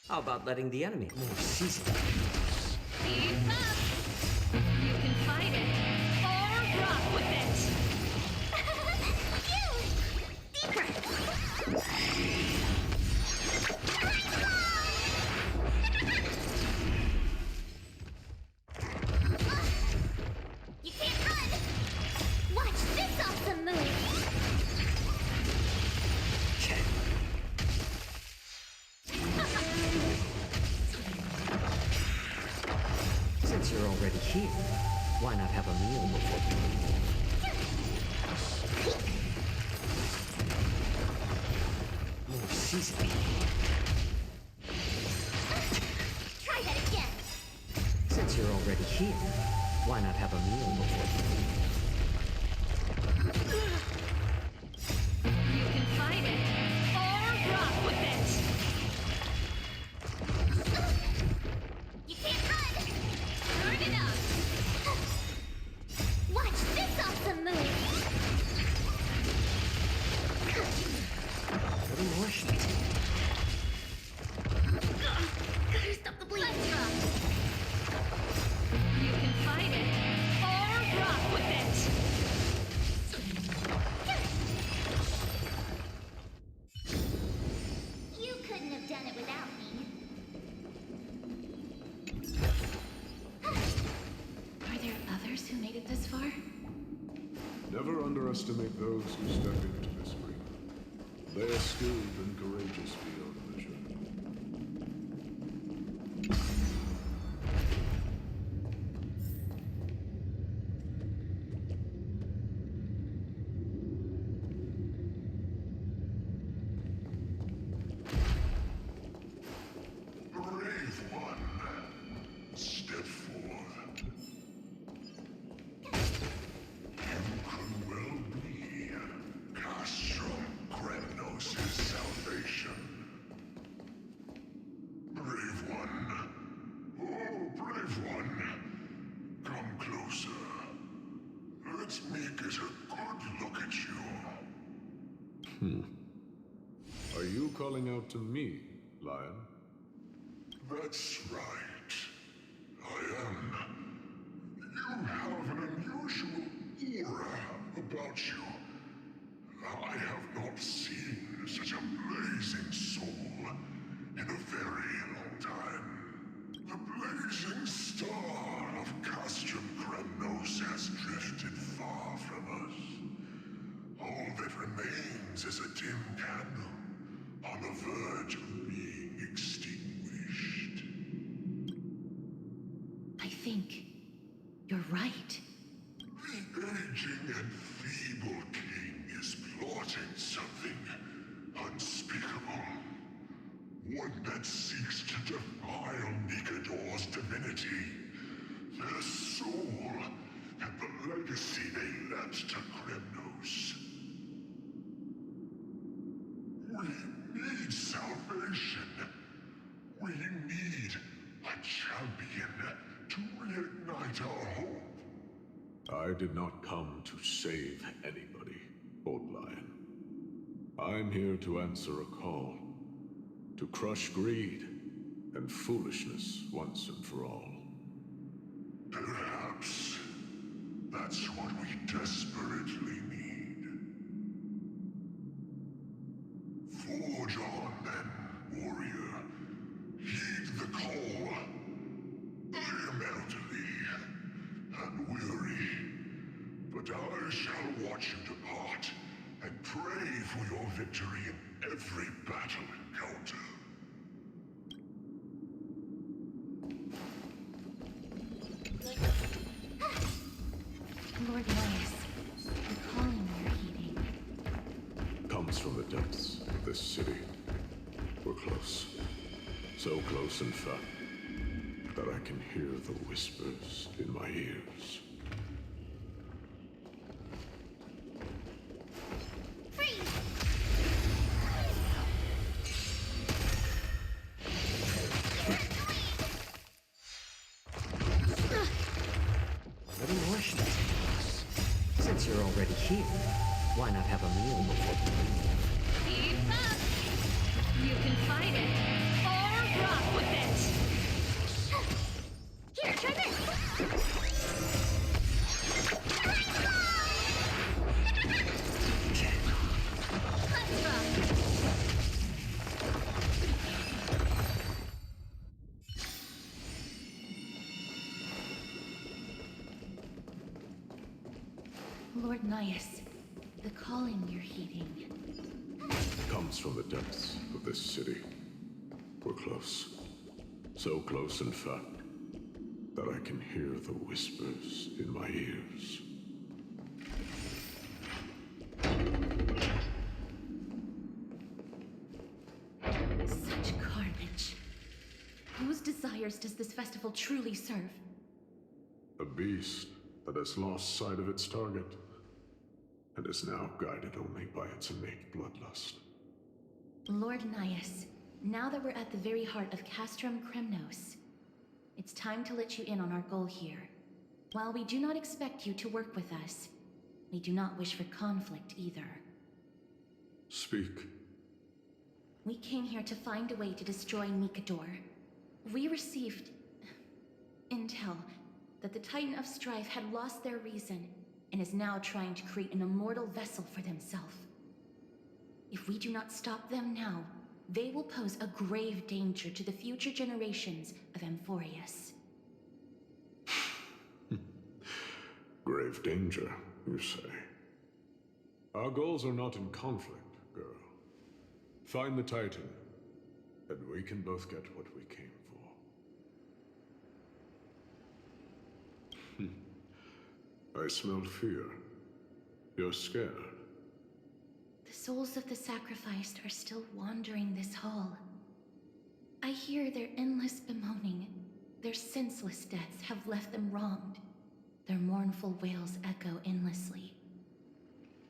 How about letting the enemy more seasoned? Keep up! You can fight it, or rock with it! You can't run! Watch this awesome move! Since you're already here, why not have a meal before you leave? More seasoning. Try that again! Since you're already here, why not have a meal before you leave? You can fight it, or rock with it! You can't run! Turn it up! Watch this awesome move! A little more heat. Gotta stop the bleed! Let's rock! You can fight it, or rock with it! You couldn't have done it without me. Are there others who made it this far? Never underestimate those who step into this arena. They are skilled and courageous beyond measure. Brave one, step forth. You could well be Castrum Kremnos' salvation. Brave one. Oh, brave one. Come closer. Let me get a good look at you. Are you calling out to me, Lion? That's right. I am. You have an unusual aura about you. I have not seen such a blazing soul in a very long time. The blazing star of Castrum Kremnos has drifted far from us. All that remains is a dim candle on the verge of being extinguished. I think you're right. The aging and feeble king is plotting something unspeakable. One that seeks to defile Nikador's divinity, their soul, and the legacy they left to Kremnos. We need salvation. We need a champion to reignite our hope. I did not come to save anybody, Old Lion. I'm here to answer a call. To crush greed and foolishness once and for all. Perhaps that's what we desperately need. Forge on then, warrior. Heed the call. I am elderly and weary, but I shall watch you depart, and pray for your victory in every battle encounter. Lord Laius, the calling you're heeding. Comes from the depths of this city. We're close. So close, in fact, that I can hear the whispers in my ears. Little more shenanigans. Since you're already here, why not have a meal before you leave? Keep up! You can fight it, or rock with it! Here, try this! Let's rock! Lord Naius, the calling you're heeding. Comes from the depths of this city. We're close. So close, in fact, that I can hear the whispers in my ears. Such carnage. Whose desires does this festival truly serve? A beast that has lost sight of its target, and is now guided only by its innate bloodlust. Lord Naius, now that we're at the very heart of Castrum Kremnos, it's time to let you in on our goal here. While we do not expect you to work with us, we do not wish for conflict either. Speak. We came here to find a way to destroy Nikador. We received intel that the Titan of Strife had lost their reason and is now trying to create an immortal vessel for themselves. If we do not stop them now, they will pose a grave danger to the future generations of Amphorius. Grave danger, you say? Our goals are not in conflict, girl. Find the Titan, and we can both get what we came for. I smell fear. You're scared. The souls of the sacrificed are still wandering this hall. I hear their endless bemoaning. Their senseless deaths have left them wronged. Their mournful wails echo endlessly.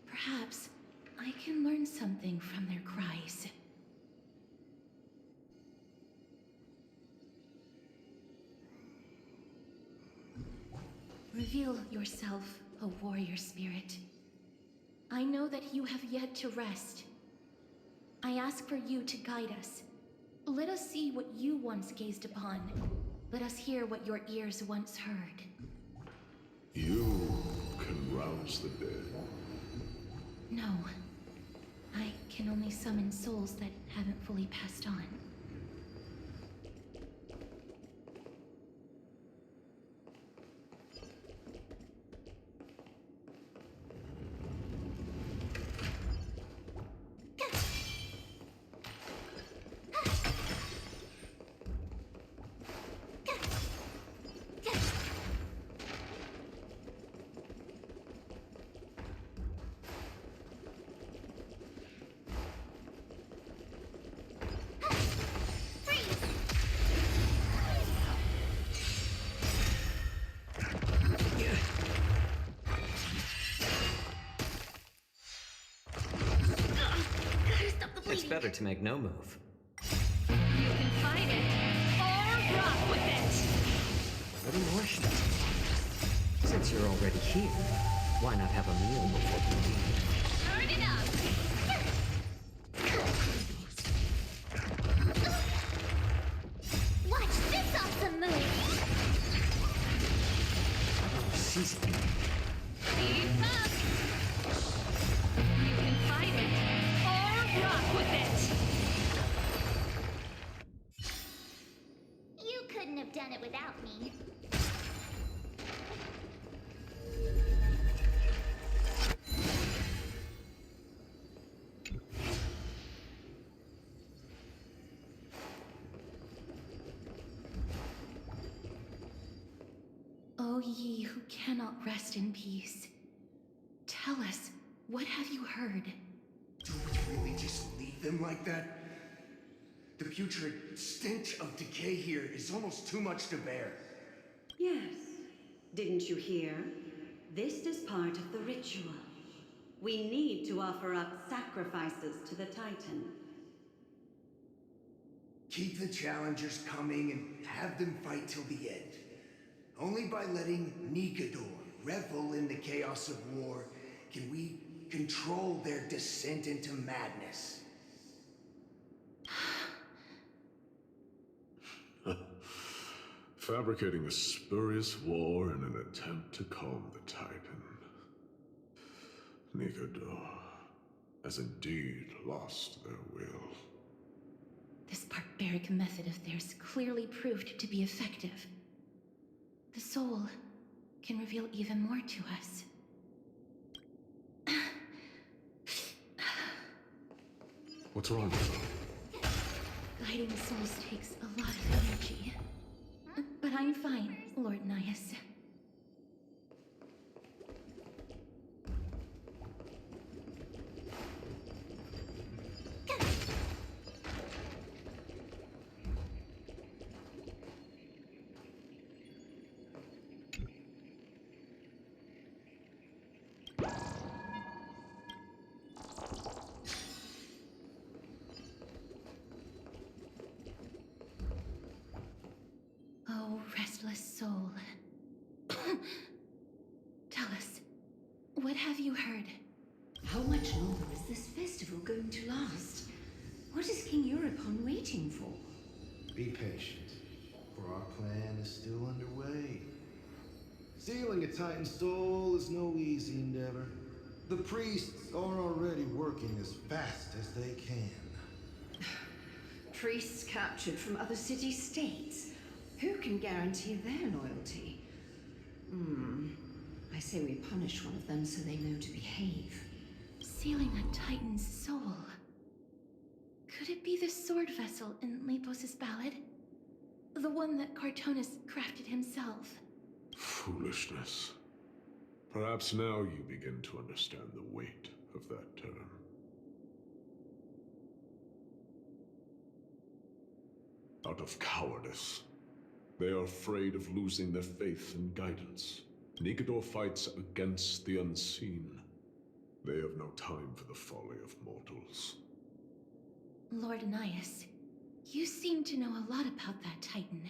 Perhaps I can learn something from their cries. Reveal yourself, O warrior spirit. I know that you have yet to rest. I ask for you to guide us. Let us see what you once gazed upon. Let us hear what your ears once heard. You can rouse the dead. No. I can only summon souls that haven't fully passed on. It's better to make no move. You can fight it, or rock with it! Little more shenanigans. Since you're already here, why not have a meal before you leave? Turn it up! Watch this awesome move! Season. Keep up! You can fight it, or rock with it! You couldn't have done it without me. ye who cannot rest in peace, tell us, what have you heard? Do we really just leave them like that? The putrid stench of decay here is almost too much to bear. Yes. Didn't you hear? This is part of the ritual. We need to offer up sacrifices to the Titan. Keep the challengers coming and have them fight till the end. Only by letting Nikador revel in the chaos of war can we control their descent into madness. Fabricating a spurious war in an attempt to calm the Titan. Nikador has indeed lost their will. This barbaric method of theirs clearly proved to be effective. The soul can reveal even more to us. What's wrong with them? Guiding souls takes a lot of energy. But I'm fine, Lord Nias. Oh, restless soul. Tell us, what have you heard? How much longer is this festival going to last? What is King Euripon waiting for? Be patient, for our plan is still underway. Stealing a Titan soul is no easy endeavor. The priests are already working as fast as they can. Priests captured from other city-states. Who can guarantee their loyalty? I say we punish one of them so they know to behave. Sealing a Titan's soul. Could it be the sword vessel in Lepos's ballad? The one that Cartonus crafted himself? Foolishness. Perhaps now you begin to understand the weight of that term. Out of cowardice. They are afraid of losing their faith and guidance. Nikador fights against the unseen. They have no time for the folly of mortals. Lord Nias, you seem to know a lot about that Titan.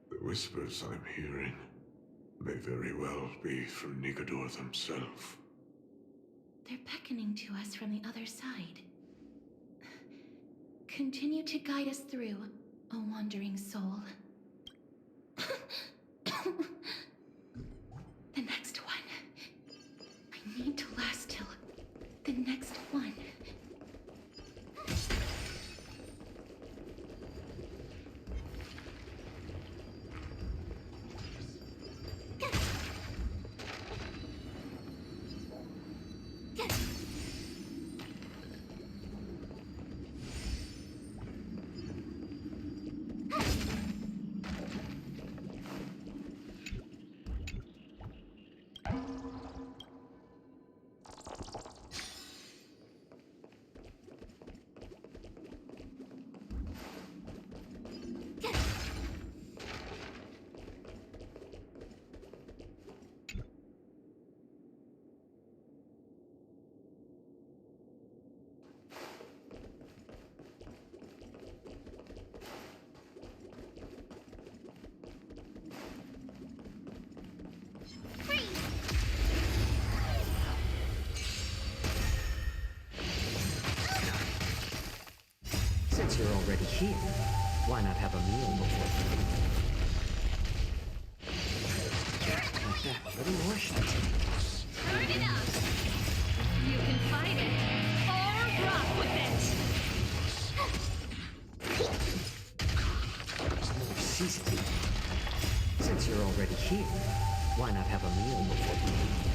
The whispers I'm hearing may very well be from Nikador himself. They're beckoning to us from the other side. Continue to guide us through, O wandering soul. The next one. I need to last till the next one. Since you're already here, why not have a meal before you? A little more shouting. Turn it up! You can fight it, or rock with it! Seasoning. Since you're already here, why not have a meal before you leave?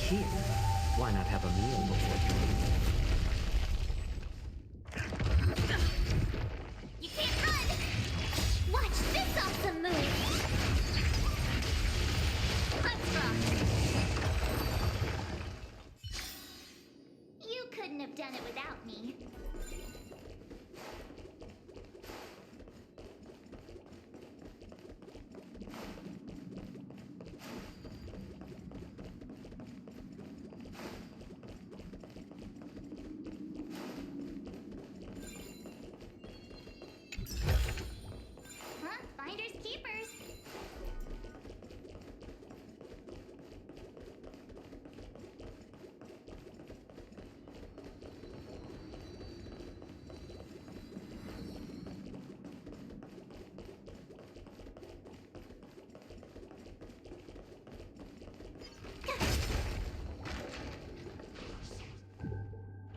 here. Why not have a meal before you leave? You can't run! Watch this awesome move! Let's rock! You couldn't have done it without me. Huh? Finders keepers.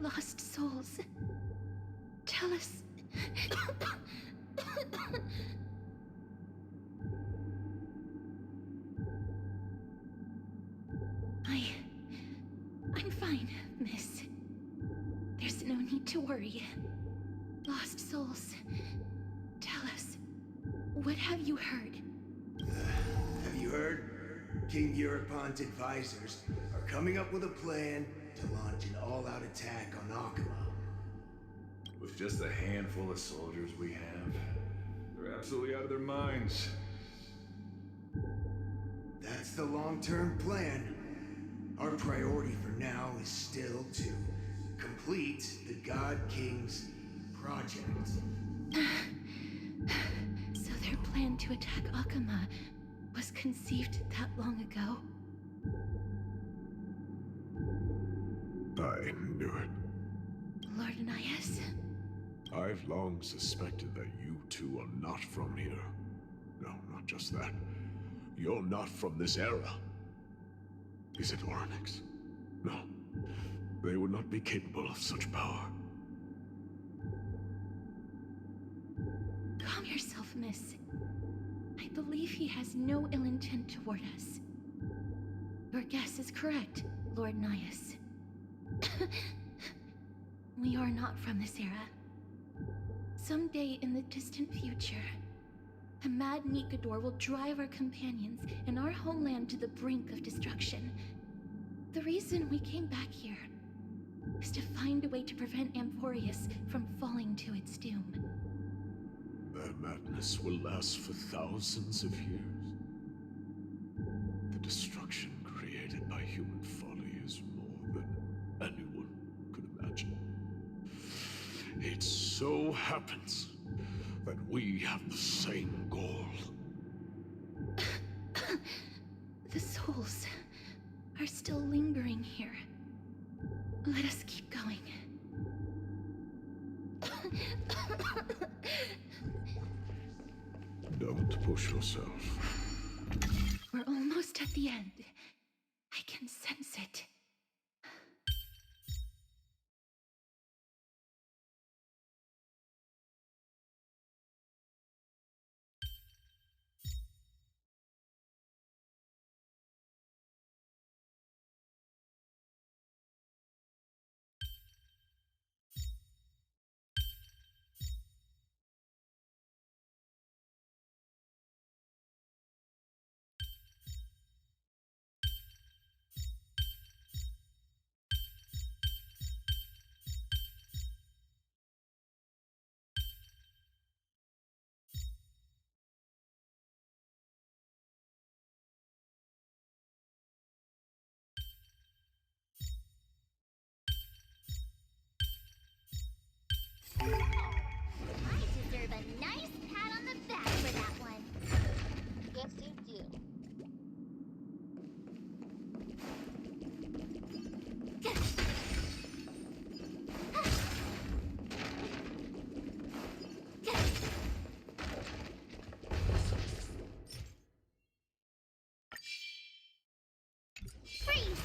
Lost souls. Tell us. I'm fine, miss. There's no need to worry. Lost souls. Tell us. What have you heard? Have you heard? King Europont's advisors are coming up with a plan to launch an all-out attack on Akuma. With just a handful of soldiers we have, they're absolutely out of their minds. That's the long-term plan. Our priority for now is still to complete the God King's project. So their plan to attack Akuma was conceived that long ago? I knew it. Lord Anais? I've long suspected that you two are not from here. No, not just that. You're not from this era. Is it Oryx? No. They would not be capable of such power. Calm yourself, miss. I believe he has no ill intent toward us. Your guess is correct, Lord Nias. We are not from this era. Someday in the distant future, a mad Nikador will drive our companions and our homeland to the brink of destruction. The reason we came back here is to find a way to prevent Amporius from falling to its doom. Their madness will last for thousands of years. The destruction created by human folly is more than anyone could imagine. It so happens that we have the same goal. The souls are still lingering here. Let us keep going. Don't push yourself. We're almost at the end. I can sense it. I deserve a nice pat on the back for that one. Yes, you do. Freeze!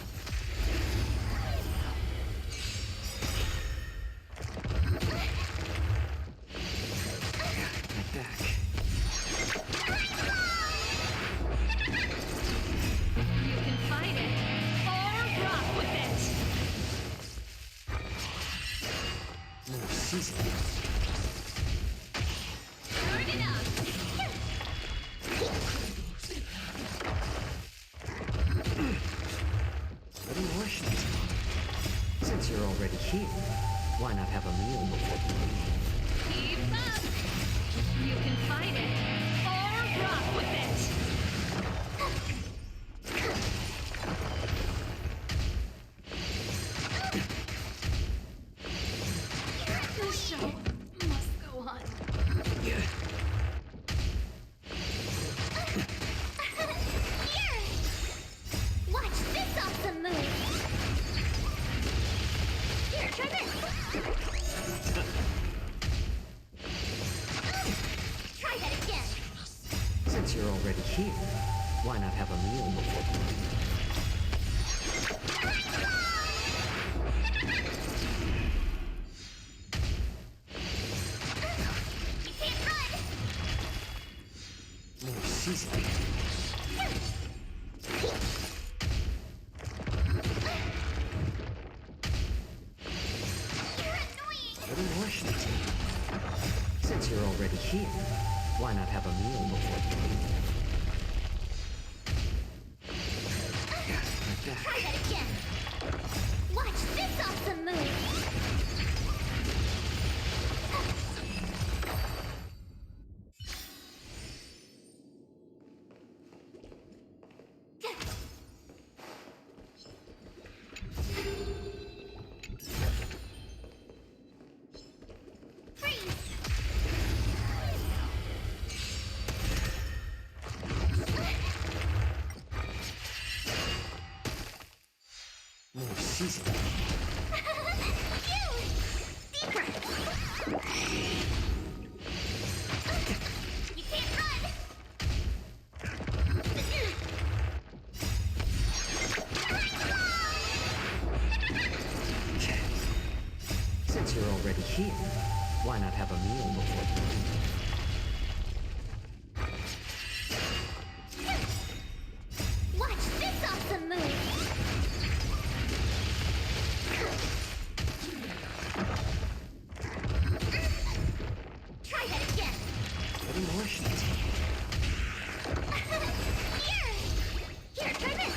My back. You can fight it, or rock with it! No, season. Turn it up! What more should I talk? Since you're already here, why not have a meal before you leave? Keep up! You can fight it, or rock with it! The show must go on. Here! Watch this awesome move! Here, try this! Try that again! Since you're already here, why not have a meal before you leave? Since you're already here, why not have a meal before you leave? Like that. Try that again. Watch this awesome move. More seasoning. Deeper. You can't run. Since you're already here, why not have a meal before you leave? Watch this awesome move. Try that again. Little more shit. Here, try this.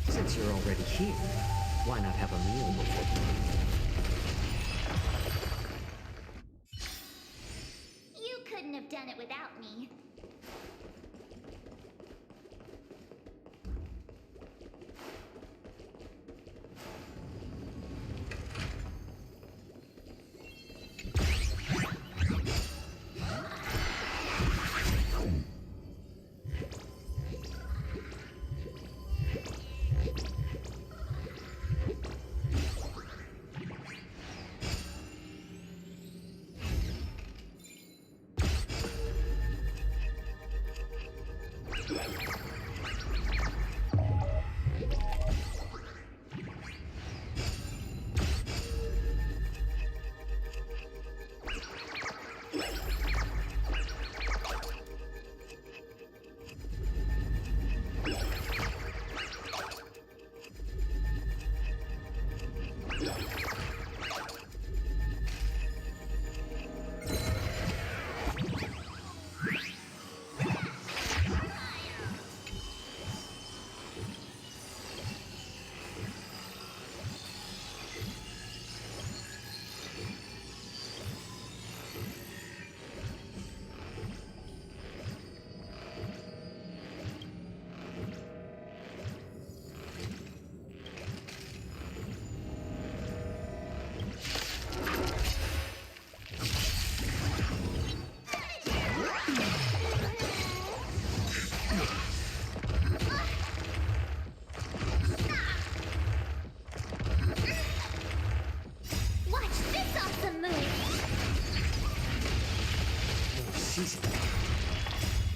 Since you're already here, why not have a meal before you leave? You couldn't have done it without me.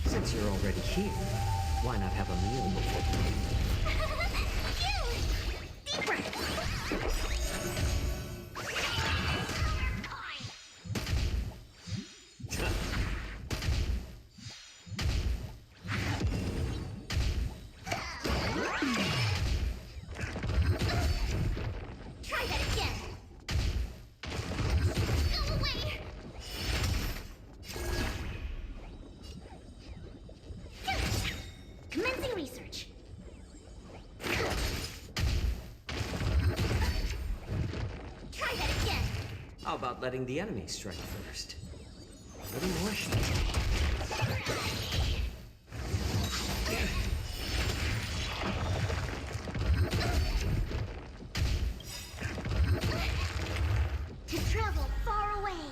Since you're already here, why not have a meal before you leave? Try that again. Go away. Commencing research. Try that again. How about letting the enemy strike first? A little more shit. To travel far away.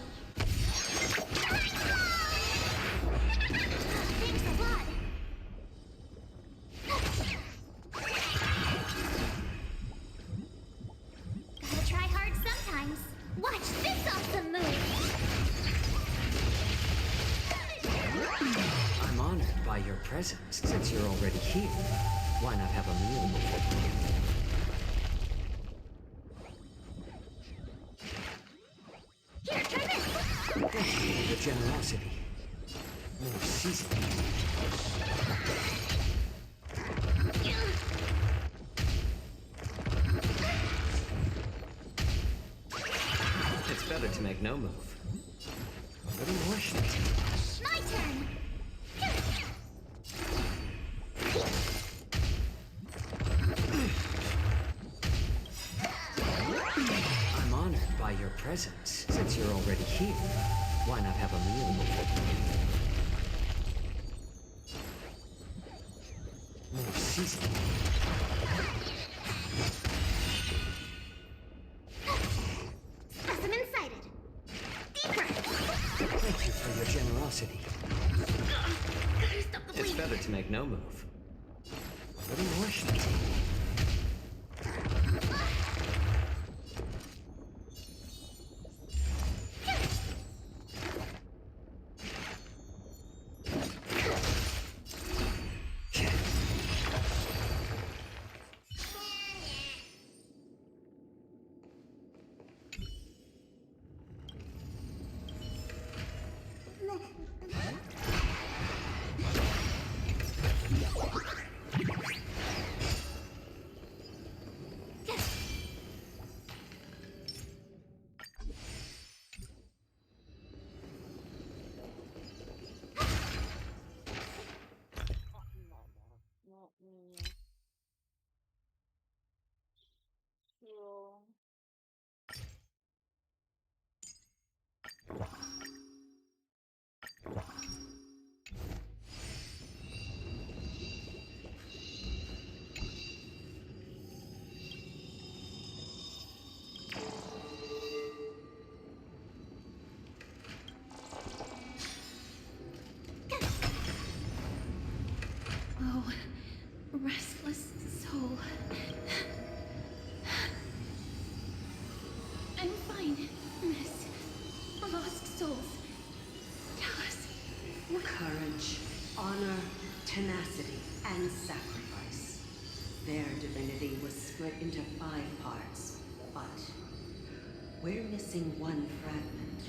Thanks a lot. Gotta try hard sometimes. Watch this awesome move. I'm honored by your presence. Since you're already here, why not have a meal before you leave? Here, try this. Thank you for your generosity. More seasoning. better to make no move. A little more should be. My turn! I'm honored by your presence. Since you're already here, why not have a meal before you leave? More seasoning. Specimen sighted. Deeper! Thank you for your generosity. Gotta stop the It's bleeding. better to make no move. A little more should be. Not me. Heal. Oh, restless soul. I'm fine, miss. Lost souls. Tell us. Courage, honor, tenacity, and sacrifice. Their divinity was split into 5 parts, but we're missing one fragment.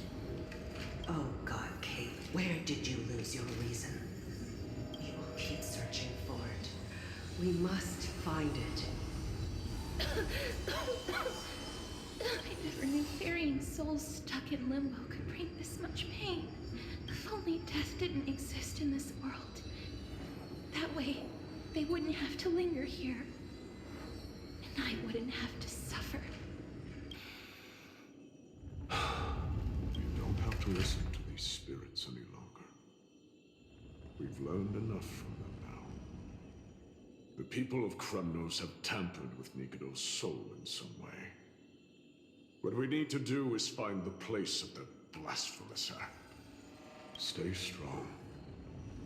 Oh God, Kate, where did you lose your reason? We will keep searching for it. We must find it. I never knew ferrying souls stuck in limbo could bring this much pain. If only death didn't exist in this world. That way, they wouldn't have to linger here. And I wouldn't have to suffer. You don't have to listen to these spirits any longer. We've learned enough from them now. The people of Kremnos have tampered with Nikodo's soul in some way. What we need to do is find the place of their blasphemous act. Stay strong.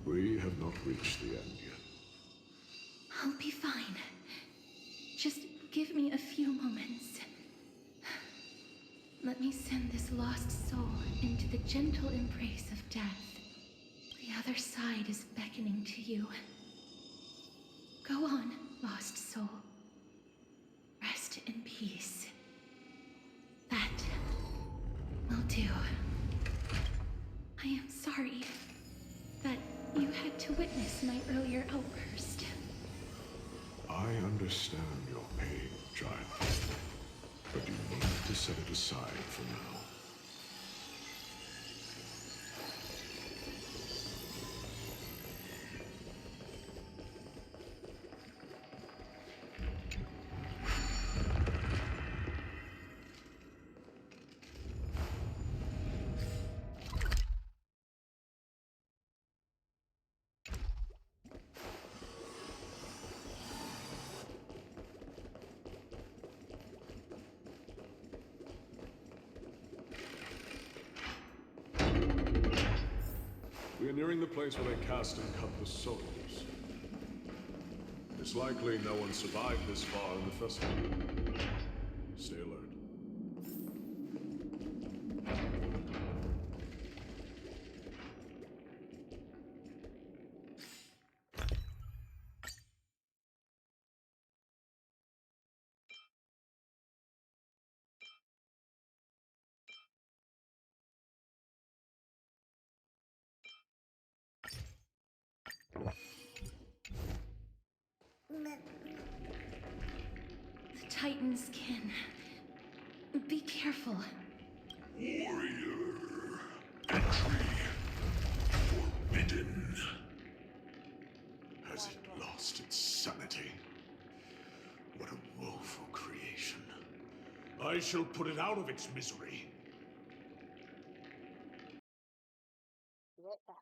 We have not reached the end yet. I'll be fine. Just give me a few moments. Let me send this lost soul into the gentle embrace of death. The other side is beckoning to you. Go on, lost soul. Rest in peace. That will do. I am sorry that you had to witness my earlier outburst. I understand your pain, child. But you need to set it aside for now. We are nearing the place where they cast and cut the souls. It's likely no one survived this far in the festival. Stay alert. The Titan's kin. Be careful. Warrior. Entry forbidden. Has it lost its sanity? What a woeful creation. I shall put it out of its misery. Right back.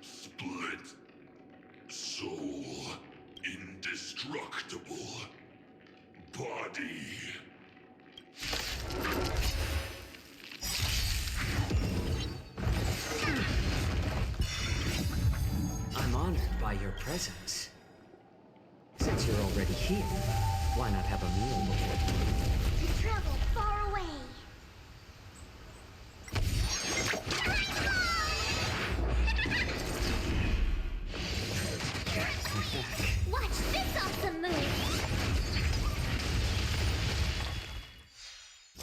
Split. Soul. Indestructible. Body. I'm honored by your presence. Since you're already here, why not have a meal before you leave? To travel far away. Watch this awesome move!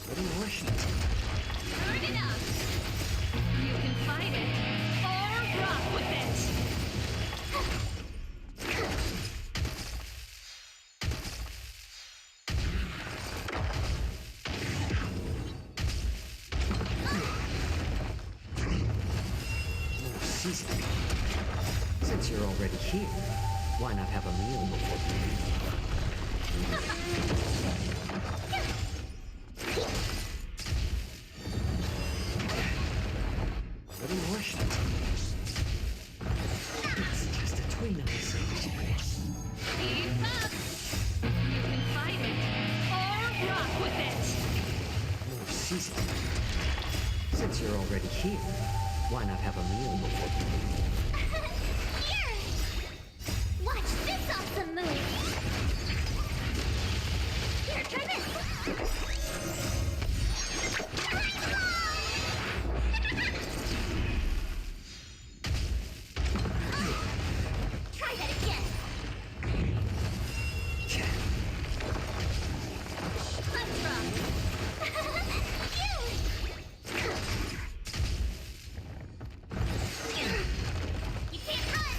What more should Turn it up! You can fight it, or rock with it! seasoning? Since you're already here, why not have a meal before you leave? Little more shot. It's just a tween us. Keep up! You can fight it, or rock with it! More seasoning. Since you're already here, why not have a meal before you leave? Here! Watch this awesome move! Here, try this! Try that again! Let's rock! You can't run!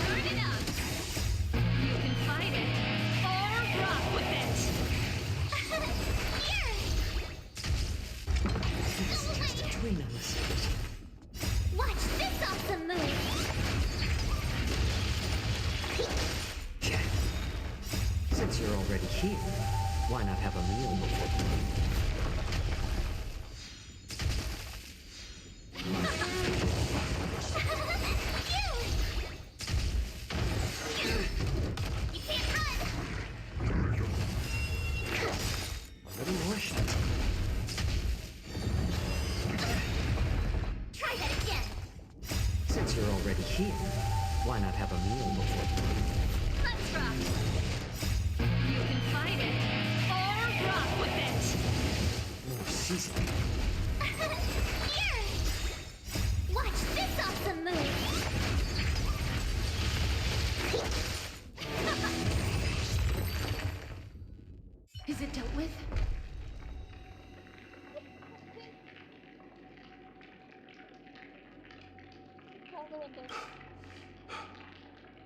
Turn it up! You can fight it, or rock with it! Here! It's just a tween us. Watch this awesome move! Since you're already here, why not have a meal before you leave? You can't run! Little more shot. Try that again! Since you're already here, why not have a meal before you leave? Let's rock! You can fight it, or rock with it! More seasoning. Here! Watch this awesome move! Is it dealt with?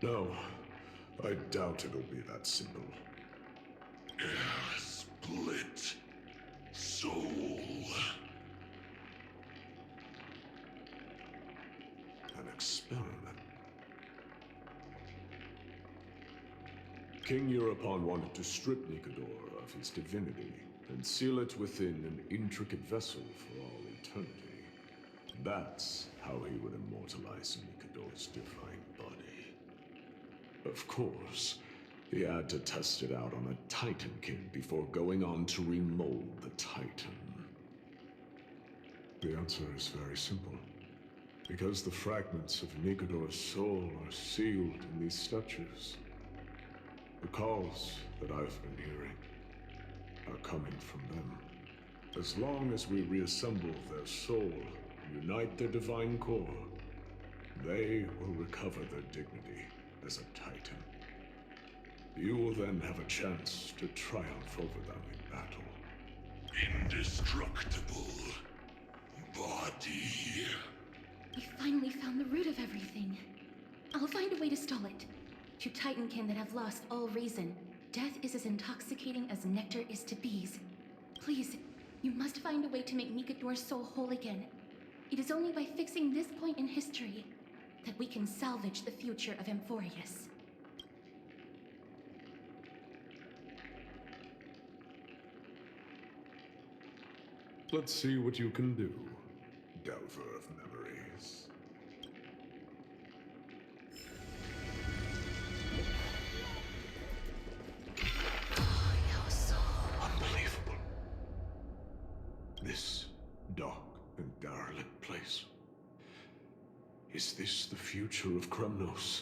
No, I doubt it'll be that simple. Split. Soul. An experiment. King Europon wanted to strip Nikador of his divinity and seal it within an intricate vessel for all eternity. That's how he would immortalize Nikador's divine body. Of course, he had to test it out on a Titankin before going on to remold the Titan. The answer is very simple. Because the fragments of Nikador's soul are sealed in these statues. The calls that I've been hearing are coming from them. As long as we reassemble their soul and unite their divine core, they will recover their dignity as a Titan. You will then have a chance to triumph over them in battle. Indestructible. Body. We finally found the root of everything. I'll find a way to stall it. To Titankin that have lost all reason, death is as intoxicating as nectar is to bees. Please, you must find a way to make Nikador's soul whole again. It is only by fixing this point in history that we can salvage the future of Amphorius. Let's see what you can do, Delver of Memories. Unbelievable. This dark and derelict place. Is this the future of Kremnos?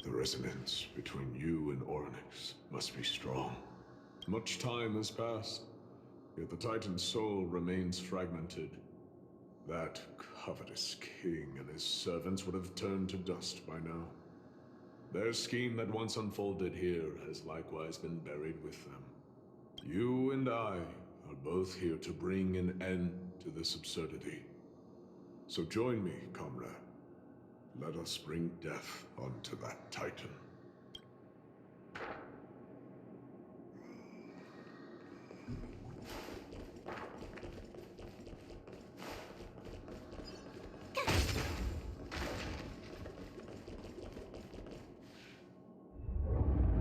The resonance between you and Orynyx must be strong. Much time has passed, yet the Titan's soul remains fragmented. That covetous king and his servants would have turned to dust by now. Their scheme that once unfolded here has likewise been buried with them. You and I are both here to bring an end to this absurdity. So join me, comrade. Let us bring death onto that Titan.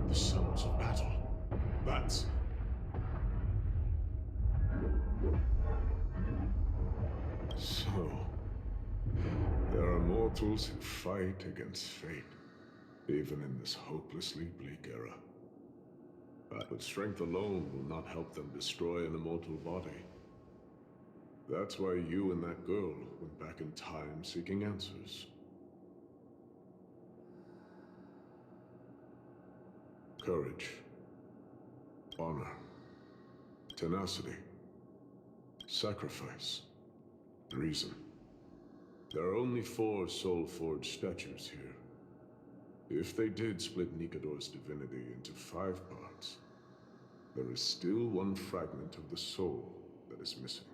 The sounds of battle. That's... So... there are mortals who fight against fate, even in this hopelessly bleak era. But strength alone will not help them destroy an immortal body. That's why you and that girl went back in time seeking answers. Courage, honor, tenacity, sacrifice, reason. There are only 4 soul-forged statues here. If they did split Nikador's divinity into 5 parts, there is still one fragment of the soul that is missing.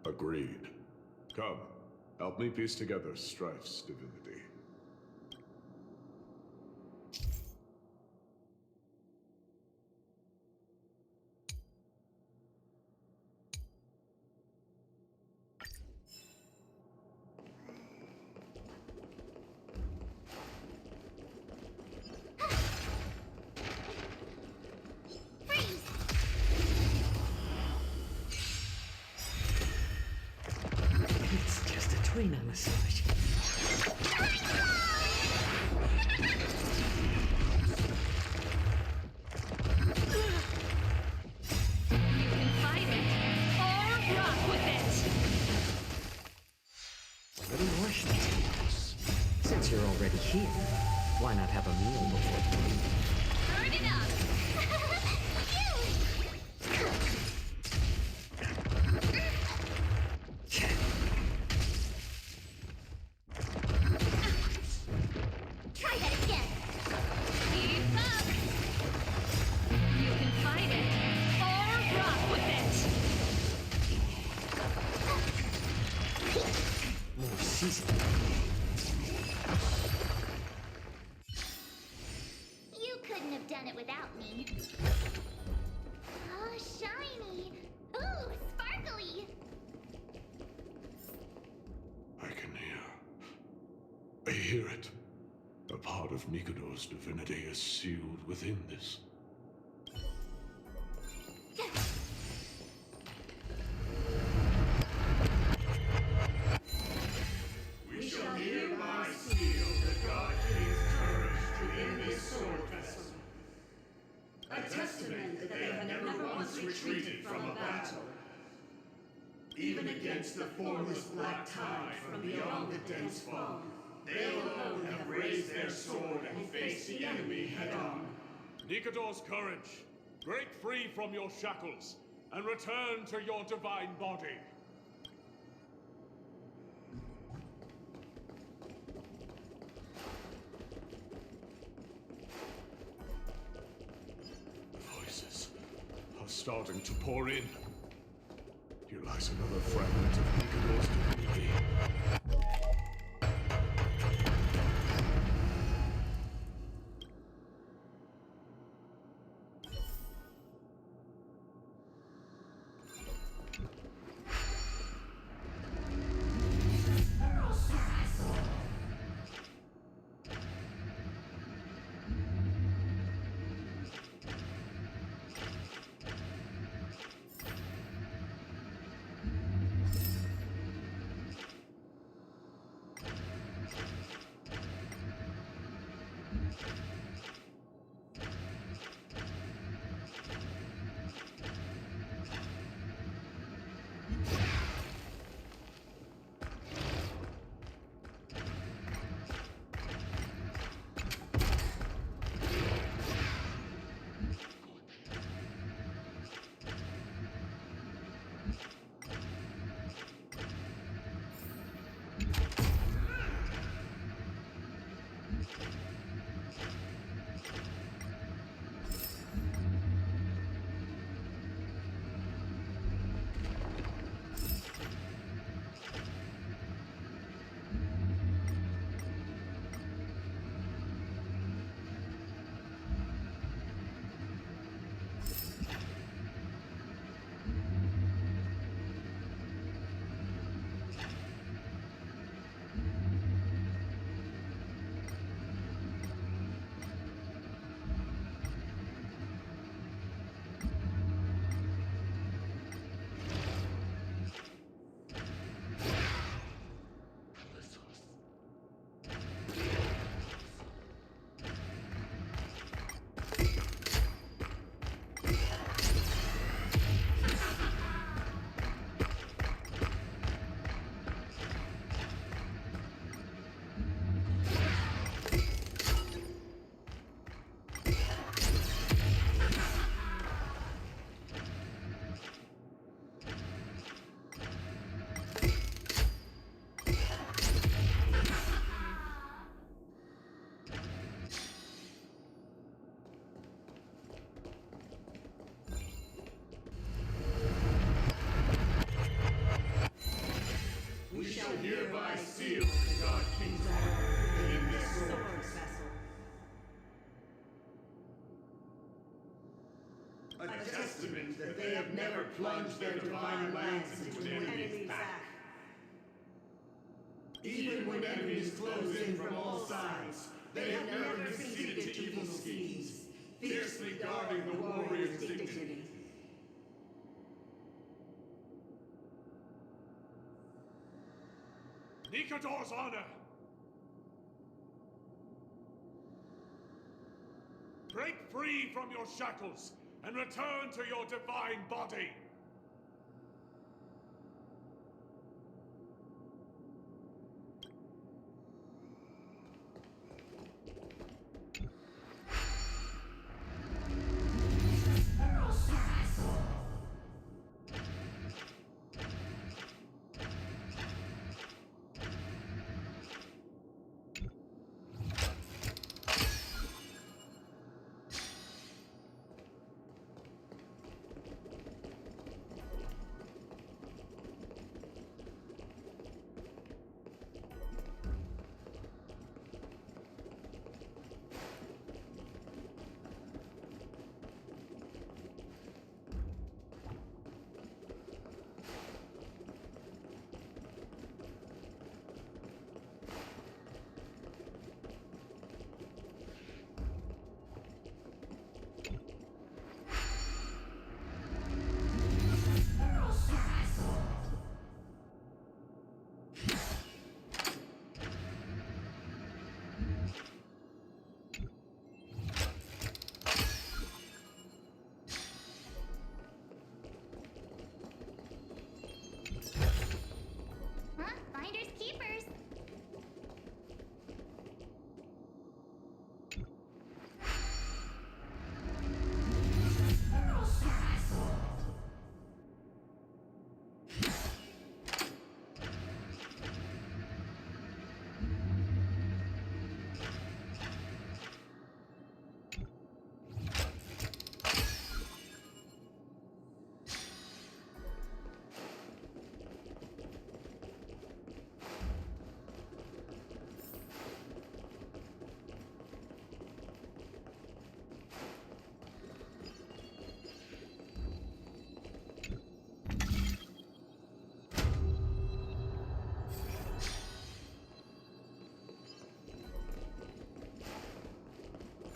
Agreed. Come, help me piece together Strife's divinity. It's just a tweener massage. You can fight it, or rock with it! A little more shenanigans. Since you're already here, why not have a meal before you leave? Turn it up! Try that again. Keep up! You can fight it, or rock with it! More seasoning. You couldn't have done it without me. Oh, shiny. Ooh, sparkly. I can hear. I hear it. A part of Nikador's divinity is sealed within this. We shall hereby seal the God King's courage to end this sword festival. A testament that they have never once retreated from a battle. Even against the formless black tide from beyond the dense fog, they alone have raised their sword and faced the enemy head-on. Nikador's courage, break free from your shackles, and return to your divine body. The voices are starting to pour in. Here lies another fragment of Nikador's divinity. A testament that they have never plunged their divine lance into an enemy's back. Even when enemies close in from all sides, they have never conceded to evil schemes, fiercely guarding the warrior's dignity. Nikador's honor! Break free from your shackles and return to your divine body! Huh? Finders keepers.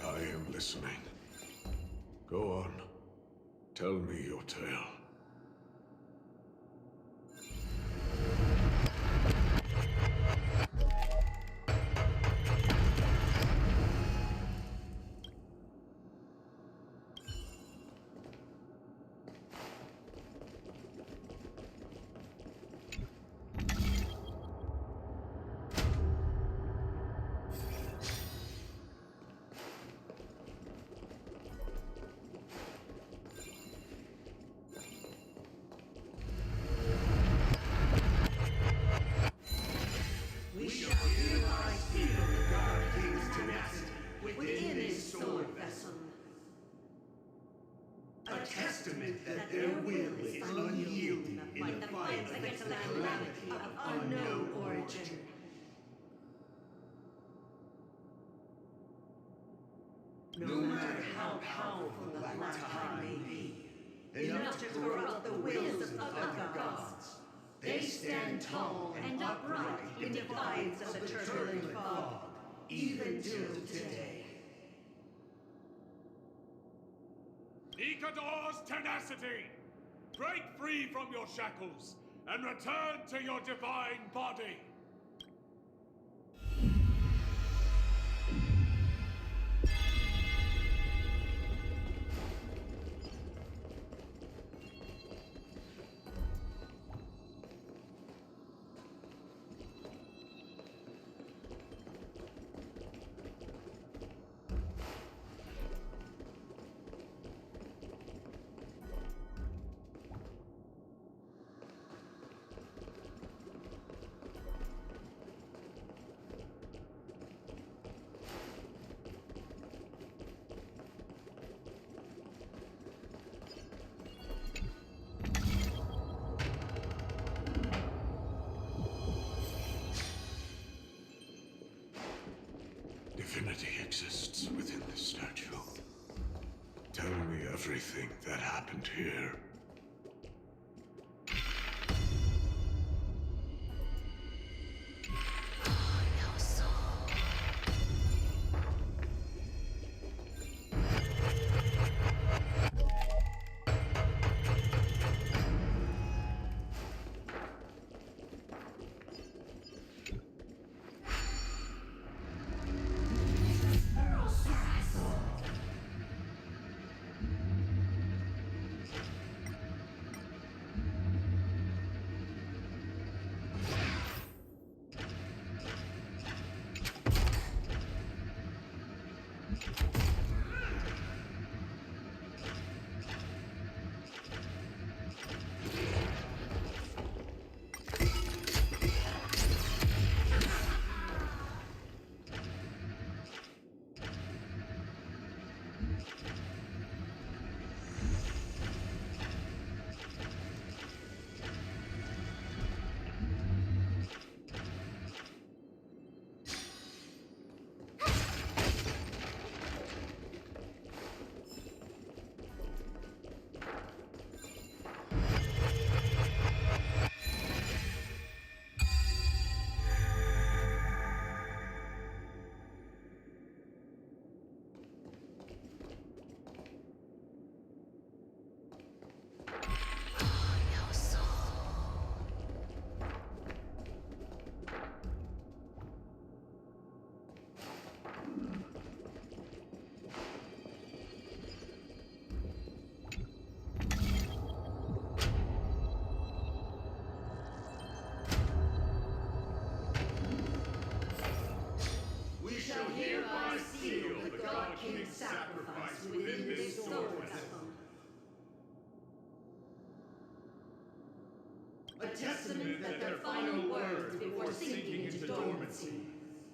I am listening. Go on. Tell me your tale. We shall hereby seal the God King's tenacity within his sword vessel. A testament that their will is unyielding in the fight against the calamity of unknown origin. No matter how powerful the black tide may be, enough to corrupt the wills of other gods, they stand tall and upright in defiance of the turbulent fog, even till today. Nikador's tenacity! Break free from your shackles and return to your divine body! Divinity exists within this statue. Tell me everything that happened here. A testament that their final words before sinking into dormancy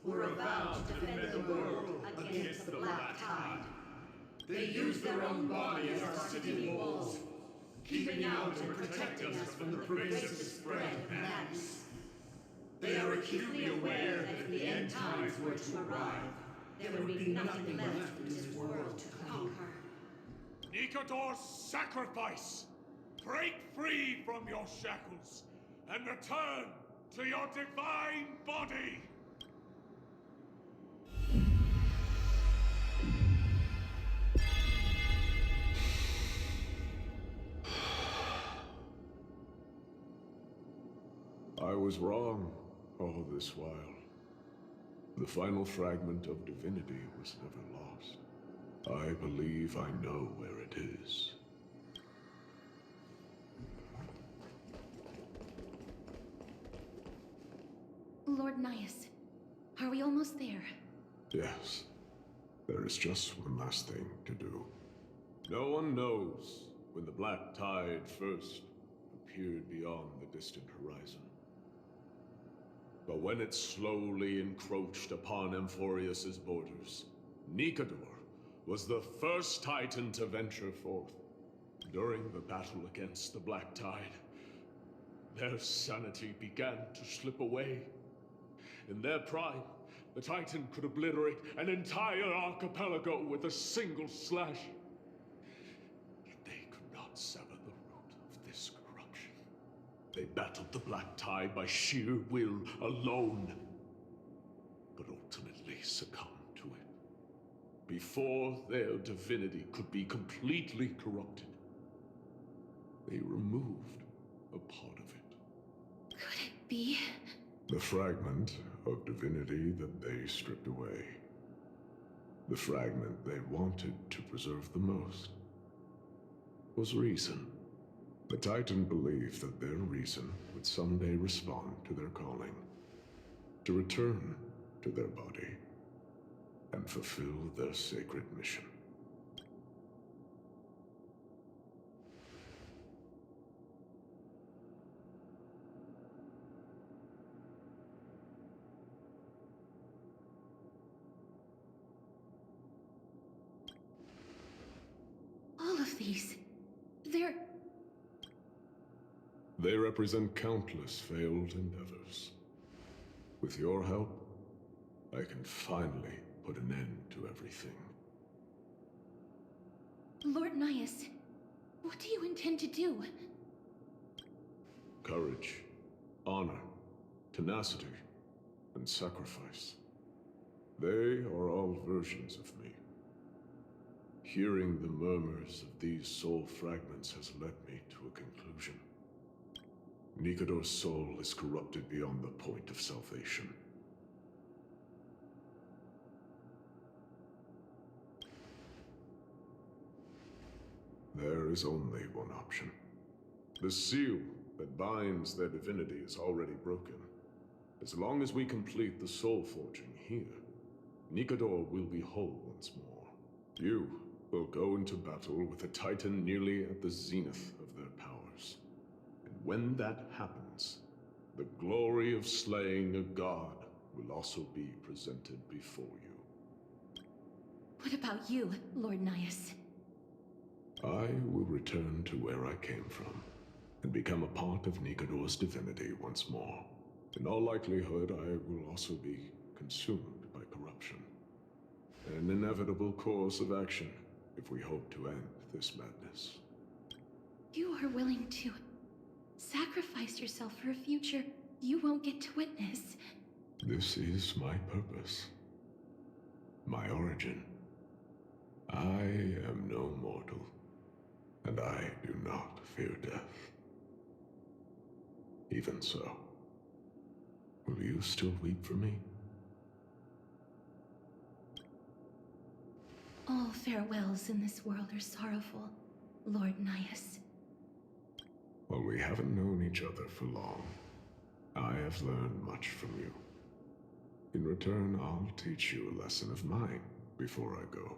were a vow to defend the world against the Black Tide. They used their own body as our city walls, keeping out and protecting us from the pervasive spread of madness. They are acutely aware that if the end times were to arrive, there would be nothing left in this world to conquer. Nikador's sacrifice! Break free from your shackles and return to your divine body! I was wrong all this while. The final fragment of divinity was never lost. I believe I know where it is. Lord Nias, are we almost there? Yes. There is just one last thing to do. No one knows when the Black Tide first appeared beyond the distant horizon. But when it slowly encroached upon Amphorius's borders, Nikador was the first Titan to venture forth. During the battle against the Black Tide, their sanity began to slip away. In their prime, the Titan could obliterate an entire archipelago with a single slash. Yet they could not sever the root of this corruption. They battled the Black Tide by sheer will alone, but ultimately succumbed to it. Before their divinity could be completely corrupted, they removed a part of it. Could it be? The fragment of divinity that they stripped away. The fragment they wanted to preserve the most was reason. The Titan believed that their reason would someday respond to their calling, to return to their body, and fulfill their sacred mission. All of these, They represent countless failed endeavors. With your help, I can finally put an end to everything. Lord Nias, what do you intend to do? Courage, honor, tenacity, and sacrifice. They are all versions of me. Hearing the murmurs of these soul fragments has led me to a conclusion. Nikador's soul is corrupted beyond the point of salvation. There is only one option. The seal that binds their divinity is already broken. As long as we complete the soul forging here, Nikador will be whole once more. You will go into battle with a Titan nearly at the zenith of their powers. And when that happens, the glory of slaying a god will also be presented before you. What about you, Lord Nias? I will return to where I came from, and become a part of Nikador's divinity once more. In all likelihood, I will also be consumed by corruption. An inevitable course of action, if we hope to end this madness. You are willing to sacrifice yourself for a future you won't get to witness. This is my purpose. My origin. I am no mortal, and I do not fear death. Even so, will you still weep for me? All farewells in this world are sorrowful, Lord Nias. While we haven't known each other for long, I have learned much from you. In return, I'll teach you a lesson of mine before I go.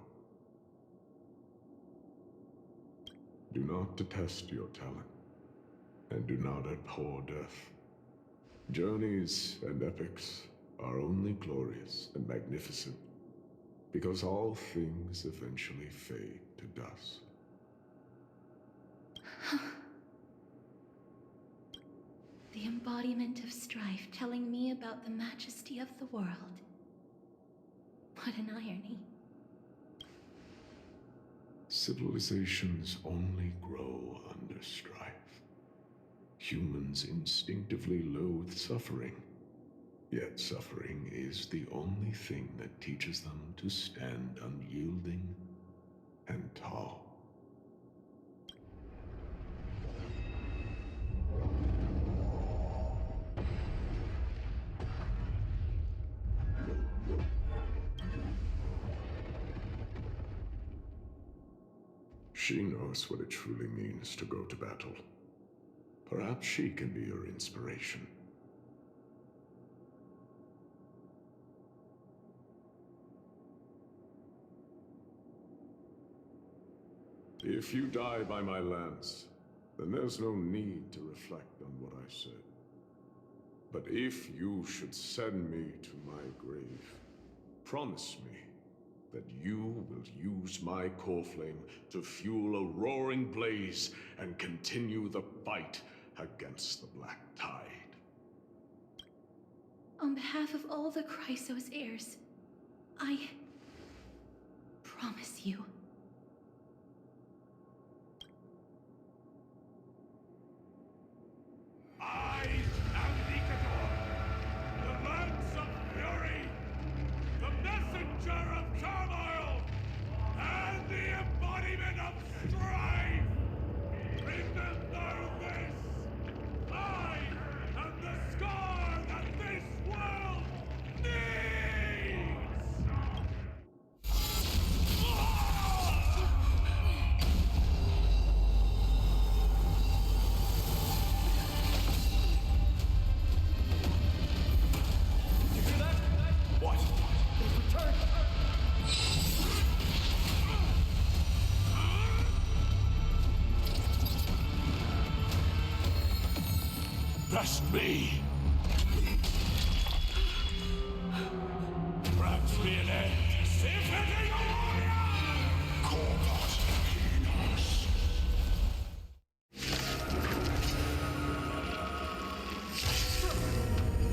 Do not detest your talent, and do not abhor death. Journeys and epics are only glorious and magnificent, because all things eventually fade to dust. The embodiment of strife telling me about the majesty of the world. What an irony. Civilizations only grow under strife. Humans instinctively loathe suffering. Yet suffering is the only thing that teaches them to stand unyielding and tall. She knows what it truly means to go to battle. Perhaps she can be your inspiration. If you die by my lance, then there's no need to reflect on what I said. But if you should send me to my grave, promise me that you will use my core flame to fuel a roaring blaze and continue the fight against the Black Tide. On behalf of all the Chrysos heirs, I promise you. I am Nikador, the lance of fury, the messenger of turmoil, and the embodiment of strife! Remember this! I am the scar that this world needs! What? They've returned! That's me! Perhaps me an end! Symphony Warrior! Corvus Enos!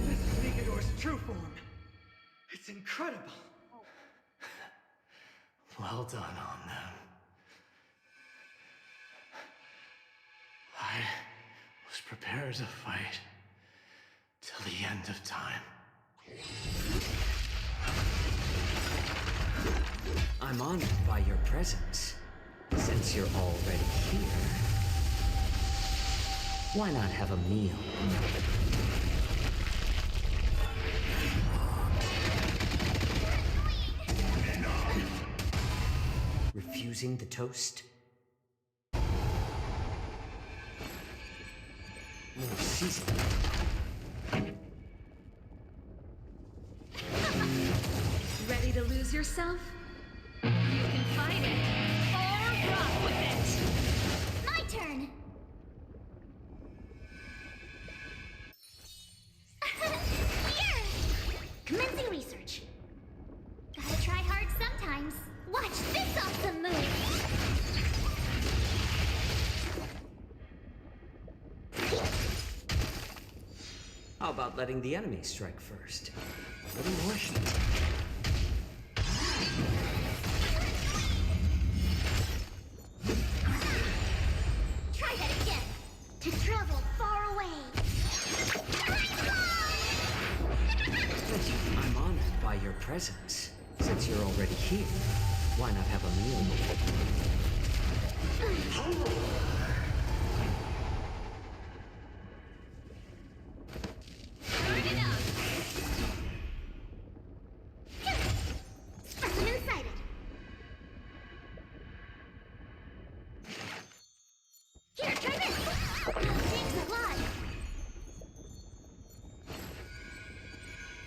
This is Nikador's true form. It's incredible. Well done on them. prepare to fight till the end of time. I'm honored by your presence. Since you're already here, why not have a meal? Refusing the toast? More seasoning. Ready to lose yourself? You can fight it, or rock with it! My turn! Here! Commencing research. Gotta try hard sometimes. Watch this awesome move! How about letting the enemy strike first? A little more heat. Try that again! To travel far away! I'm honored by your presence. Since you're already here, why not have a meal with me? Burn it up! Specimen sighted! Here, try this! Thanks a lot!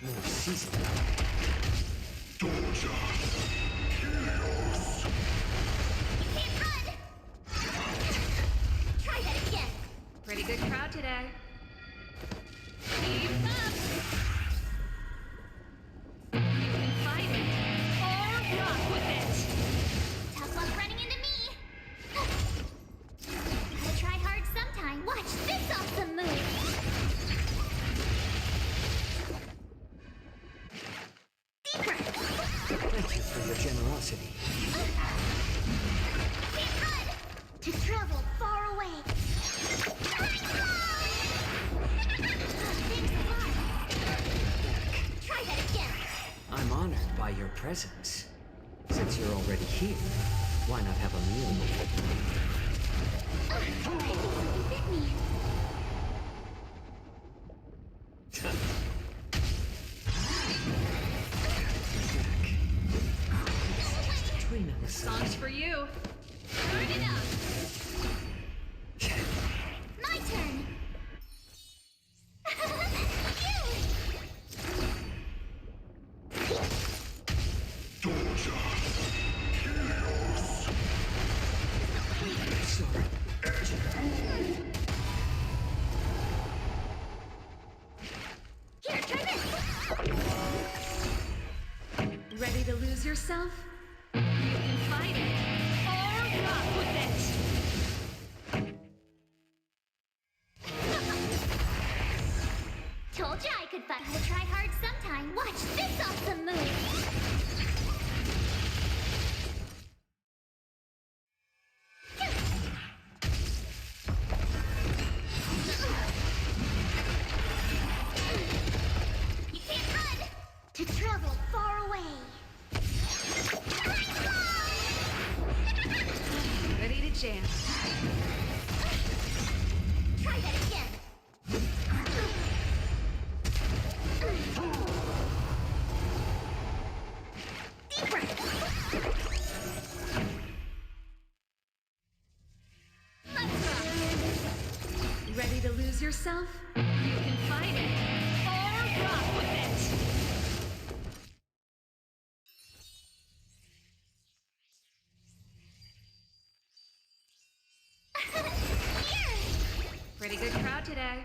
More seasoning. Can't run! Try that again! Pretty good crowd today. Keep up! You can fight it, or rock with it! Tough luck running into me! Gotta try hard sometime. Watch this awesome move! Deep breath! Thank you for your generosity. Can't run! To travel far away! Thanks a lot! Try that again! I'm honored by your presence. Since you're already here, why not have a meal with me? I think something bit me. Between This us. song's for you. Burn it up! My turn! Sorry. Here, try this! Ready to lose yourself? You can fight it, or rock with it! Told you I could fight. Gotta try hard sometime. Watch this awesome move! You can't run! To travel far away! Ready to jam. Try that again! Deep breath! Let's rock! Ready to lose yourself? You can fight it, or rock with it! Here! Pretty good crowd today.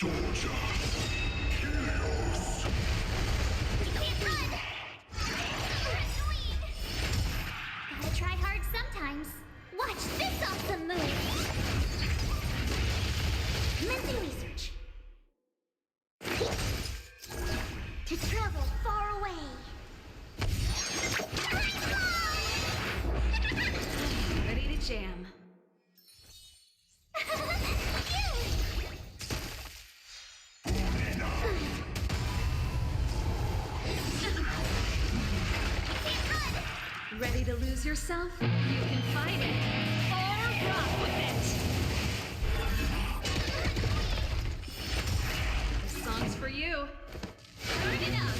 You can't run! Annoying! Gotta try hard sometimes. Watch this awesome move! Commencing research. To travel far away! Ready to jam. Ready to lose yourself? You can fight it, or rock with it! This song's for you. Turn it up!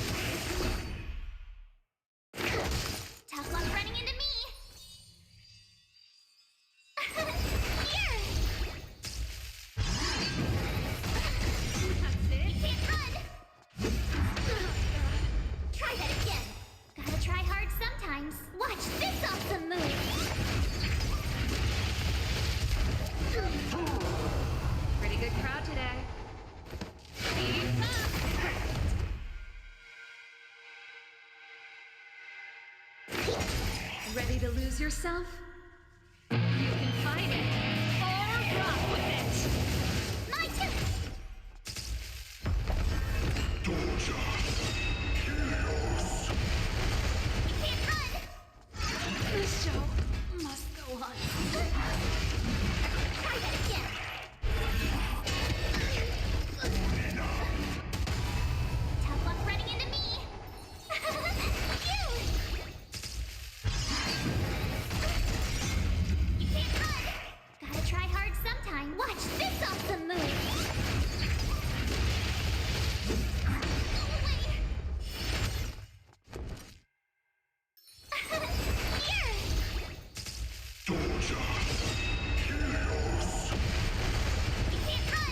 Tough luck running into me! Here! That's it? You can't run! Try that again! Gotta try hard sometimes. Watch this awesome move! Pretty good crowd today. Keep up! Ready to lose yourself? You can fight it, or rock with it! My turn! You can't run! This show must go on. Try that again! Tough luck running into me! You can't run! Gotta try hard sometime. Watch this awesome move! Go away! Here! You can't run!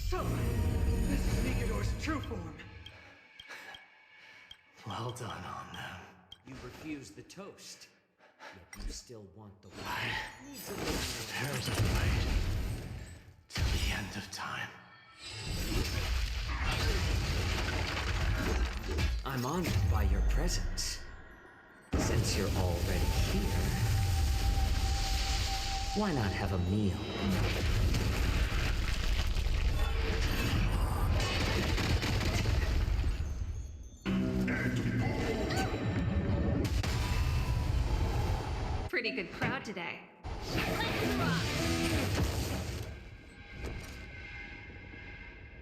So, this is Nikidor's true form. Well done on them. You refused the toast. Yet you still want the Needs a little more. There's a fight till the end of time. I'm honored by your presence. Since you're already here, why not have a meal? Pretty good crowd today. Let's rock!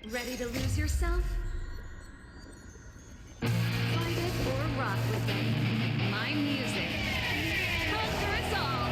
Ready to lose yourself? Fight it or rock with it. My music conquers all.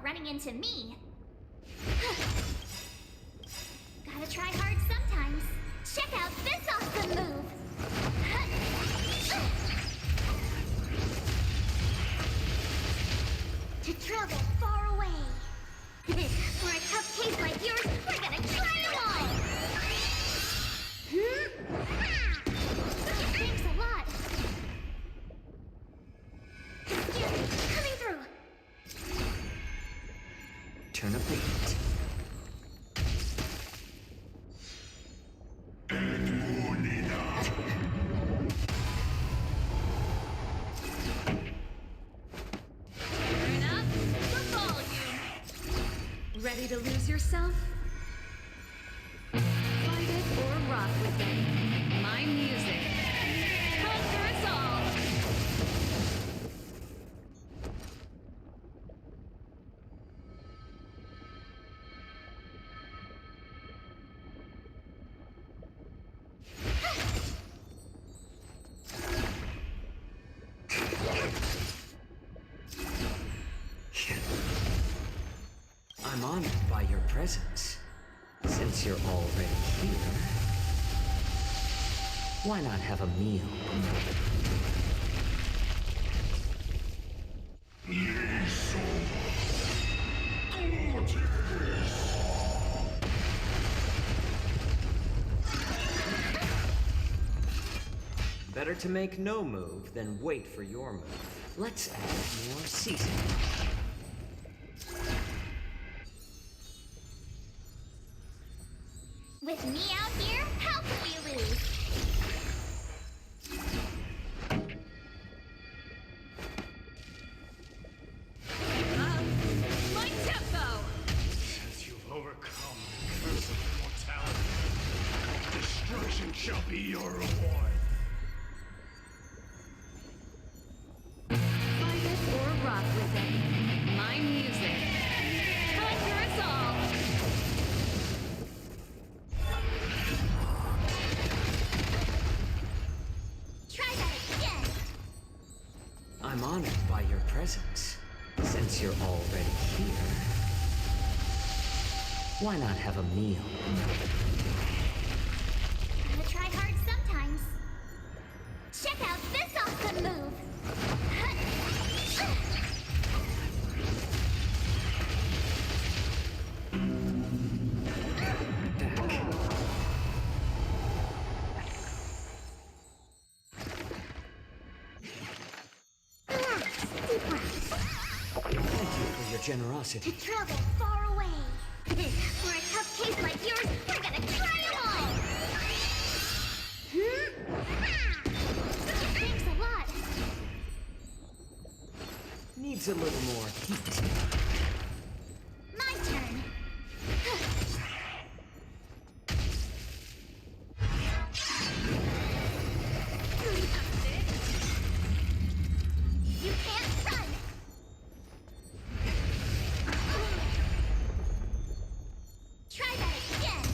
running into me. Gotta try hard sometimes. Check out this awesome move! To travel far away. For a tough case like yours, we're gonna try them all! Thanks a lot. Excuse me, coming through. Turn up the heat. Turn up the volume. Ready to lose yourself? Fight it or rock with it. My music. Conquer us all! I'm honored by your presence. Since you're already here, why not have a meal? Better to make no move than wait for your move. Let's add more seasoning. With me out here, how could we lose? My tempo! Since you've overcome the curse of immortality, destruction shall be your reward. Fight it or rock with it. My music. Conquer us all! Try that again! I'm honored by your presence. Since you're already here, why not have a meal? Gotta try hard sometimes. Check out this awesome move! Thank you for your generosity. To travel far away. For a tough case like yours, we're gonna try them all! Thanks a lot. Needs a little more heat. My turn. You can't run! Try that again!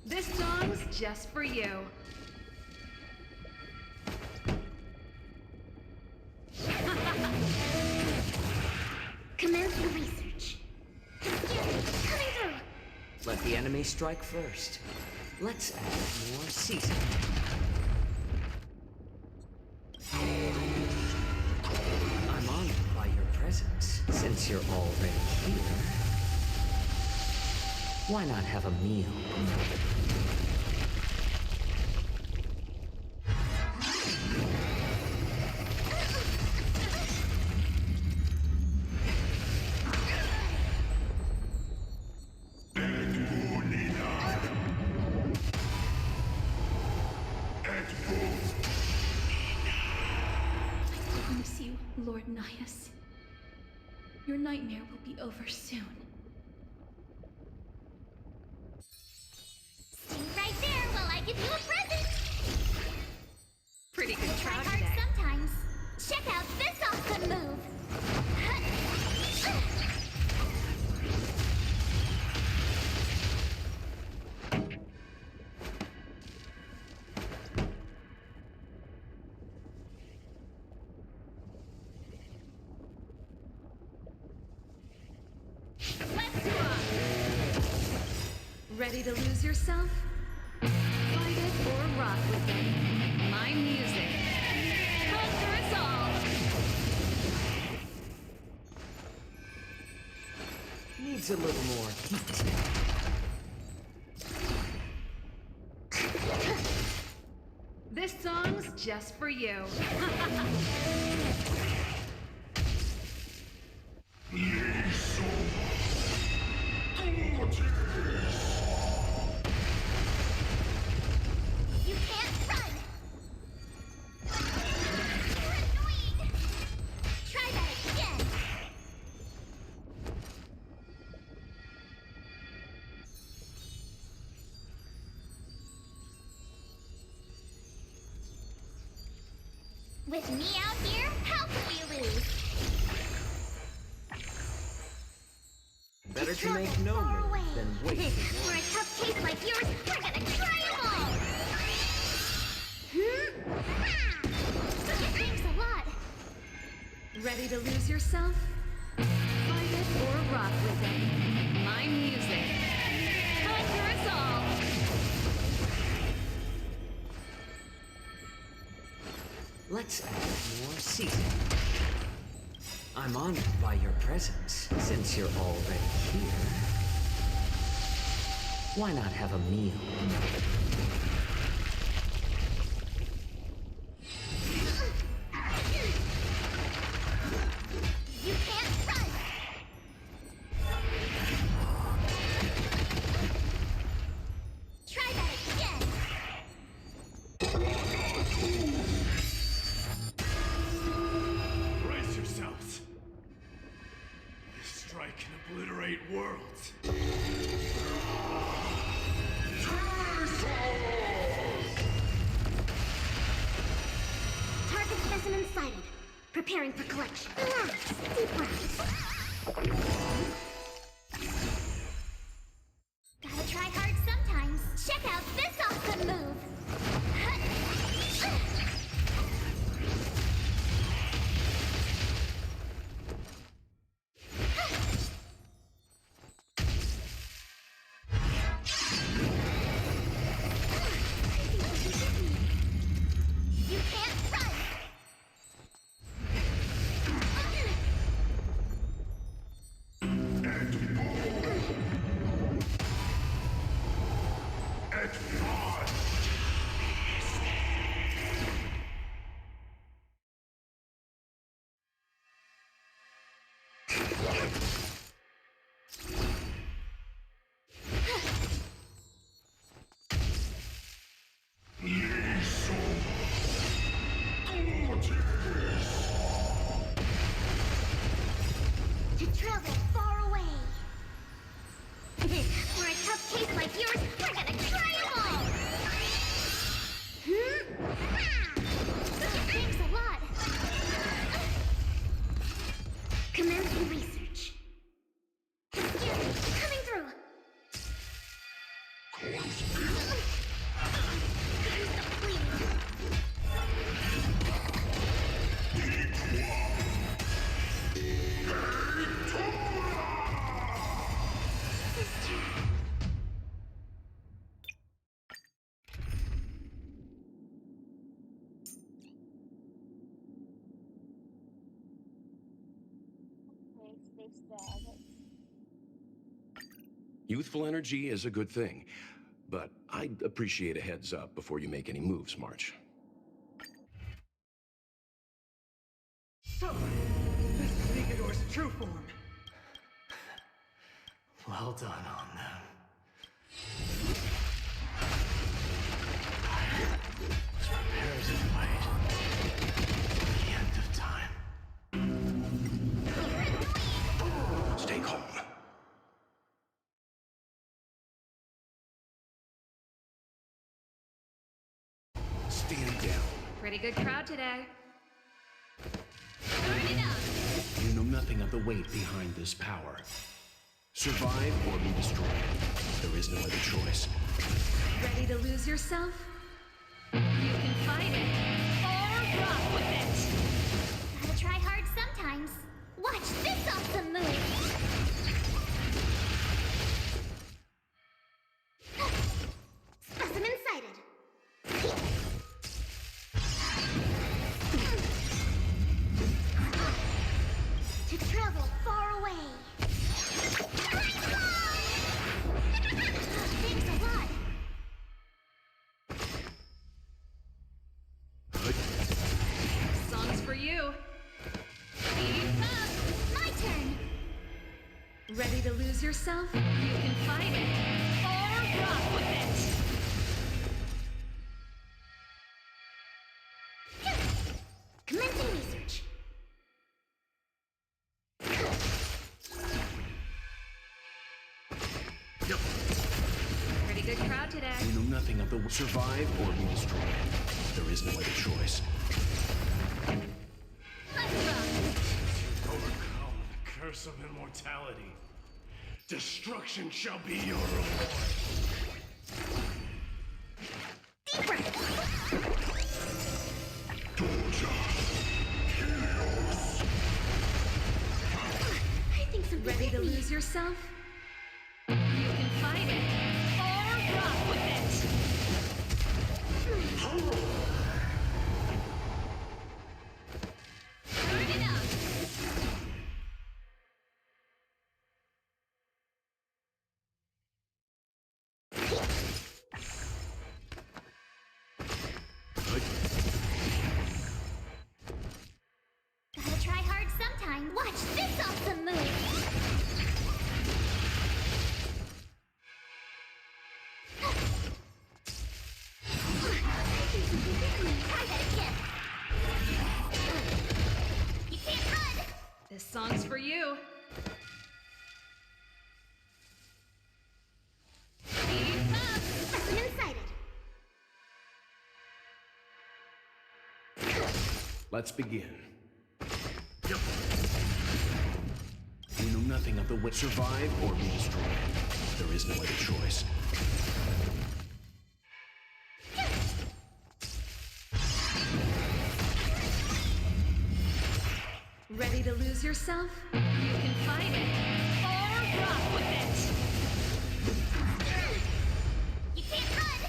This song's just for you. Commence the research. Excuse me, coming through! Let the enemy strike first. Let's add more seasoning. I'm honored by your presence. Since you're already here, why not have a meal? I promise you, Lord Nias, your nightmare will be over soon. Stay right there while I give you a present! Pretty good Try try hard today. sometimes. Check out this awesome move! Let's rock! Ready to lose yourself? Fight it or rock with it. My music. Conquer us all! Needs a little more heat. This song's just for you. You can't run! You're annoying! Try that again! With me out here, how could we lose? Better to make no move than wait for For a tough case like yours, we're gonna try them all! Thanks a lot. Ready to lose yourself? Fight it or rock with it. My music. Conquer us all! Let's add more seasoning. I'm honored by your presence, since you're already here. Why not have a meal? You can't run! Try that again! Brace yourselves. This strike can obliterate worlds. Target specimen sighted. Preparing for collection. Relax. Deep breaths. Gotta try hard sometimes. Check out this awesome move. You can't run. To travel far away. For a tough case like yours, we're gonna try them all! Thanks a lot. Commencing research. Excuse me, coming through. There's the bleeding. Sister. Okay, space bag. Youthful energy is a good thing, but I'd appreciate a heads up before you make any moves, March. So, this is Nikador's true form. Well done on them. Was prepared to fight to the end of time. Stay calm. Stand down. Pretty good crowd today. You know nothing of the weight behind this power. Survive or be destroyed. There is no other choice. Ready to lose yourself? You can fight it or rock with it. Gotta try hard sometimes. Watch this awesome move! Specimen sighted. To travel far away. Thanks a lot. Song's for you. Keep up. My turn. Ready to lose yourself? You can fight it or rock with it. Commencing research. Pretty good crowd today. You know nothing of the survive or be destroyed. There is no other choice. curse of immortality. Destruction shall be your reward. I think something ready to lose yourself? You can fight it or rock with it. Turn it up. Gotta try hard sometime. Watch this awesome move. Try that again. You can't run. This song's for you. Keep up. Listen inside it. Let's begin. You know nothing of the way. Survive or be destroyed. There is no other choice. Ready to lose yourself? You can fight it or rock with it. You can't run.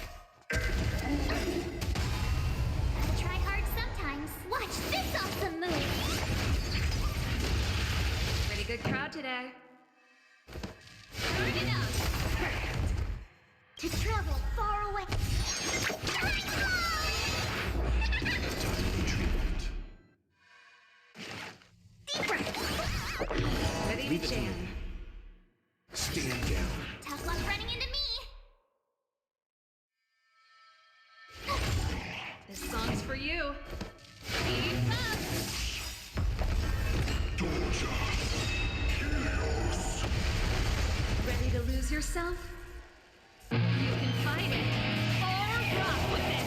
Gotta try hard sometimes. Watch this awesome move. Pretty good crowd today. Turn it up. To travel far away. Ready Leave to it to jam. me. Stand down. Tough luck running into me. This song's for you. Keep up. Ready to lose yourself? You can fight it or rock with it.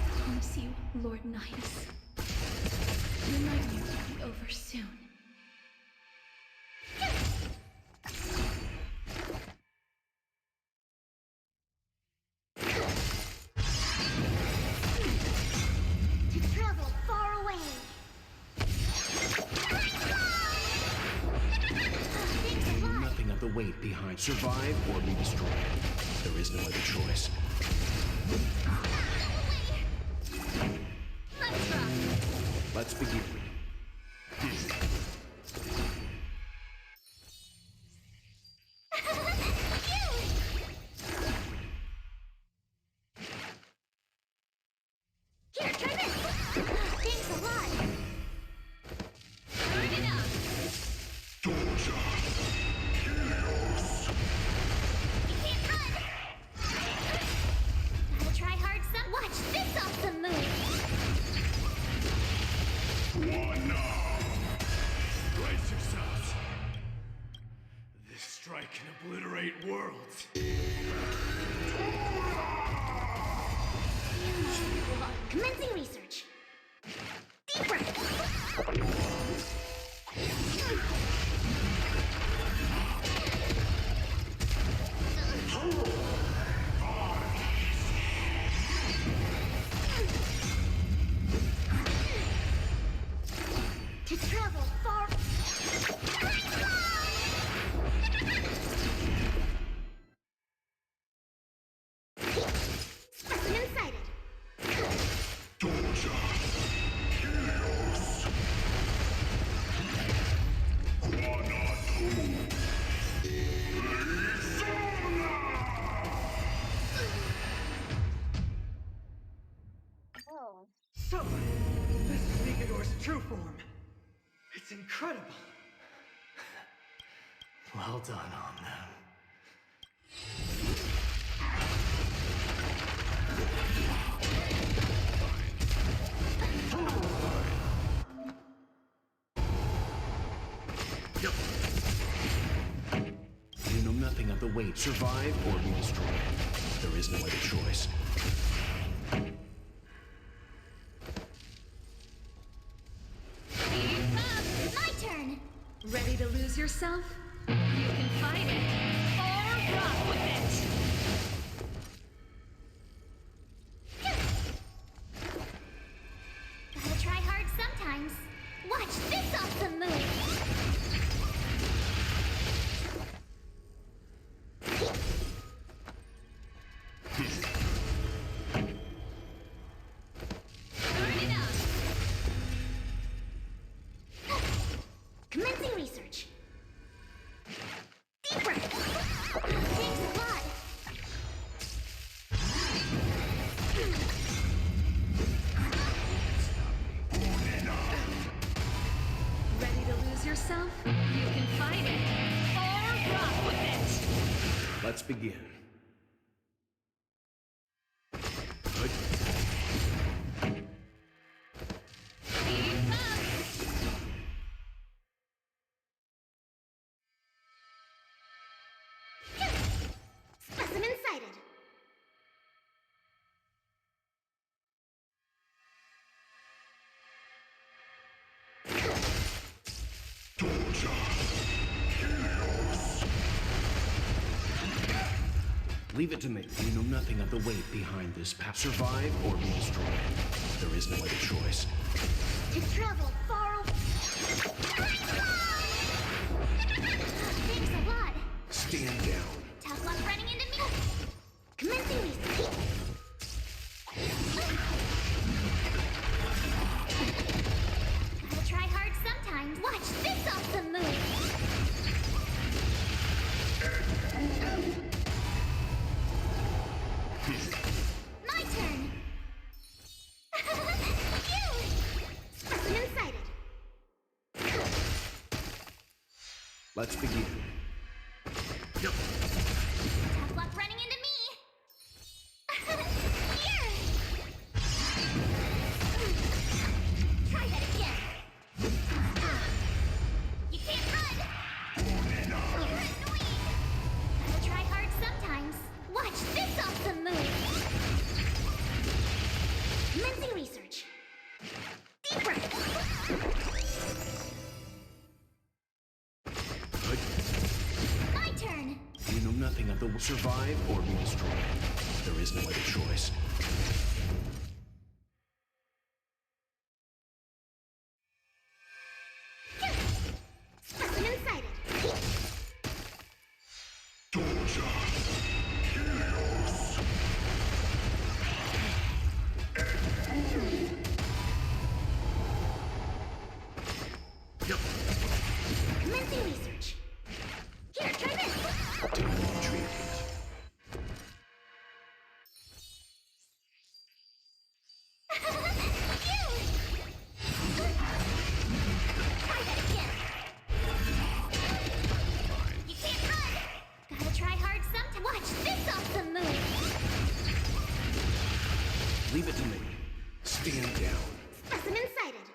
Promise you, Lord Nihus. Your nightmare will be over soon. To travel far away. Thanks a You know lot. nothing of the weight behind. Survive or be destroyed. There is no other choice. Let's rock. Let's begin. Here, try this. Thanks a lot. Turn it up. You can't run. Gotta try hard some. Watch this awesome move. Brace yourselves. This strike can obliterate worlds. Commencing research. Deep breath. To travel far. Specimen sighted. Oh. So, this is Nikidor's true form. It's incredible. Well done on them. You know nothing of the weight. Survive or be destroyed. There is no other choice. My turn! Ready to lose yourself? You can fight it, or rock with it! Gotta try hard sometimes. Watch this awesome move! Burn it up! Commencing research. Deep breath. Thanks a lot. Ready to lose yourself? You can fight it, or rock with it! Let's begin. Keep up! Specimen sighted. Leave it to me. You know nothing of the weight behind this path. Survive or be destroyed. There is no other choice. To travel far away. Thanks a lot. Stand down. Tough luck running into me. Commencing research. Gotta try hard sometimes. Watch this awesome move. My turn. Phew. Specimen sighted. Let's begin. Tough luck running into me. Here. Try that again. You can't run. You're annoying. Gotta try hard sometimes. Watch this awesome move. Commencing research. Deep breath. My turn. You know nothing of the survive or be destroyed. There is no other choice. Specimen sighted. Commencing research. Here, try this. Try that again. You can't run. Gotta try hard sometime. Watch this awesome move. Leave it to me. Stand down. Specimen sighted.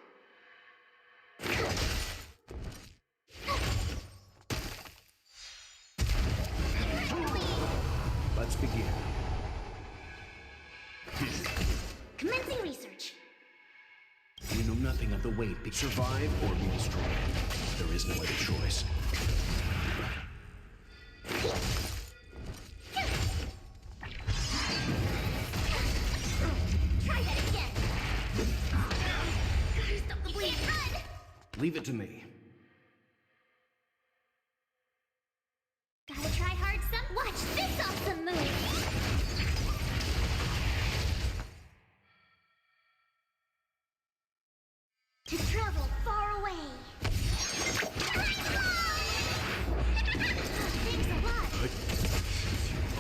Let's begin. Commencing research. You know nothing of the weight. Survive or be destroyed. There is no other choice. Try that again. Gotta stop the bleed. Run. Leave it to me. Gotta try hard some. Watch this awesome move. To travel far away. Thanks a lot.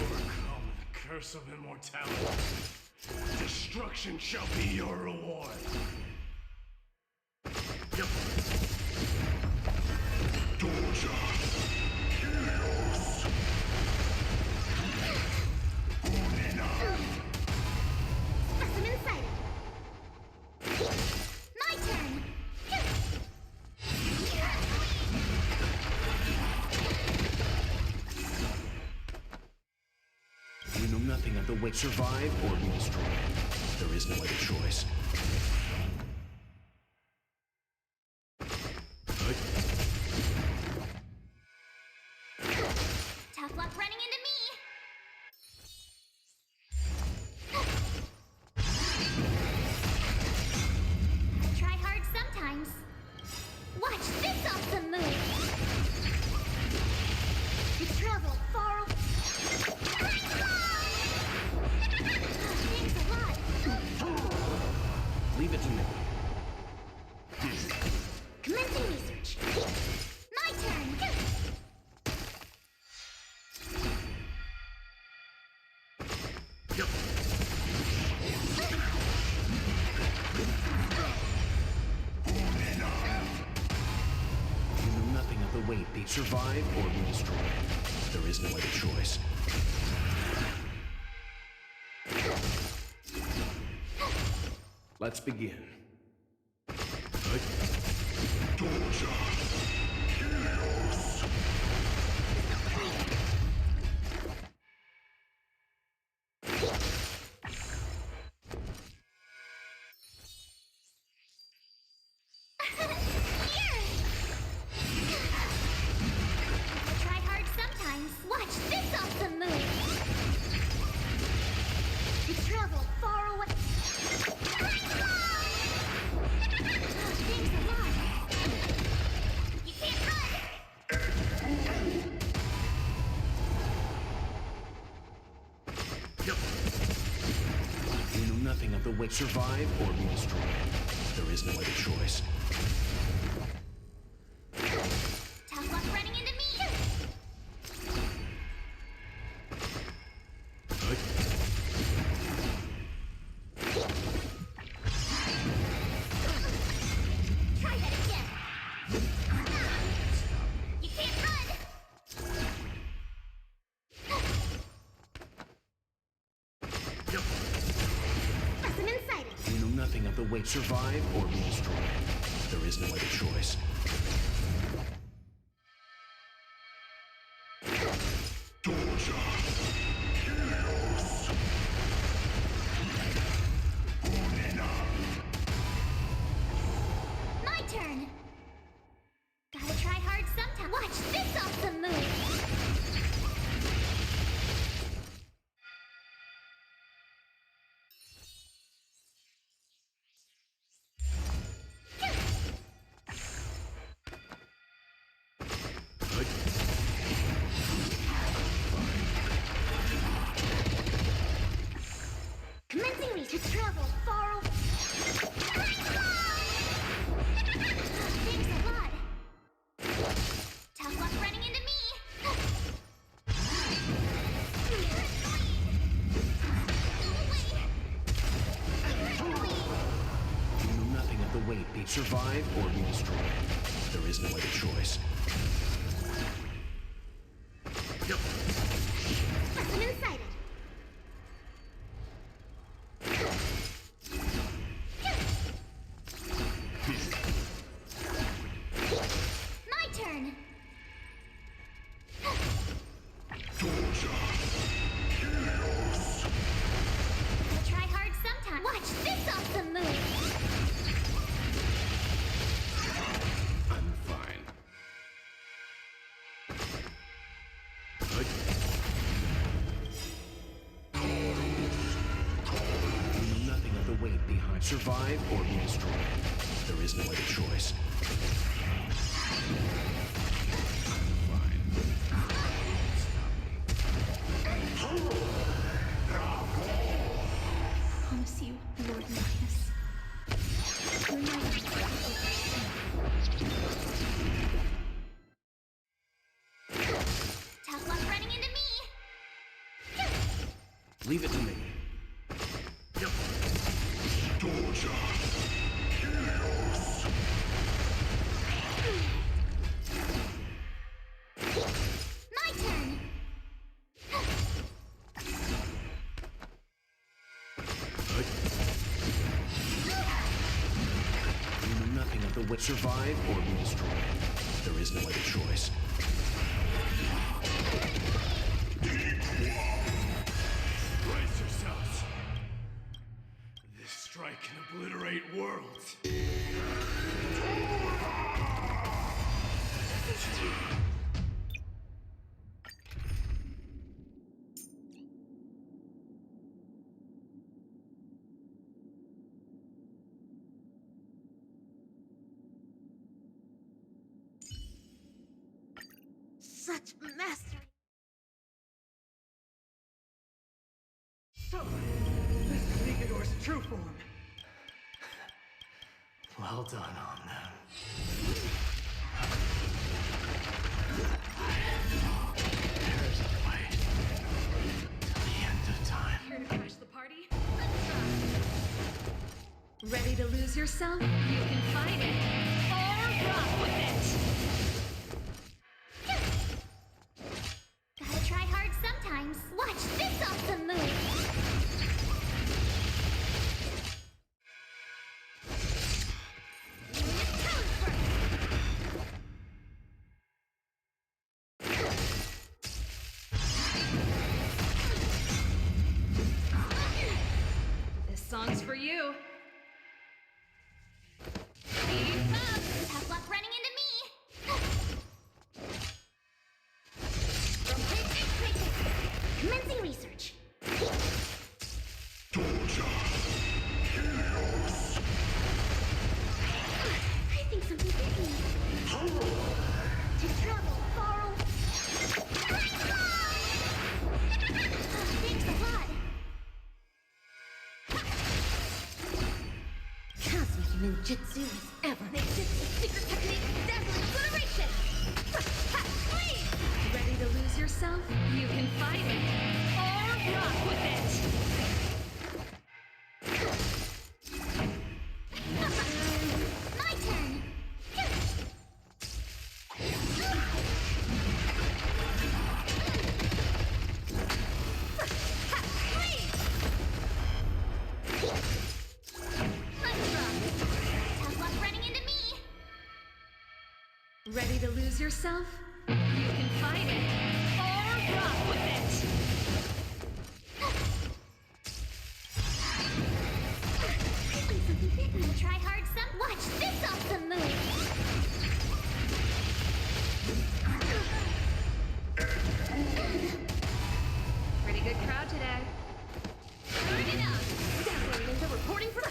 Overcome the curse of immortality. Destruction shall be your reward. Specimen sighted. My turn. weight. Survive or be destroyed. There is no other choice. Tough luck running into me! I try hard sometimes. Watch this awesome move! It's traveled far away. Thanks a lot. Leave it to me. Commencing research. My turn. You know nothing of the weight. Be survive or be destroyed. There is no other choice. Let's begin. Try hard sometimes. Watch this awesome move. It's traveled far away. Thanks a lot. You can't run. You know nothing of the weight. Survive or be destroyed. There is no other choice. Tough luck running into me. Try that again. You can't run. Lesson inside it. You know nothing of the weight. Survive or be destroyed. There is no other choice. My turn. Gotta try hard sometime. Watch this awesome move. Commencing research. Travel far away. Thanks a lot. Tough luck running into me. You're annoying. You know nothing of the weight. Be survive or be destroyed. There is no other choice. Lesson inside it. My turn. Gotta try hard sometime. Watch this awesome move. I'm fine. You know nothing of the weight behind. Survive or be destroyed. There is no other choice. Promise you, Lord Midas. Your night will be Tough luck running into me. Leave it to me. My turn. You know nothing of the weight. Survive or be destroyed. There is no other choice. Brace yourself. I can obliterate worlds. Such mastery. So, this is Nikador's true form. Well done on them. There's a way to the end of time. Here to crash the party? Let's try. Ready to lose yourself? You can fight it. Or rock with it. Gotta try hard sometimes. Watch this awesome move. This song's for you. Tough luck running into me. Commencing research. I think something bit me. To travel far away. Thanks a lot. Cosmic ninjutsu is ever. Ninjutsu secret technique, dazzling obliteration. Ready to lose yourself? You can fight it. Or rock with it. My turn. Tough luck running into me. Ready to lose yourself? You can fight it. Or rock with it. I think something bit me. Try hard some. Watch this awesome move. Pretty good crowd today. Turn it up. Dazzling ninja reporting from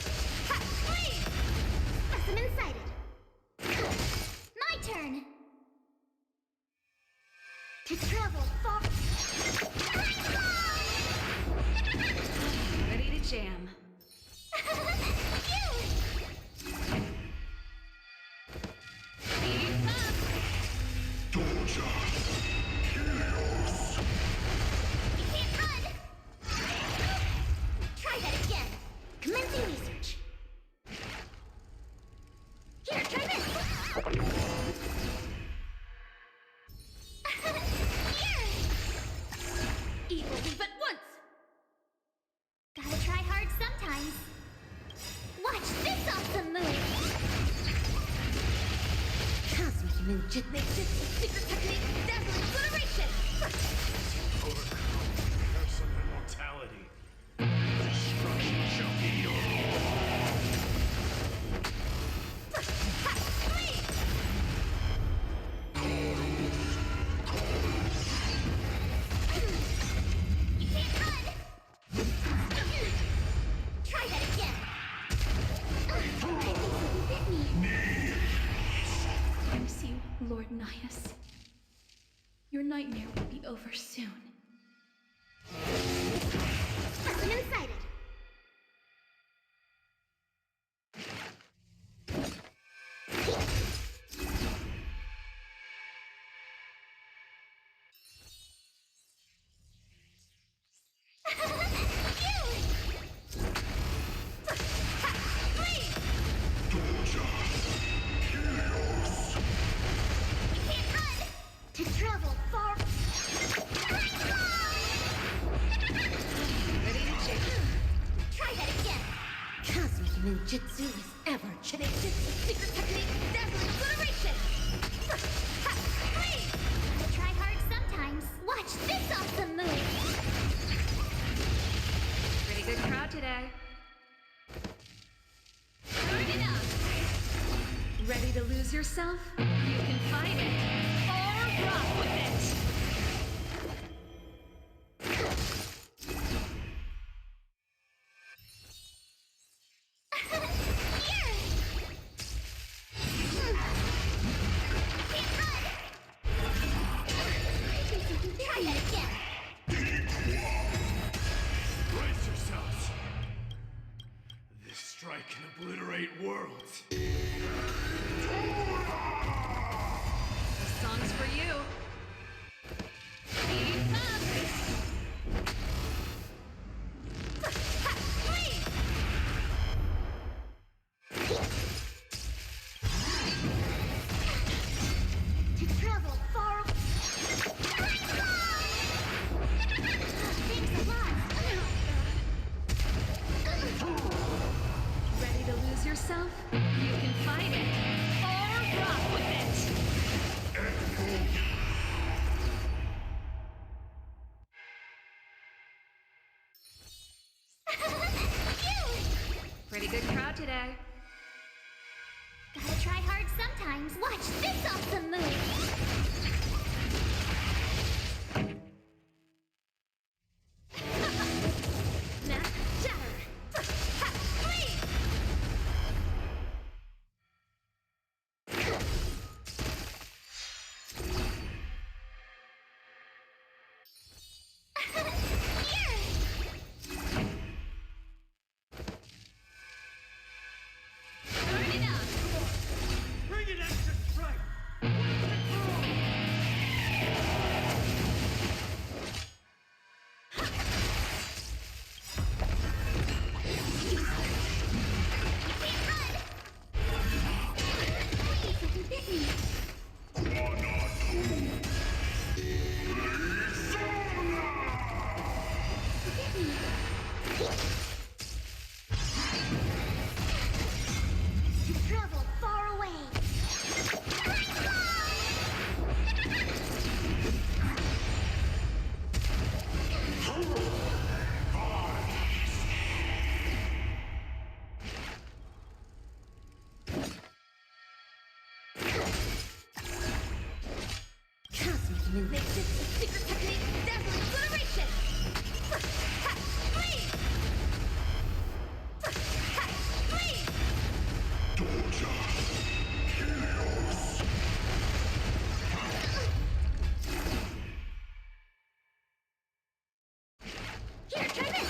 specimen sighted. My turn. To travel far. Ready to jam. Keep up. You can't run. Try that again. Commencing research. Here, try this. Here. Evil leave at once. Gotta try hard sometimes. Watch this awesome move. Cosmic ninjutsu secret technique, dazzling obliteration. Overcome the curse of immortality. Destruction shall be your You can't run. Try that again. I think something bit me. Curse you, Lord Nias. Your nightmare will be over soon. Specimen sighted. To travel far. Ready to jam. Try that again. Cosmic ninjutsu is ever ninjutsu secret technique, dazzling obliteration. Gotta try hard sometimes. Watch this awesome move. Pretty good crowd today. Ready to lose yourself? You can fight it or rock with it. Try that again. Brace yourselves. This strike can obliterate worlds. This song's for you. Keep up. To travel far. Thanks a lot. Ready to lose yourself? You can fight it or rock with it. Pretty good crowd today. Gotta try hard sometimes. Watch this awesome move. Snap, shatter. Flee! Turn it up. Bring it extra strike! To travel far away. Cosmic move. Makes it a secret technique. Dazzling obliteration. Flee! Flee! Here, try this!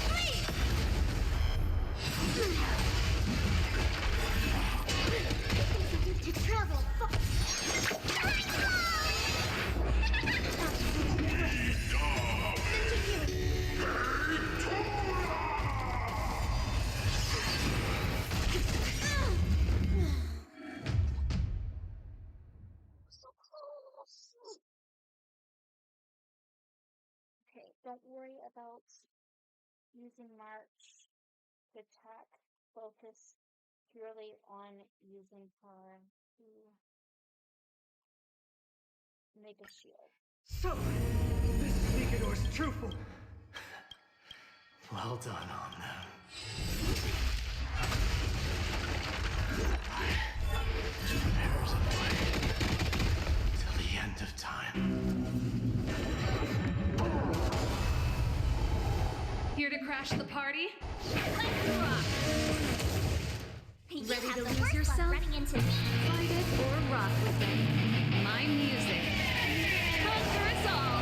Flee! To travel far. So close. Okay, don't worry about using March to attack. Focus purely on using her to make a shield. So, this is Nikador's true form. Well done on them. Prepares a way till the end of time. Here to crash the party? Let's rock. You Ready have to the lose worst yourself? luck running into me. Fight it or rock with it. My music. Conquer us all.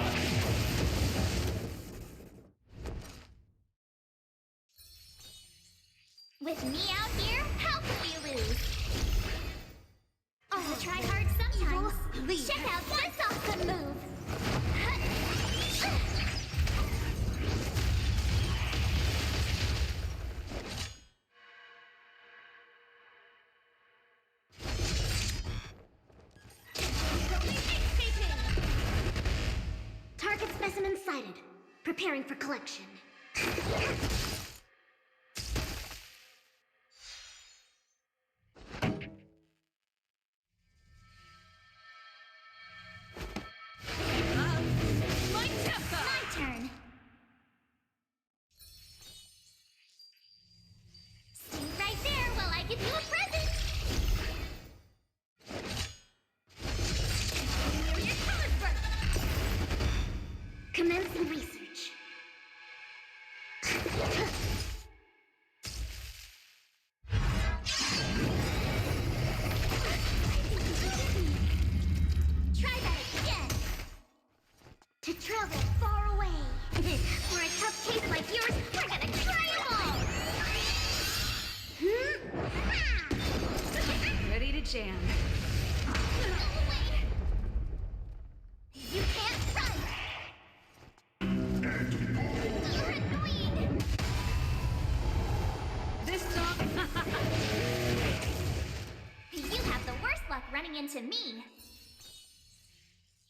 With me out here, how could we lose? Gotta try hard sometimes. Check out this awesome move. Target specimen sighted. Preparing for collection. My turn. Stay Commencing research. Try that again. To travel far away. For a tough case like yours, we're gonna try them all. Ready to jam. You can't run. You're annoying. This song. You have the worst luck running into me.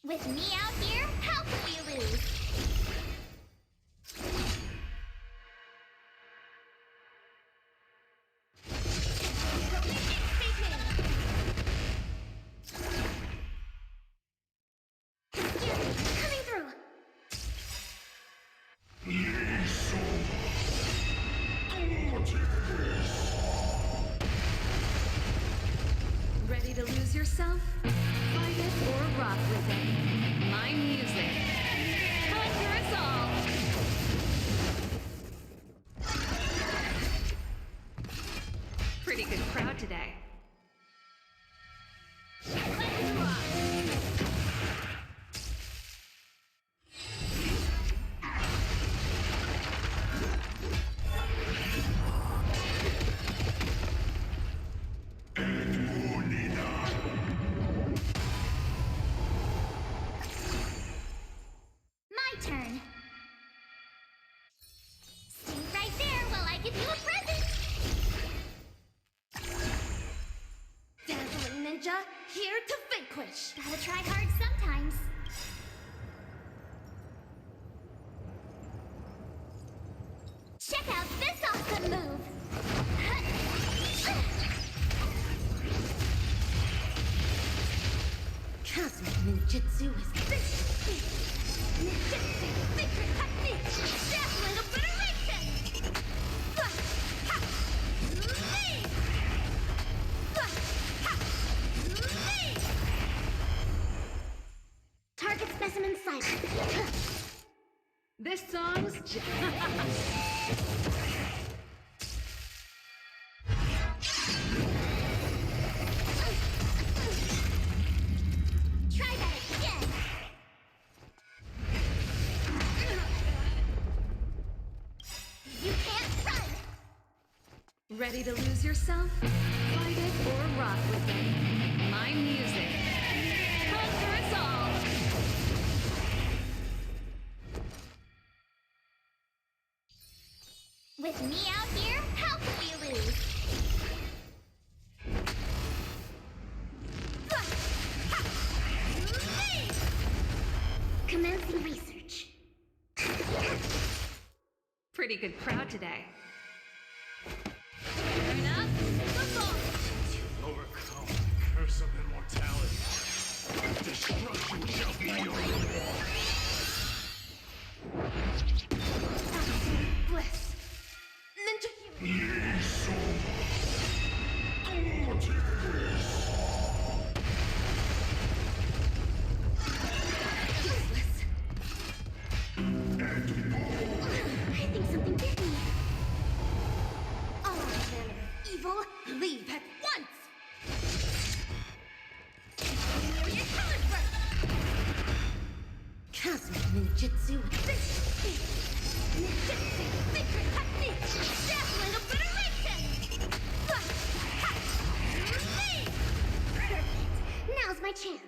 With me out here, how can we lose? Coming through. Ready to lose yourself? Fight it or rock with it. My music. Conquer us all! Pretty good crowd today. Let's rock! My turn. Stay right there while I give you a present. Dazzling ninja, here to vanquish. Gotta try hard sometimes. Check out this awesome move. Cosmic ninjutsu is ninjutsu secret technique. Dazzling obliteration. Target specimen sighted. This song's Try that again. You can't run. ready to lose yourself? Fight it or rock with it. My music. Conquer us all! With me out here, how can we lose? Commencing research. Pretty good crowd today. Turn up the volume. You've overcome the curse of immortality. Destruction shall be your reward. Bliss. Ninja human. Useless. I think something bit me. All manner of evil, leave at once! Warrior Caliber! Cosmic ninjutsu. Ninjutsu secret technique. Dazzling obliteration. Perfect. Now's my chance.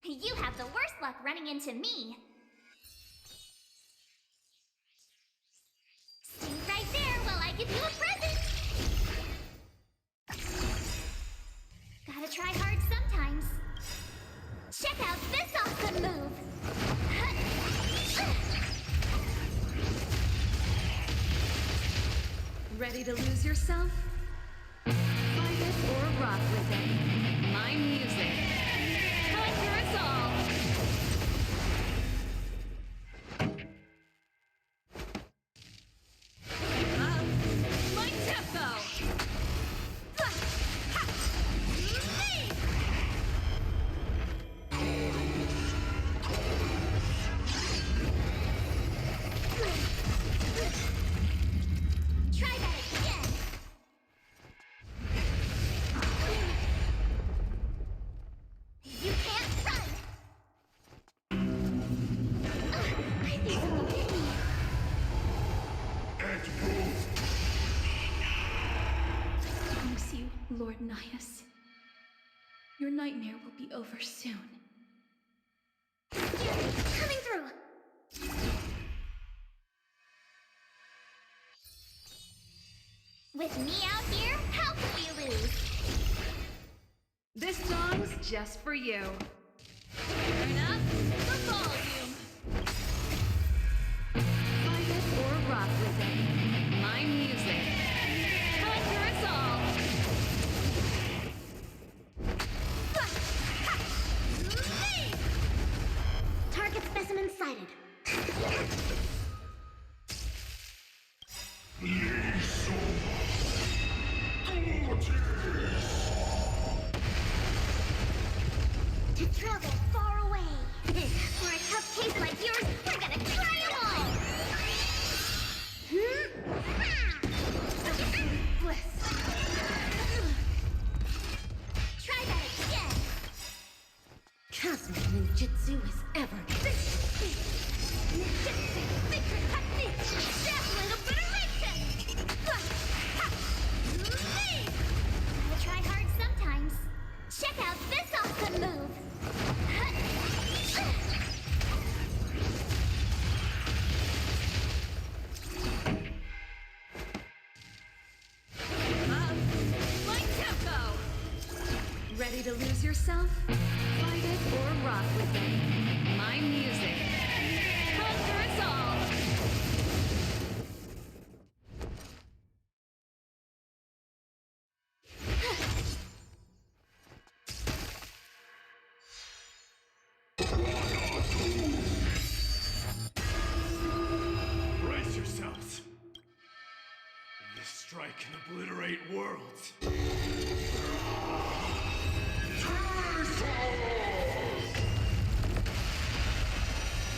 You have the worst luck running into me. Stay right there while I give you a present. Gotta try hard sometimes. Check out this awesome move. Ready to lose yourself? Fight it or rock with it. My music. Conquer us all! My tempo! Leonidas. Your nightmare will be over soon. Coming through! With me out here, how could we lose? This song's just for you. Turn up the volume. Fight it or rock with it. My music. Conquer us all. Target specimen sighted. To travel far away. For a tough case like yours, we're gonna try them all! Bliss. Try that again! Trust me, ninjutsu is ever. Ninjutsu secret technique! Dazzling obliteration! Gotta try hard sometimes. Check out this awesome move! Like tempo. Ready to lose yourself? Fight it or rock with it. My music. Conquer us all. Brace yourselves. This strike can obliterate worlds.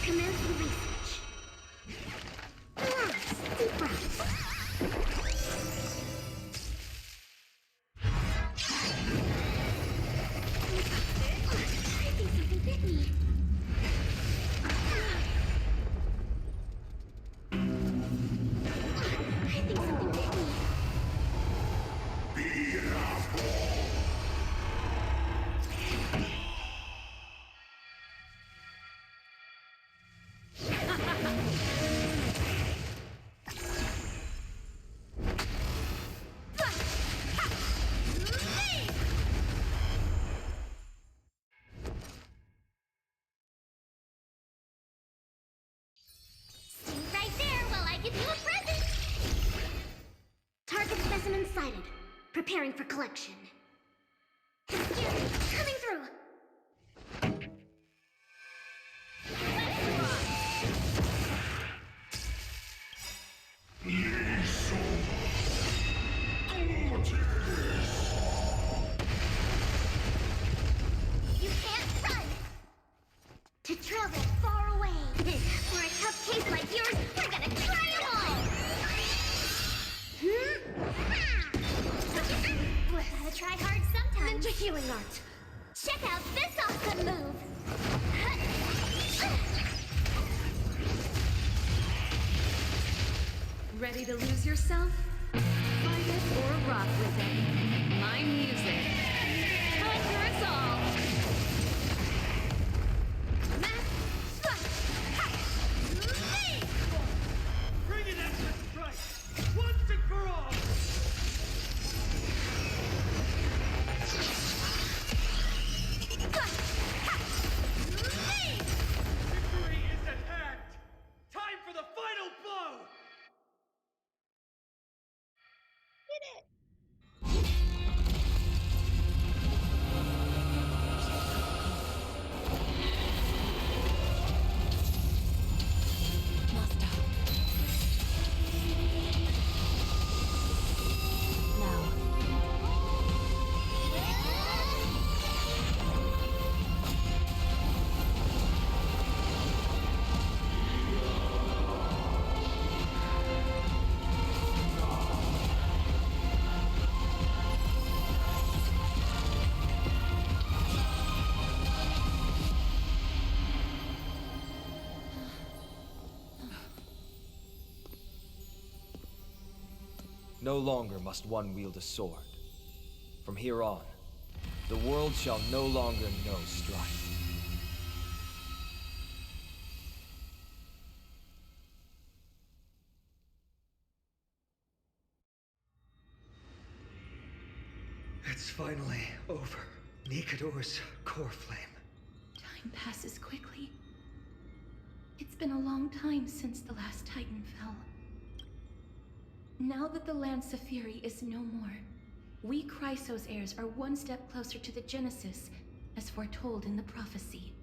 Commence the research. Steep breaths. I think something bit me. I think something bit me. Stay right there while I give you a present! Target specimen sighted. Preparing for collection. Coming through! You can't run! To travel far away. For a tough case like yours, we're gonna try them all! Gotta try hard sometimes. Ninja healing art. Check out this awesome move! Ready to lose yourself? Fight it or rock with it. My music. Conquer us all. Bring an extra strike! Once and for all! Victory is at hand! Time for the final blow! Hit it! No longer must one wield a sword. From here on, the world shall no longer know strife. It's finally over. Nikador's core flame. Time passes quickly. It's been a long time since the last Titan fell. Now that the Lance of Fury is no more, we Chrysos heirs are one step closer to the Genesis, as foretold in the prophecy.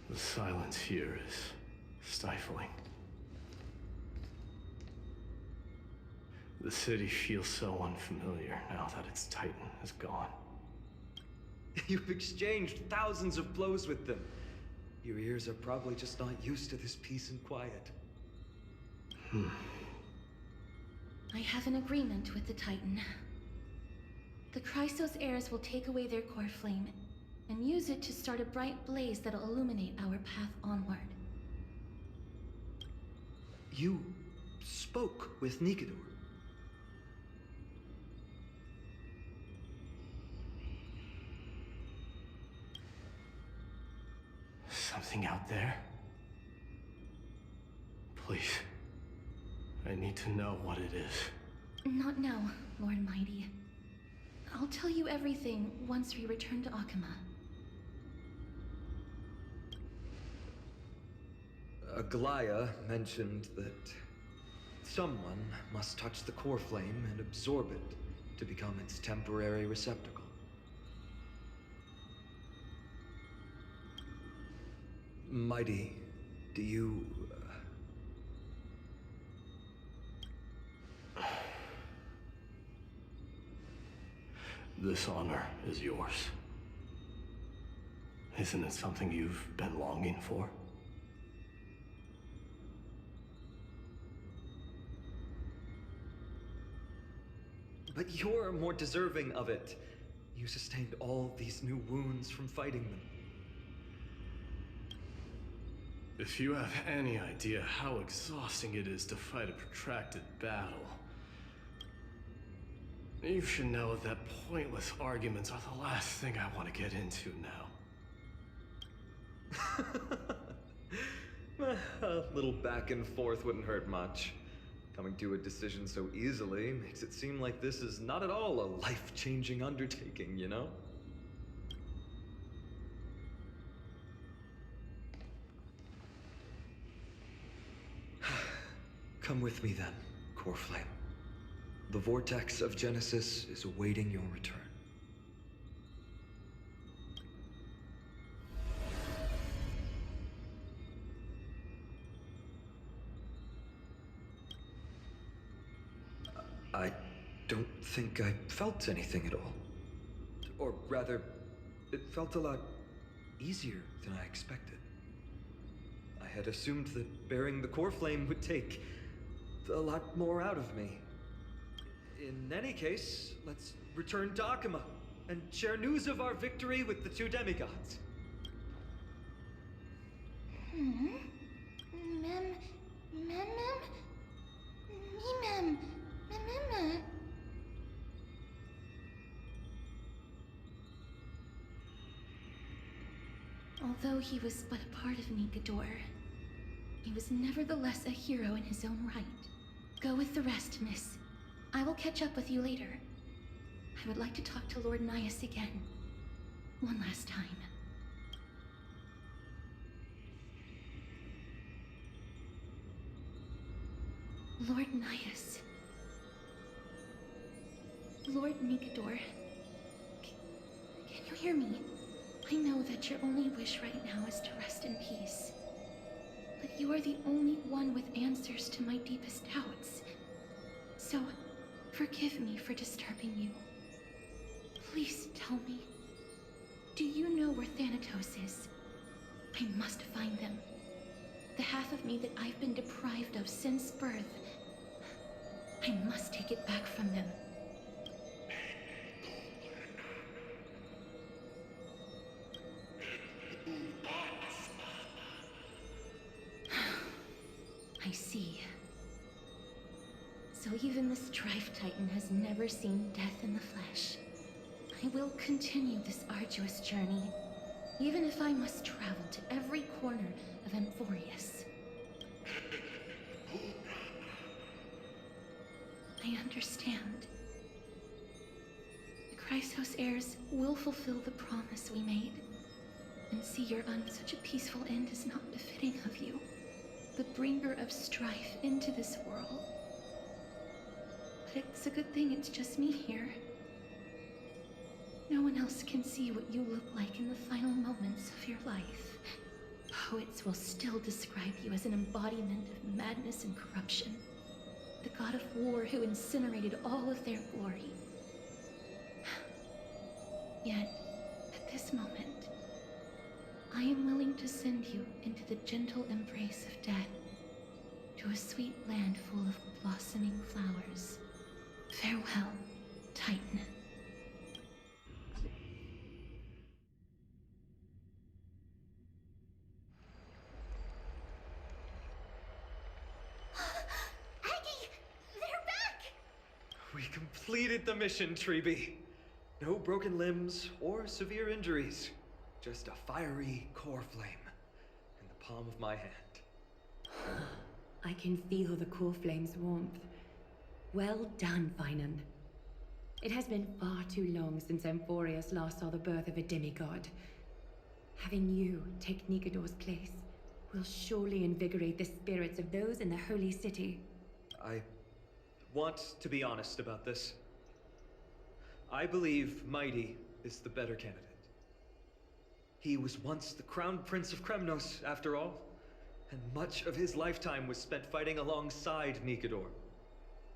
The silence here is stifling. The city feels so unfamiliar now that its Titan is gone. You've exchanged thousands of blows with them. Your ears are probably just not used to this peace and quiet. I have an agreement with the Titan. The Chrysos heirs will take away their core flame and use it to start a bright blaze that'll illuminate our path onward. You spoke with Nikador. Something out there? Please. I need to know what it is. Not now, Lord Mighty. I'll tell you everything once we return to Akama. Aglaya mentioned that someone must touch the core flame and absorb it to become its temporary receptacle. Mighty, do you... This honor is yours. Isn't it something you've been longing for? But you're more deserving of it. You sustained all these new wounds from fighting them. If you have any idea how exhausting it is to fight a protracted battle, you should know that pointless arguments are the last thing I want to get into now. A little back and forth wouldn't hurt much. Coming to a decision so easily makes it seem like this is not at all a life-changing undertaking, you know? Come with me then, Core Flame. The vortex of Genesis is awaiting your return. I don't think I felt anything at all. Or rather, it felt a lot easier than I expected. I had assumed that bearing the core flame would take a lot more out of me. In any case, let's return to Akama and share news of our victory with the two demigods. Although he was but a part of Nikador, he was nevertheless a hero in his own right. Go with the rest, miss. I will catch up with you later. I would like to talk to Lord Nias again. One last time. Lord Nias. Lord Nikador. Can you hear me? I know that your only wish right now is to rest in peace. But you are the only one with answers to my deepest doubts. So, forgive me for disturbing you. Please tell me, do you know where Thanatos is? I must find them. The half of me that I've been deprived of since birth. I must take it back from them. I see. So even the Strife Titan has never seen death in the flesh. I will continue this arduous journey, even if I must travel to every corner of Amphorius. I understand. The Chrysos heirs will fulfill the promise we made, and see your such a peaceful end is not befitting of you, the bringer of strife into this world. But it's a good thing it's just me here. No one else can see what you look like in the final moments of your life. Poets will still describe you as an embodiment of madness and corruption. The god of war who incinerated all of their glory. Yet, at this moment, I am willing to send you into the gentle embrace of death, to a sweet land full of blossoming flowers. Farewell, Titan. Aggie! They're back! We completed the mission, Treeby. No broken limbs or severe injuries. Just a fiery core flame in the palm of my hand. I can feel the core flame's warmth. Well done, Finan. It has been far too long since Amphorius last saw the birth of a demigod. Having you take Nikador's place will surely invigorate the spirits of those in the holy city. I want to be honest about this. I believe Mighty is the better candidate. He was once the crown prince of Kremnos, after all, and much of his lifetime was spent fighting alongside Nikador.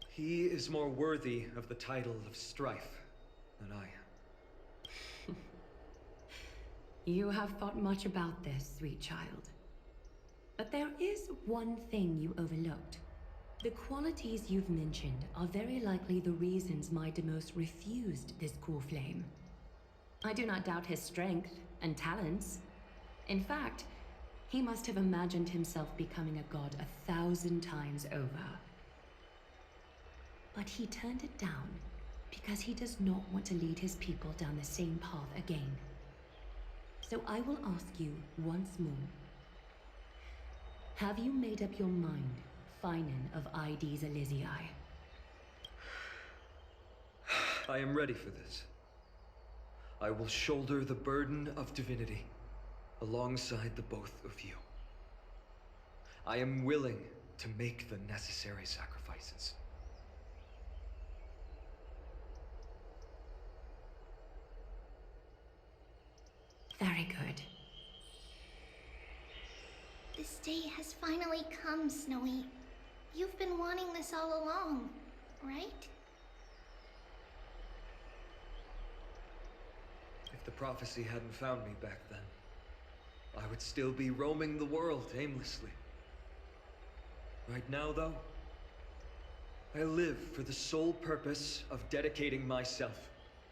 He is more worthy of the title of Strife than I am. You have thought much about this, sweet child. But there is one thing you overlooked. The qualities you've mentioned are very likely the reasons my Demos refused this core flame. I do not doubt his strength and talents. In fact, he must have imagined himself becoming a god 1,000 times over. But he turned it down because he does not want to lead his people down the same path again. So I will ask you once more. Have you made up your mind, Finan of ID's Elysiae? I am ready for this. I will shoulder the burden of divinity alongside the both of you. I am willing to make the necessary sacrifices. Very good. This day has finally come, Snowy. You've been wanting this all along, right? If the prophecy hadn't found me back then, I would still be roaming the world aimlessly. Right now, though, I live for the sole purpose of dedicating myself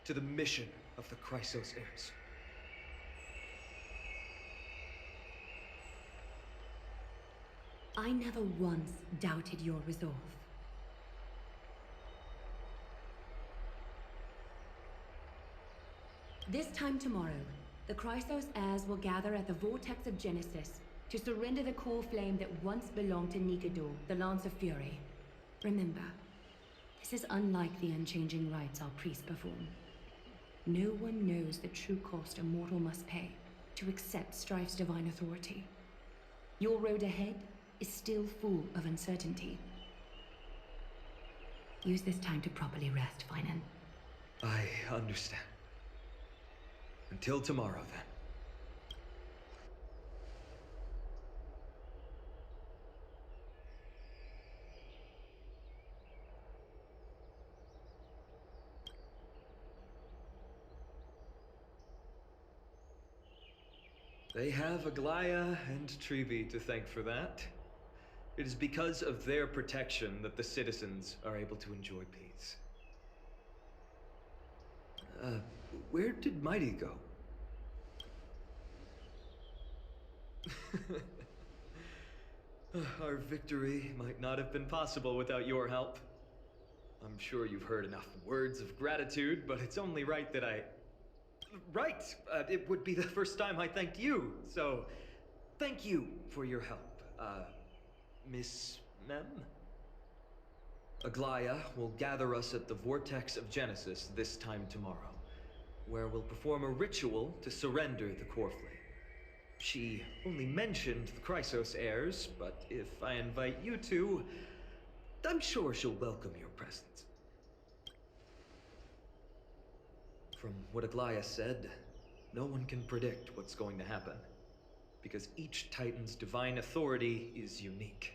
to the mission of the Chrysos heirs. I never once doubted your resolve. This time tomorrow, the Chrysos heirs will gather at the Vortex of Genesis to surrender the core flame that once belonged to Nikador, the Lance of Fury. Remember, this is unlike the unchanging rites our priests perform. No one knows the true cost a mortal must pay to accept Strife's divine authority. Your road ahead is still full of uncertainty. Use this time to properly rest, Finan. I understand. Until tomorrow, then. They have Aglaya and Treeby to thank for that. It is because of their protection that the citizens are able to enjoy peace. Where did Mighty go? Our victory might not have been possible without your help. I'm sure you've heard enough words of gratitude, but it's only right that I... Right! It would be the first time I thanked you, so... Thank you for your help, Miss Mem? Aglaya will gather us at the Vortex of Genesis this time tomorrow, where we'll perform a ritual to surrender the core flame. She only mentioned the Chrysos heirs, but if I invite you to, I'm sure she'll welcome your presence. From what Aglaya said, no one can predict what's going to happen, because each Titan's divine authority is unique.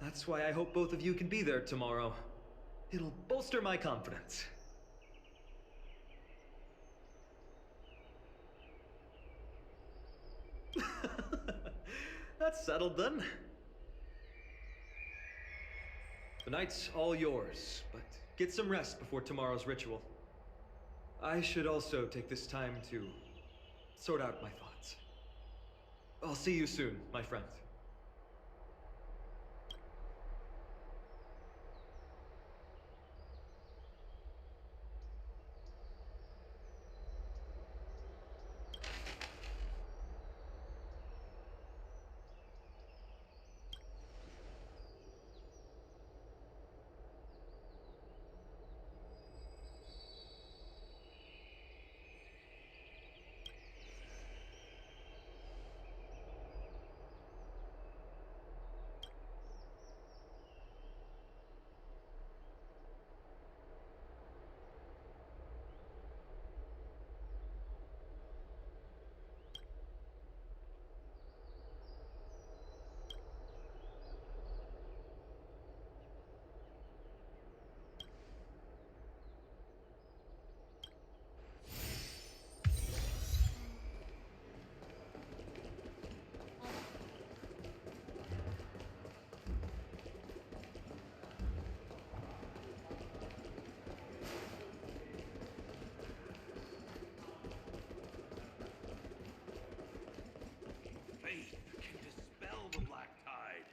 That's why I hope both of you can be there tomorrow. It'll bolster my confidence. That's settled then. The night's all yours, but get some rest before tomorrow's ritual. I should also take this time to sort out my thoughts. I'll see you soon, my friend. Faith can dispel the black tide.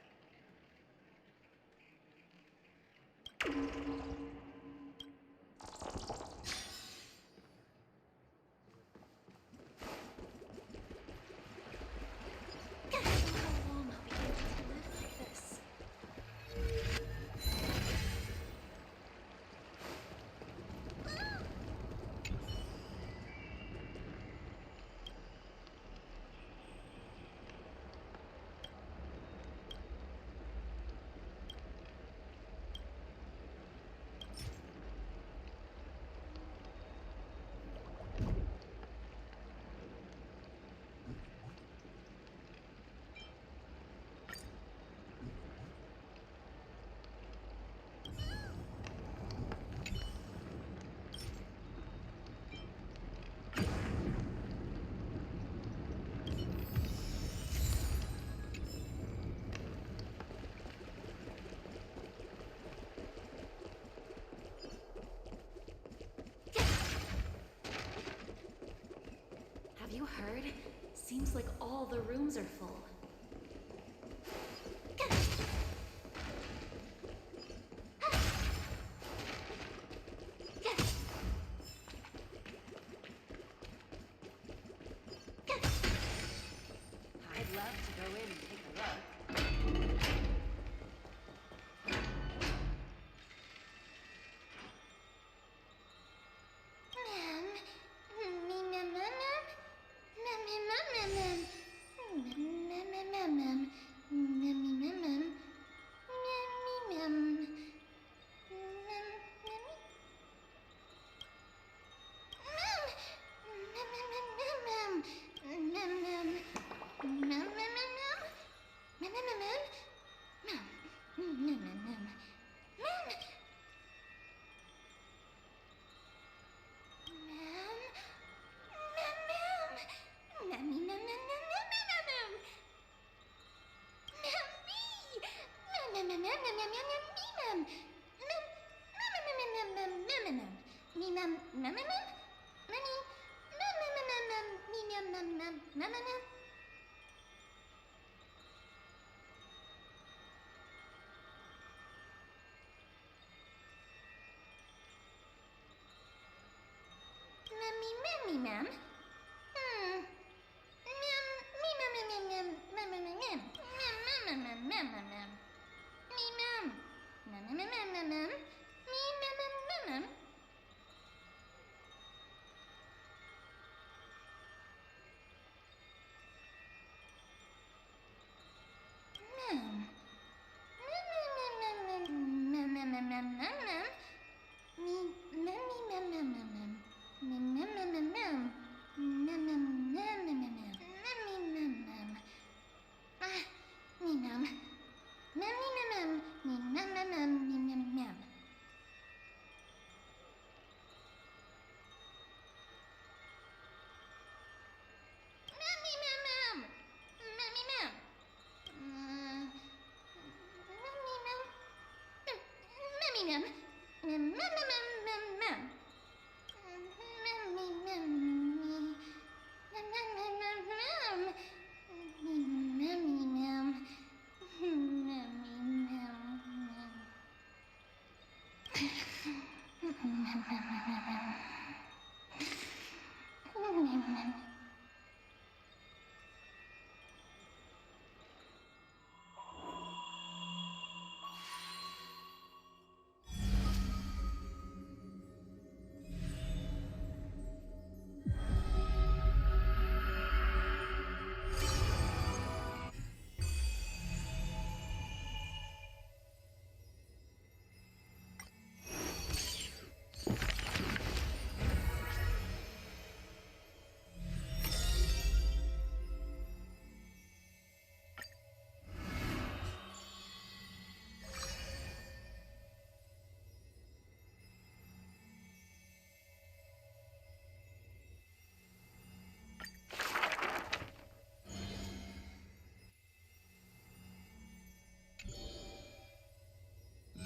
How long are we going to live like this? Have you heard? Seems like all the rooms are full. I'd love to go in and take a look. mem.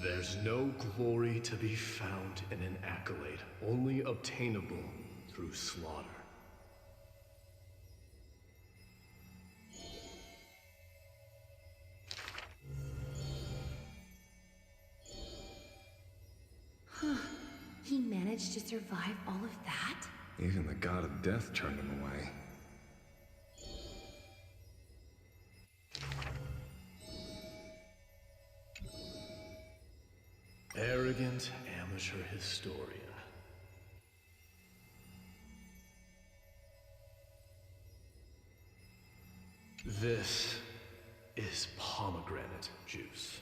There's no glory to be found in an accolade, only obtainable through slaughter. He managed to survive all of that? Even the god of death turned him away. Arrogant amateur historian. This is pomegranate juice.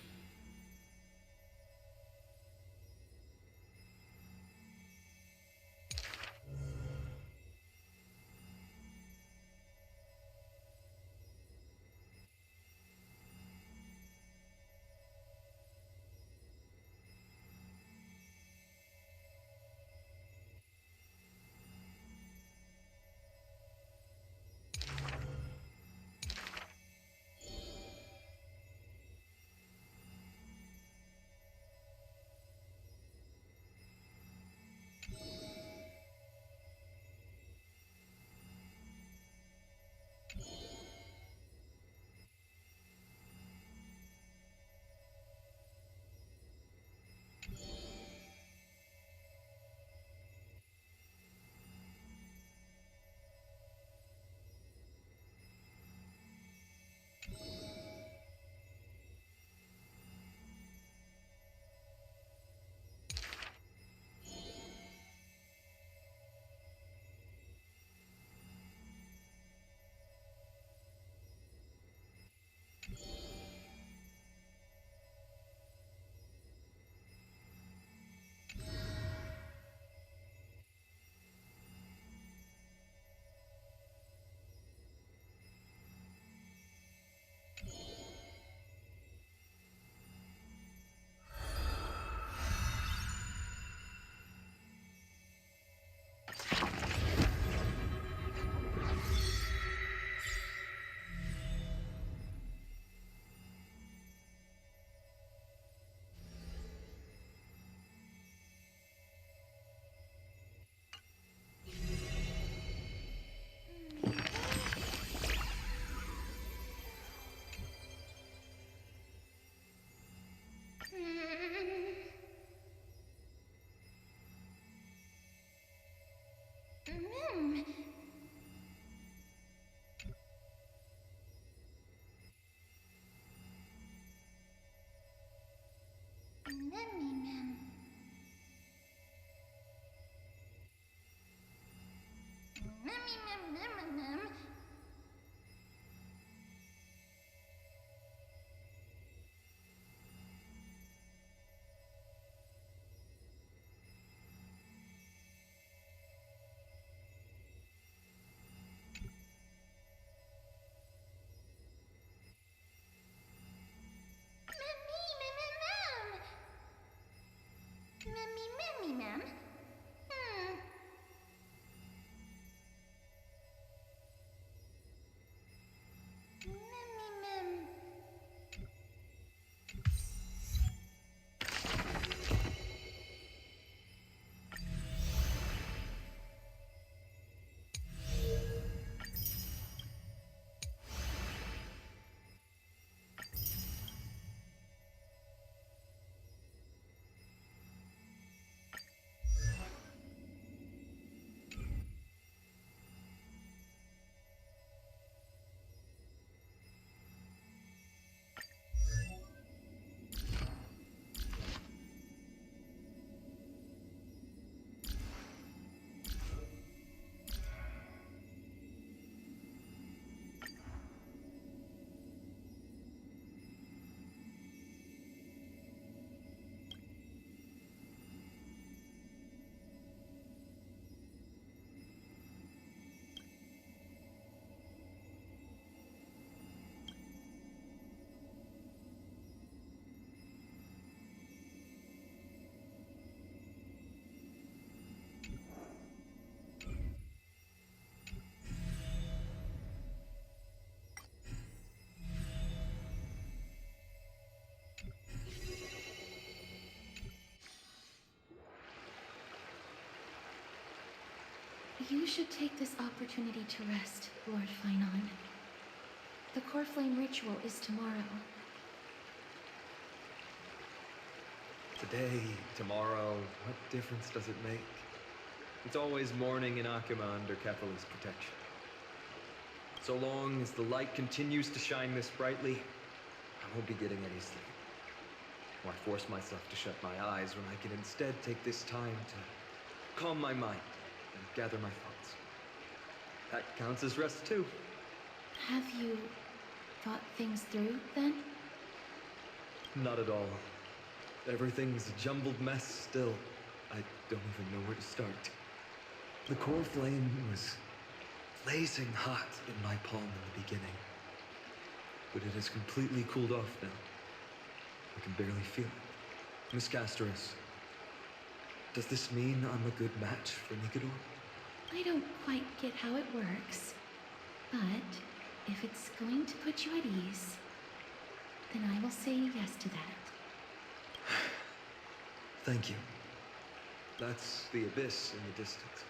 You should take this opportunity to rest, Lord Finon. The core flame ritual is tomorrow. Today, tomorrow, what difference does it make? It's always morning in Akima under Kethela's protection. So long as the light continues to shine this brightly, I won't be getting any sleep. Why force myself to shut my eyes when I can instead take this time to calm my mind and gather my thoughts? That counts as rest too. Have you thought things through, then? Not at all. Everything's a jumbled mess still. I don't even know where to start. The core flame was blazing hot in my palm in the beginning. But it has completely cooled off now. I can barely feel it. Miss Casterus, does this mean I'm a good match for Nikador? I don't quite get how it works. But if it's going to put you at ease, then I will say yes to that. Thank you. That's the abyss in the distance.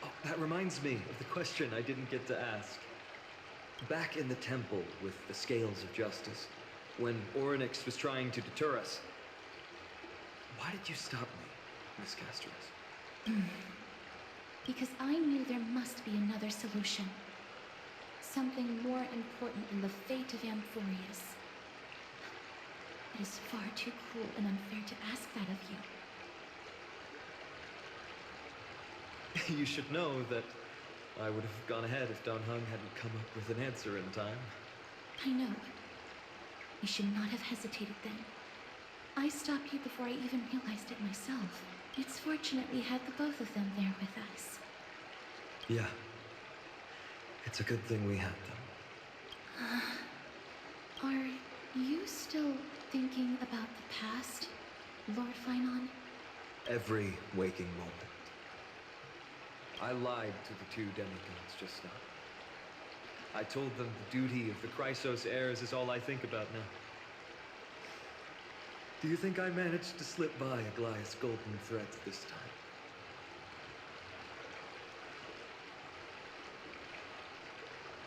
Oh, that reminds me of the question I didn't get to ask. Back in the temple with the scales of justice, when Orynyx was trying to deter us, why did you stop me, Miss Casterus? Because I knew there must be another solution. Something more important than the fate of Amphorius. It is far too cruel and unfair to ask that of you. You should know that I would have gone ahead if Don Hung hadn't come up with an answer in time. I know. You should not have hesitated then. I stopped you before I even realized it myself. It's fortunate we had the both of them there with us. Yeah. It's a good thing we had them. Are you still thinking about the past, Lord Finon? Every waking moment. I lied to the two demigods just now. I told them the duty of the Chrysos heirs is all I think about now. Do you think I managed to slip by Aglaya's golden threads this time?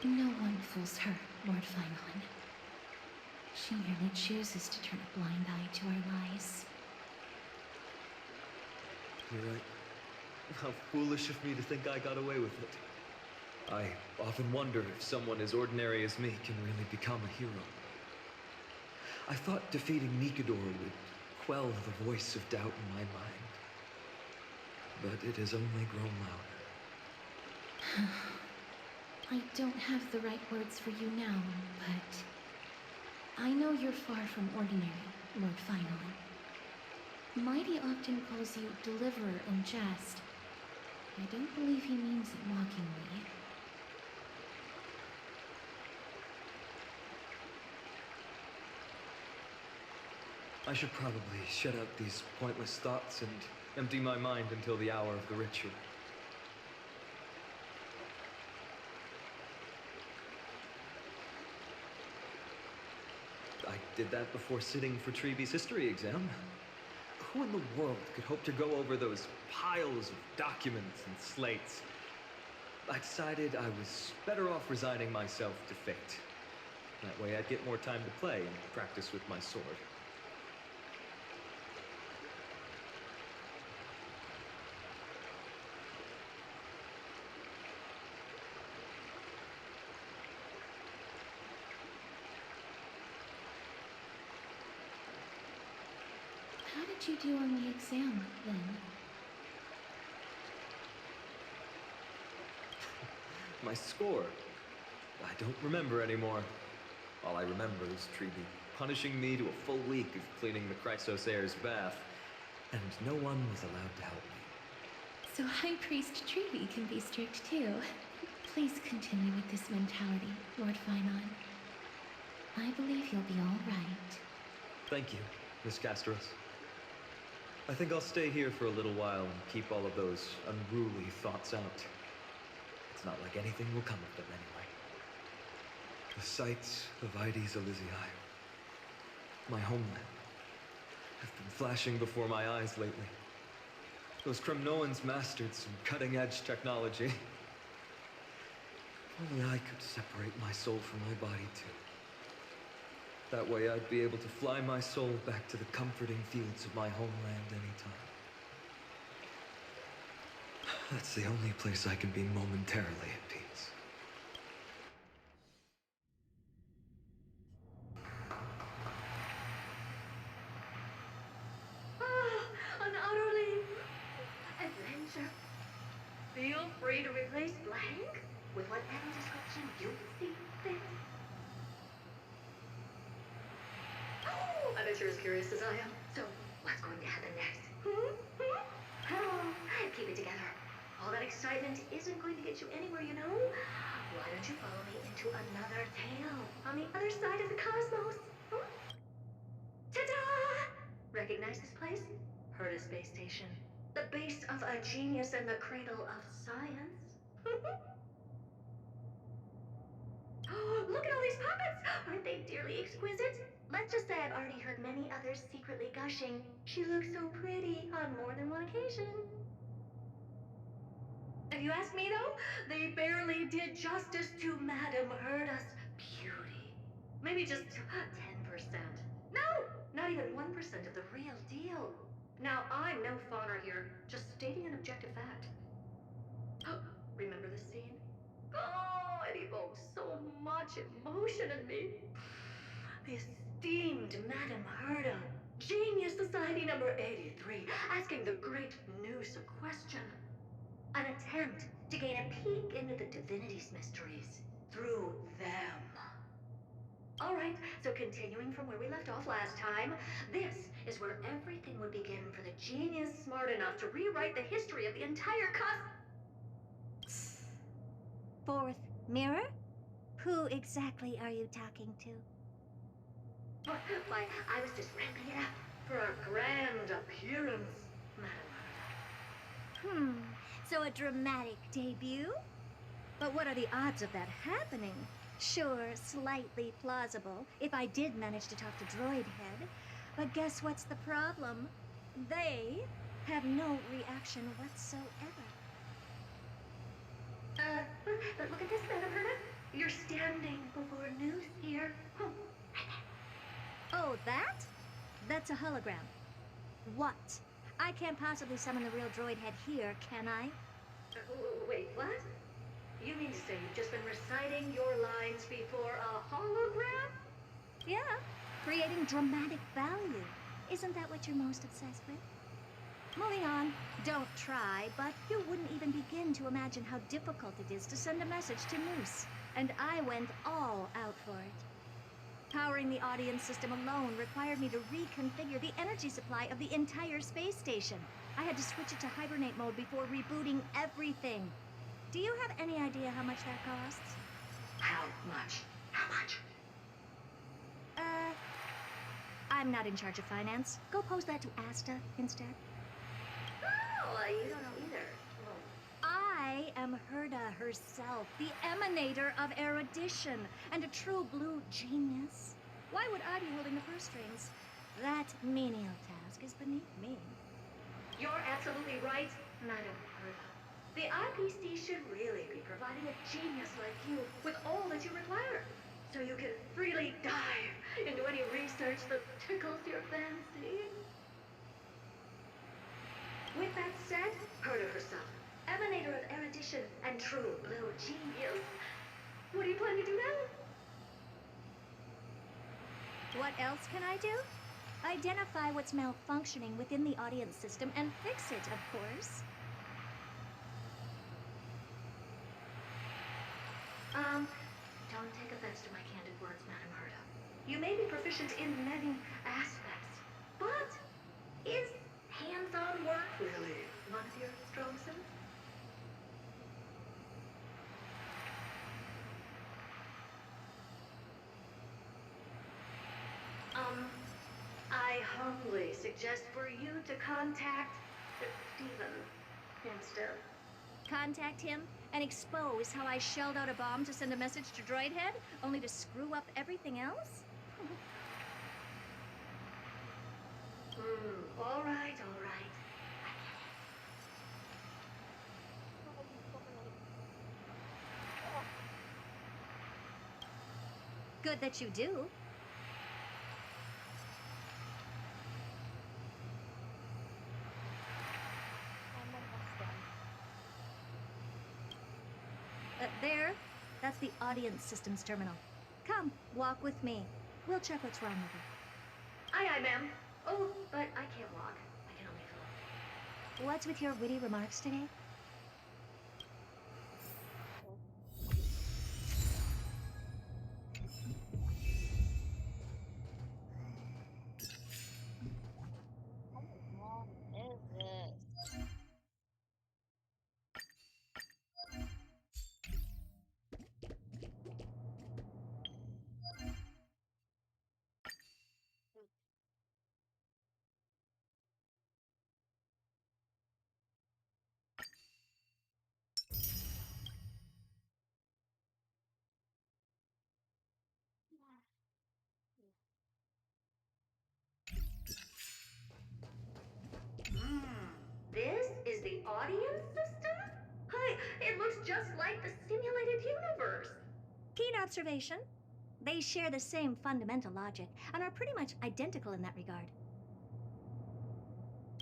No one fools her, Lord Finon. She merely chooses to turn a blind eye to our lies. You're right. How foolish of me to think I got away with it. I often wonder if someone as ordinary as me can really become a hero. I thought defeating Nikador would quell the voice of doubt in my mind. But it has only grown louder. I don't have the right words for you now, but I know you're far from ordinary, Lord Finon. Mighty often calls you deliverer in jest. I don't believe he means it mockingly. I should probably shut out these pointless thoughts and empty my mind until the hour of the ritual. I did that before sitting for Treeby's history exam. Who in the world could hope to go over those piles of documents and slates? I decided I was better off resigning myself to fate. That way I'd get more time to play and practice with my sword. How did you do on the exam, then? My score? I don't remember anymore. All I remember is Treeby punishing me to a full week of cleaning the Chrysos heir's bath, and no one was allowed to help me. So High Priest Treeby can be strict too. Please continue with this mentality, Lord Finon. I believe you'll be all right. Thank you, Miss Casterus. I think I'll stay here for a little while and keep all of those unruly thoughts out. It's not like anything will come of them anyway. The sights of Aedes Elysiae, my homeland, have been flashing before my eyes lately. Those Kremnoans mastered some cutting-edge technology. If only I could separate my soul from my body, too. That way I'd be able to fly my soul back to the comforting fields of my homeland anytime. That's the only place I can be momentarily at peace. An utterly adventure. Feel free to replace blank with whatever description you see fit. Oh, I bet you're as curious as I am. So, what's going to happen next? Oh, keep it together. All that excitement isn't going to get you anywhere, you know? Why don't you follow me into another tale on the other side of the cosmos? Ta-da! Recognize this place? Herta Space Station. The base of a genius and the cradle of science. Look at all these puppets! Aren't they dearly exquisite? Let's just say I've already heard many others secretly gushing. She looks so pretty on more than one occasion. If you ask me though, they barely did justice to Madame Herta's beauty. Maybe just 10%. No, not even 1% of the real deal. Now, I'm no fawner here, just stating an objective fact. Remember this scene? Oh, it evokes so much emotion in me. The esteemed Madame Herta, Genius Society number 83, asking the great Noose a question. An attempt to gain a peek into the divinity's mysteries through them. Alright, so continuing from where we left off last time, this is where everything would begin for the genius smart enough to rewrite the history of the entire Fourth mirror? Who exactly are you talking to? Why, I was just ramping it up for a grand appearance, Madame Herta. So a dramatic debut? But what are the odds of that happening? Sure, slightly plausible, if I did manage to talk to Droid Head. But guess what's the problem? They have no reaction whatsoever. But look at this, Madame Herta. You're standing before Noose here. Oh, that? That's a hologram. What? I can't possibly summon the real Droid Head here, can I? Wait, what? You mean to say you've just been reciting your lines before a hologram? Yeah, creating dramatic value. Isn't that what you're most obsessed with? Moving on, don't try, but you wouldn't even begin to imagine how difficult it is to send a message to Noose. And I went all out for it. Powering the audience system alone required me to reconfigure the energy supply of the entire space station. I had to switch it to hibernate mode before rebooting everything. Do you have any idea how much that costs? How much? How much? I'm not in charge of finance. Go pose that to Asta instead. Oh, you don't know either. I am Herta herself, the emanator of erudition, and a true blue genius. Why would I be holding the purse strings? That menial task is beneath me. You're absolutely right, Madame Herta. The IPC should really be providing a genius like you with all that you require, so you can freely dive into any research that tickles your fancy. With that said, Herta herself, emanator of erudition and true blue genius. What do you plan to do now? What else can I do? Identify what's malfunctioning within the audience system and fix it, of course. Don't take offense to my candid words, Madame Herta. You may be proficient in many aspects, but is hands-on work really one of your strong suits? I humbly suggest for you to contact Stephen instead. Contact him and expose how I shelled out a bomb to send a message to Droid Head, only to screw up everything else? All right. I get it. Good that you do. There. That's the audience systems terminal. Come, walk with me. We'll check what's wrong with it. Aye, ma'am. Oh, but I can't walk. I can only float. What's with your witty remarks today? Is this? This is the audience system? Hi, it looks just like the simulated universe. Keen observation. They share the same fundamental logic and are pretty much identical in that regard.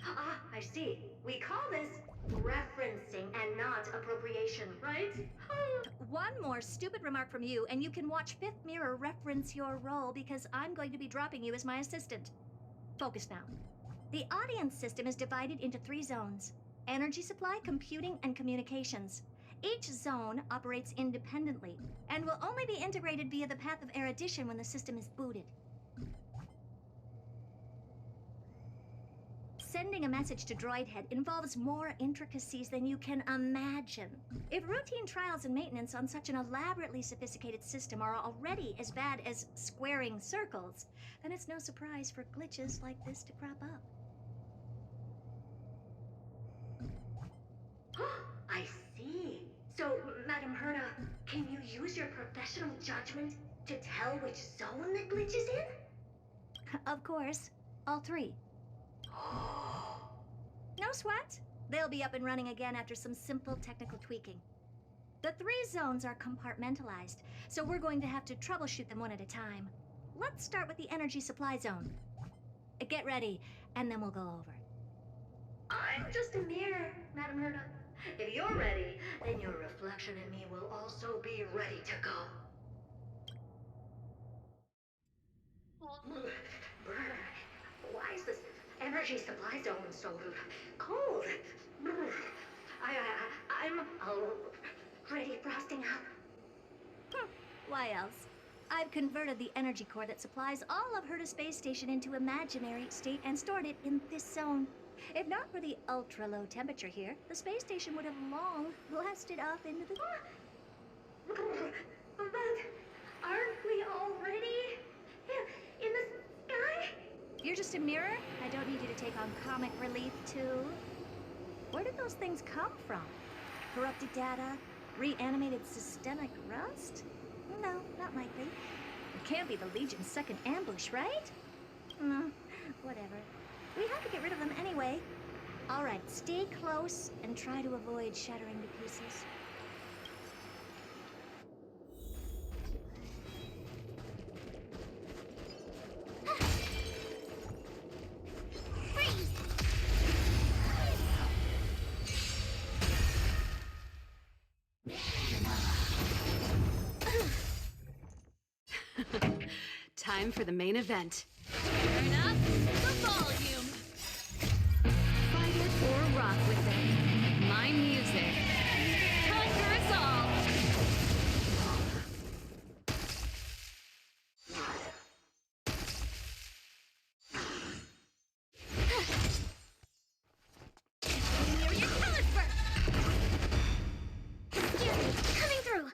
Ah, I see. We call this referencing and not appropriation, right? One more stupid remark from you, and you can watch Fifth Mirror reference your role because I'm going to be dropping you as my assistant. Focus now. The audience system is divided into 3 zones: energy supply, computing, and communications. Each zone operates independently and will only be integrated via the path of erudition when the system is booted. Sending a message to Droidhead involves more intricacies than you can imagine. If routine trials and maintenance on such an elaborately sophisticated system are already as bad as squaring circles, then it's no surprise for glitches like this to crop up. I see. So, Madam Herda, can you use your professional judgment to tell which zone the glitch is in? Of course. All 3. No sweat. They'll be up and running again after some simple technical tweaking. The 3 zones are compartmentalized, so we're going to have to troubleshoot them one at a time. Let's start with the energy supply zone. Get ready, and then we'll go over it. I'm just a mirror, Madam Herda. If you're ready, then your reflection in me will also be ready to go. Why is this energy supply zone so cold? I'm already frosting up. Why else? I've converted the energy core that supplies all of Herda Space Station into imaginary state and stored it in this zone. If not for the ultra-low temperature here, the space station would have long blasted off into the... But aren't we already in the sky? You're just a mirror? I don't need you to take on comic relief, too. Where did those things come from? Corrupted data? Reanimated systemic rust? No, not likely. It can't be the Legion's second ambush, right? Whatever. We have to get rid of them anyway. All right, stay close and try to avoid shattering to pieces. Time for the main event. Turn up the volume. Fight it or rock with it. My music. Conquer us all. Near your colors burst. Scary, coming through.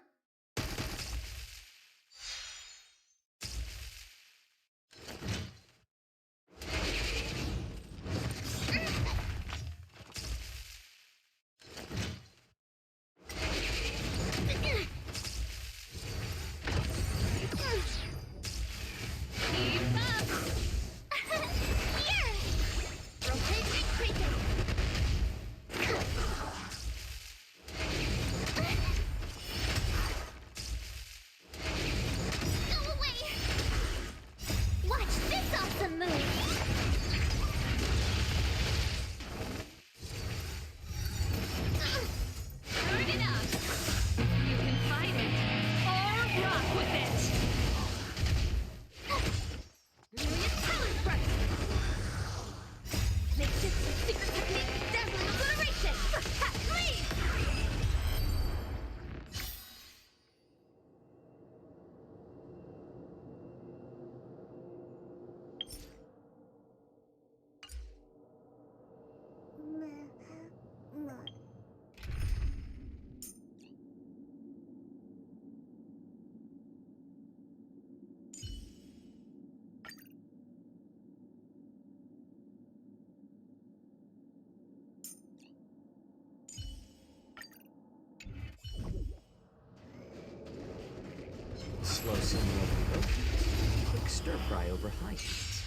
Slow simmer over low heat. Quick stir fry over high heat.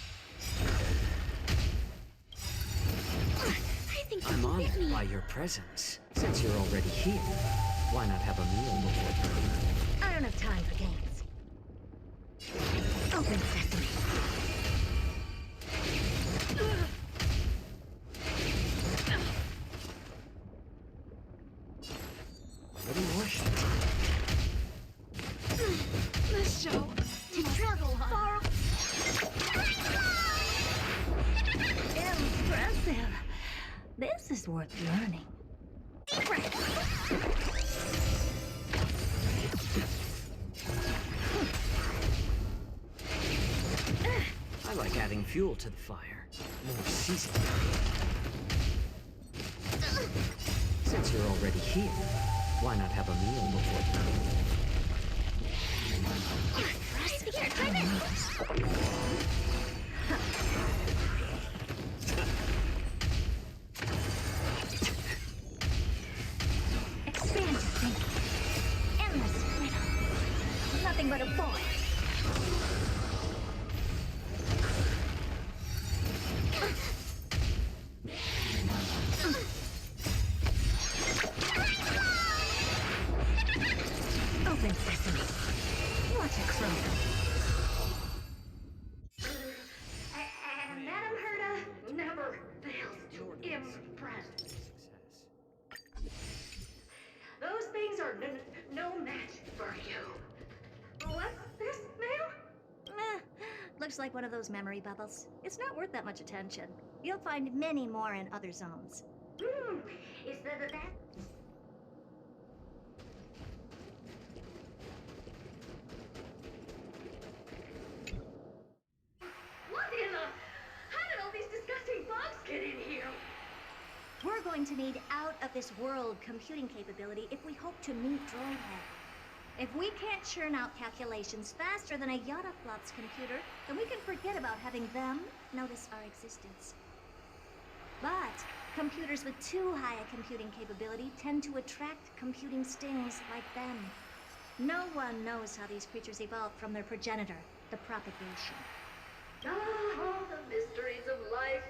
I think I'm honored by your presence. Since you're already here, why not have a meal before dinner? I don't have time for games. Open sesame. Little more This show to travel far. Impressive. This is worth learning. Deep breath. I like adding fuel to the fire. More seasoning. Since you're already here, why not have a meal before dinner? Here, try this. Expand your thinking. Endless freedom. Nothing but a boy. Open sesame. Watch it grow. And Madam Herta never fails to impress. Those things are no match for you. What's this, ma'am? Meh. Looks like one of those memory bubbles. It's not worth that much attention. You'll find many more in other zones. Is that? What in the? How did all these disgusting bugs get in here? We're going to need out-of-this-world computing capability if we hope to meet Droidhead. If we can't churn out calculations faster than a Yottaflop's computer, then we can forget about having them notice our existence. But computers with too high a computing capability tend to attract computing stings like them. No one knows how these creatures evolved from their progenitor, the propagation. Oh, the mysteries of life.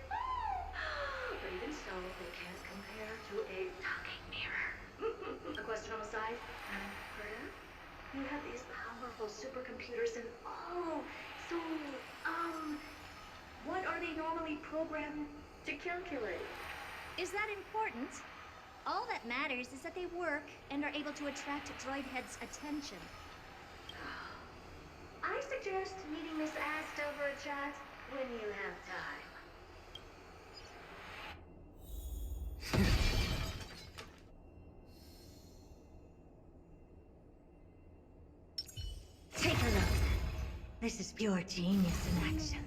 But even so, they can't compare to a talking mirror. A question on the side? Herta? You have these powerful supercomputers and what are they normally programmed to calculate? Is that important? All that matters is that they work and are able to attract Droidhead's attention. I suggest meeting Miss Asta for a chat when you have time. Take a look. This is pure genius in action.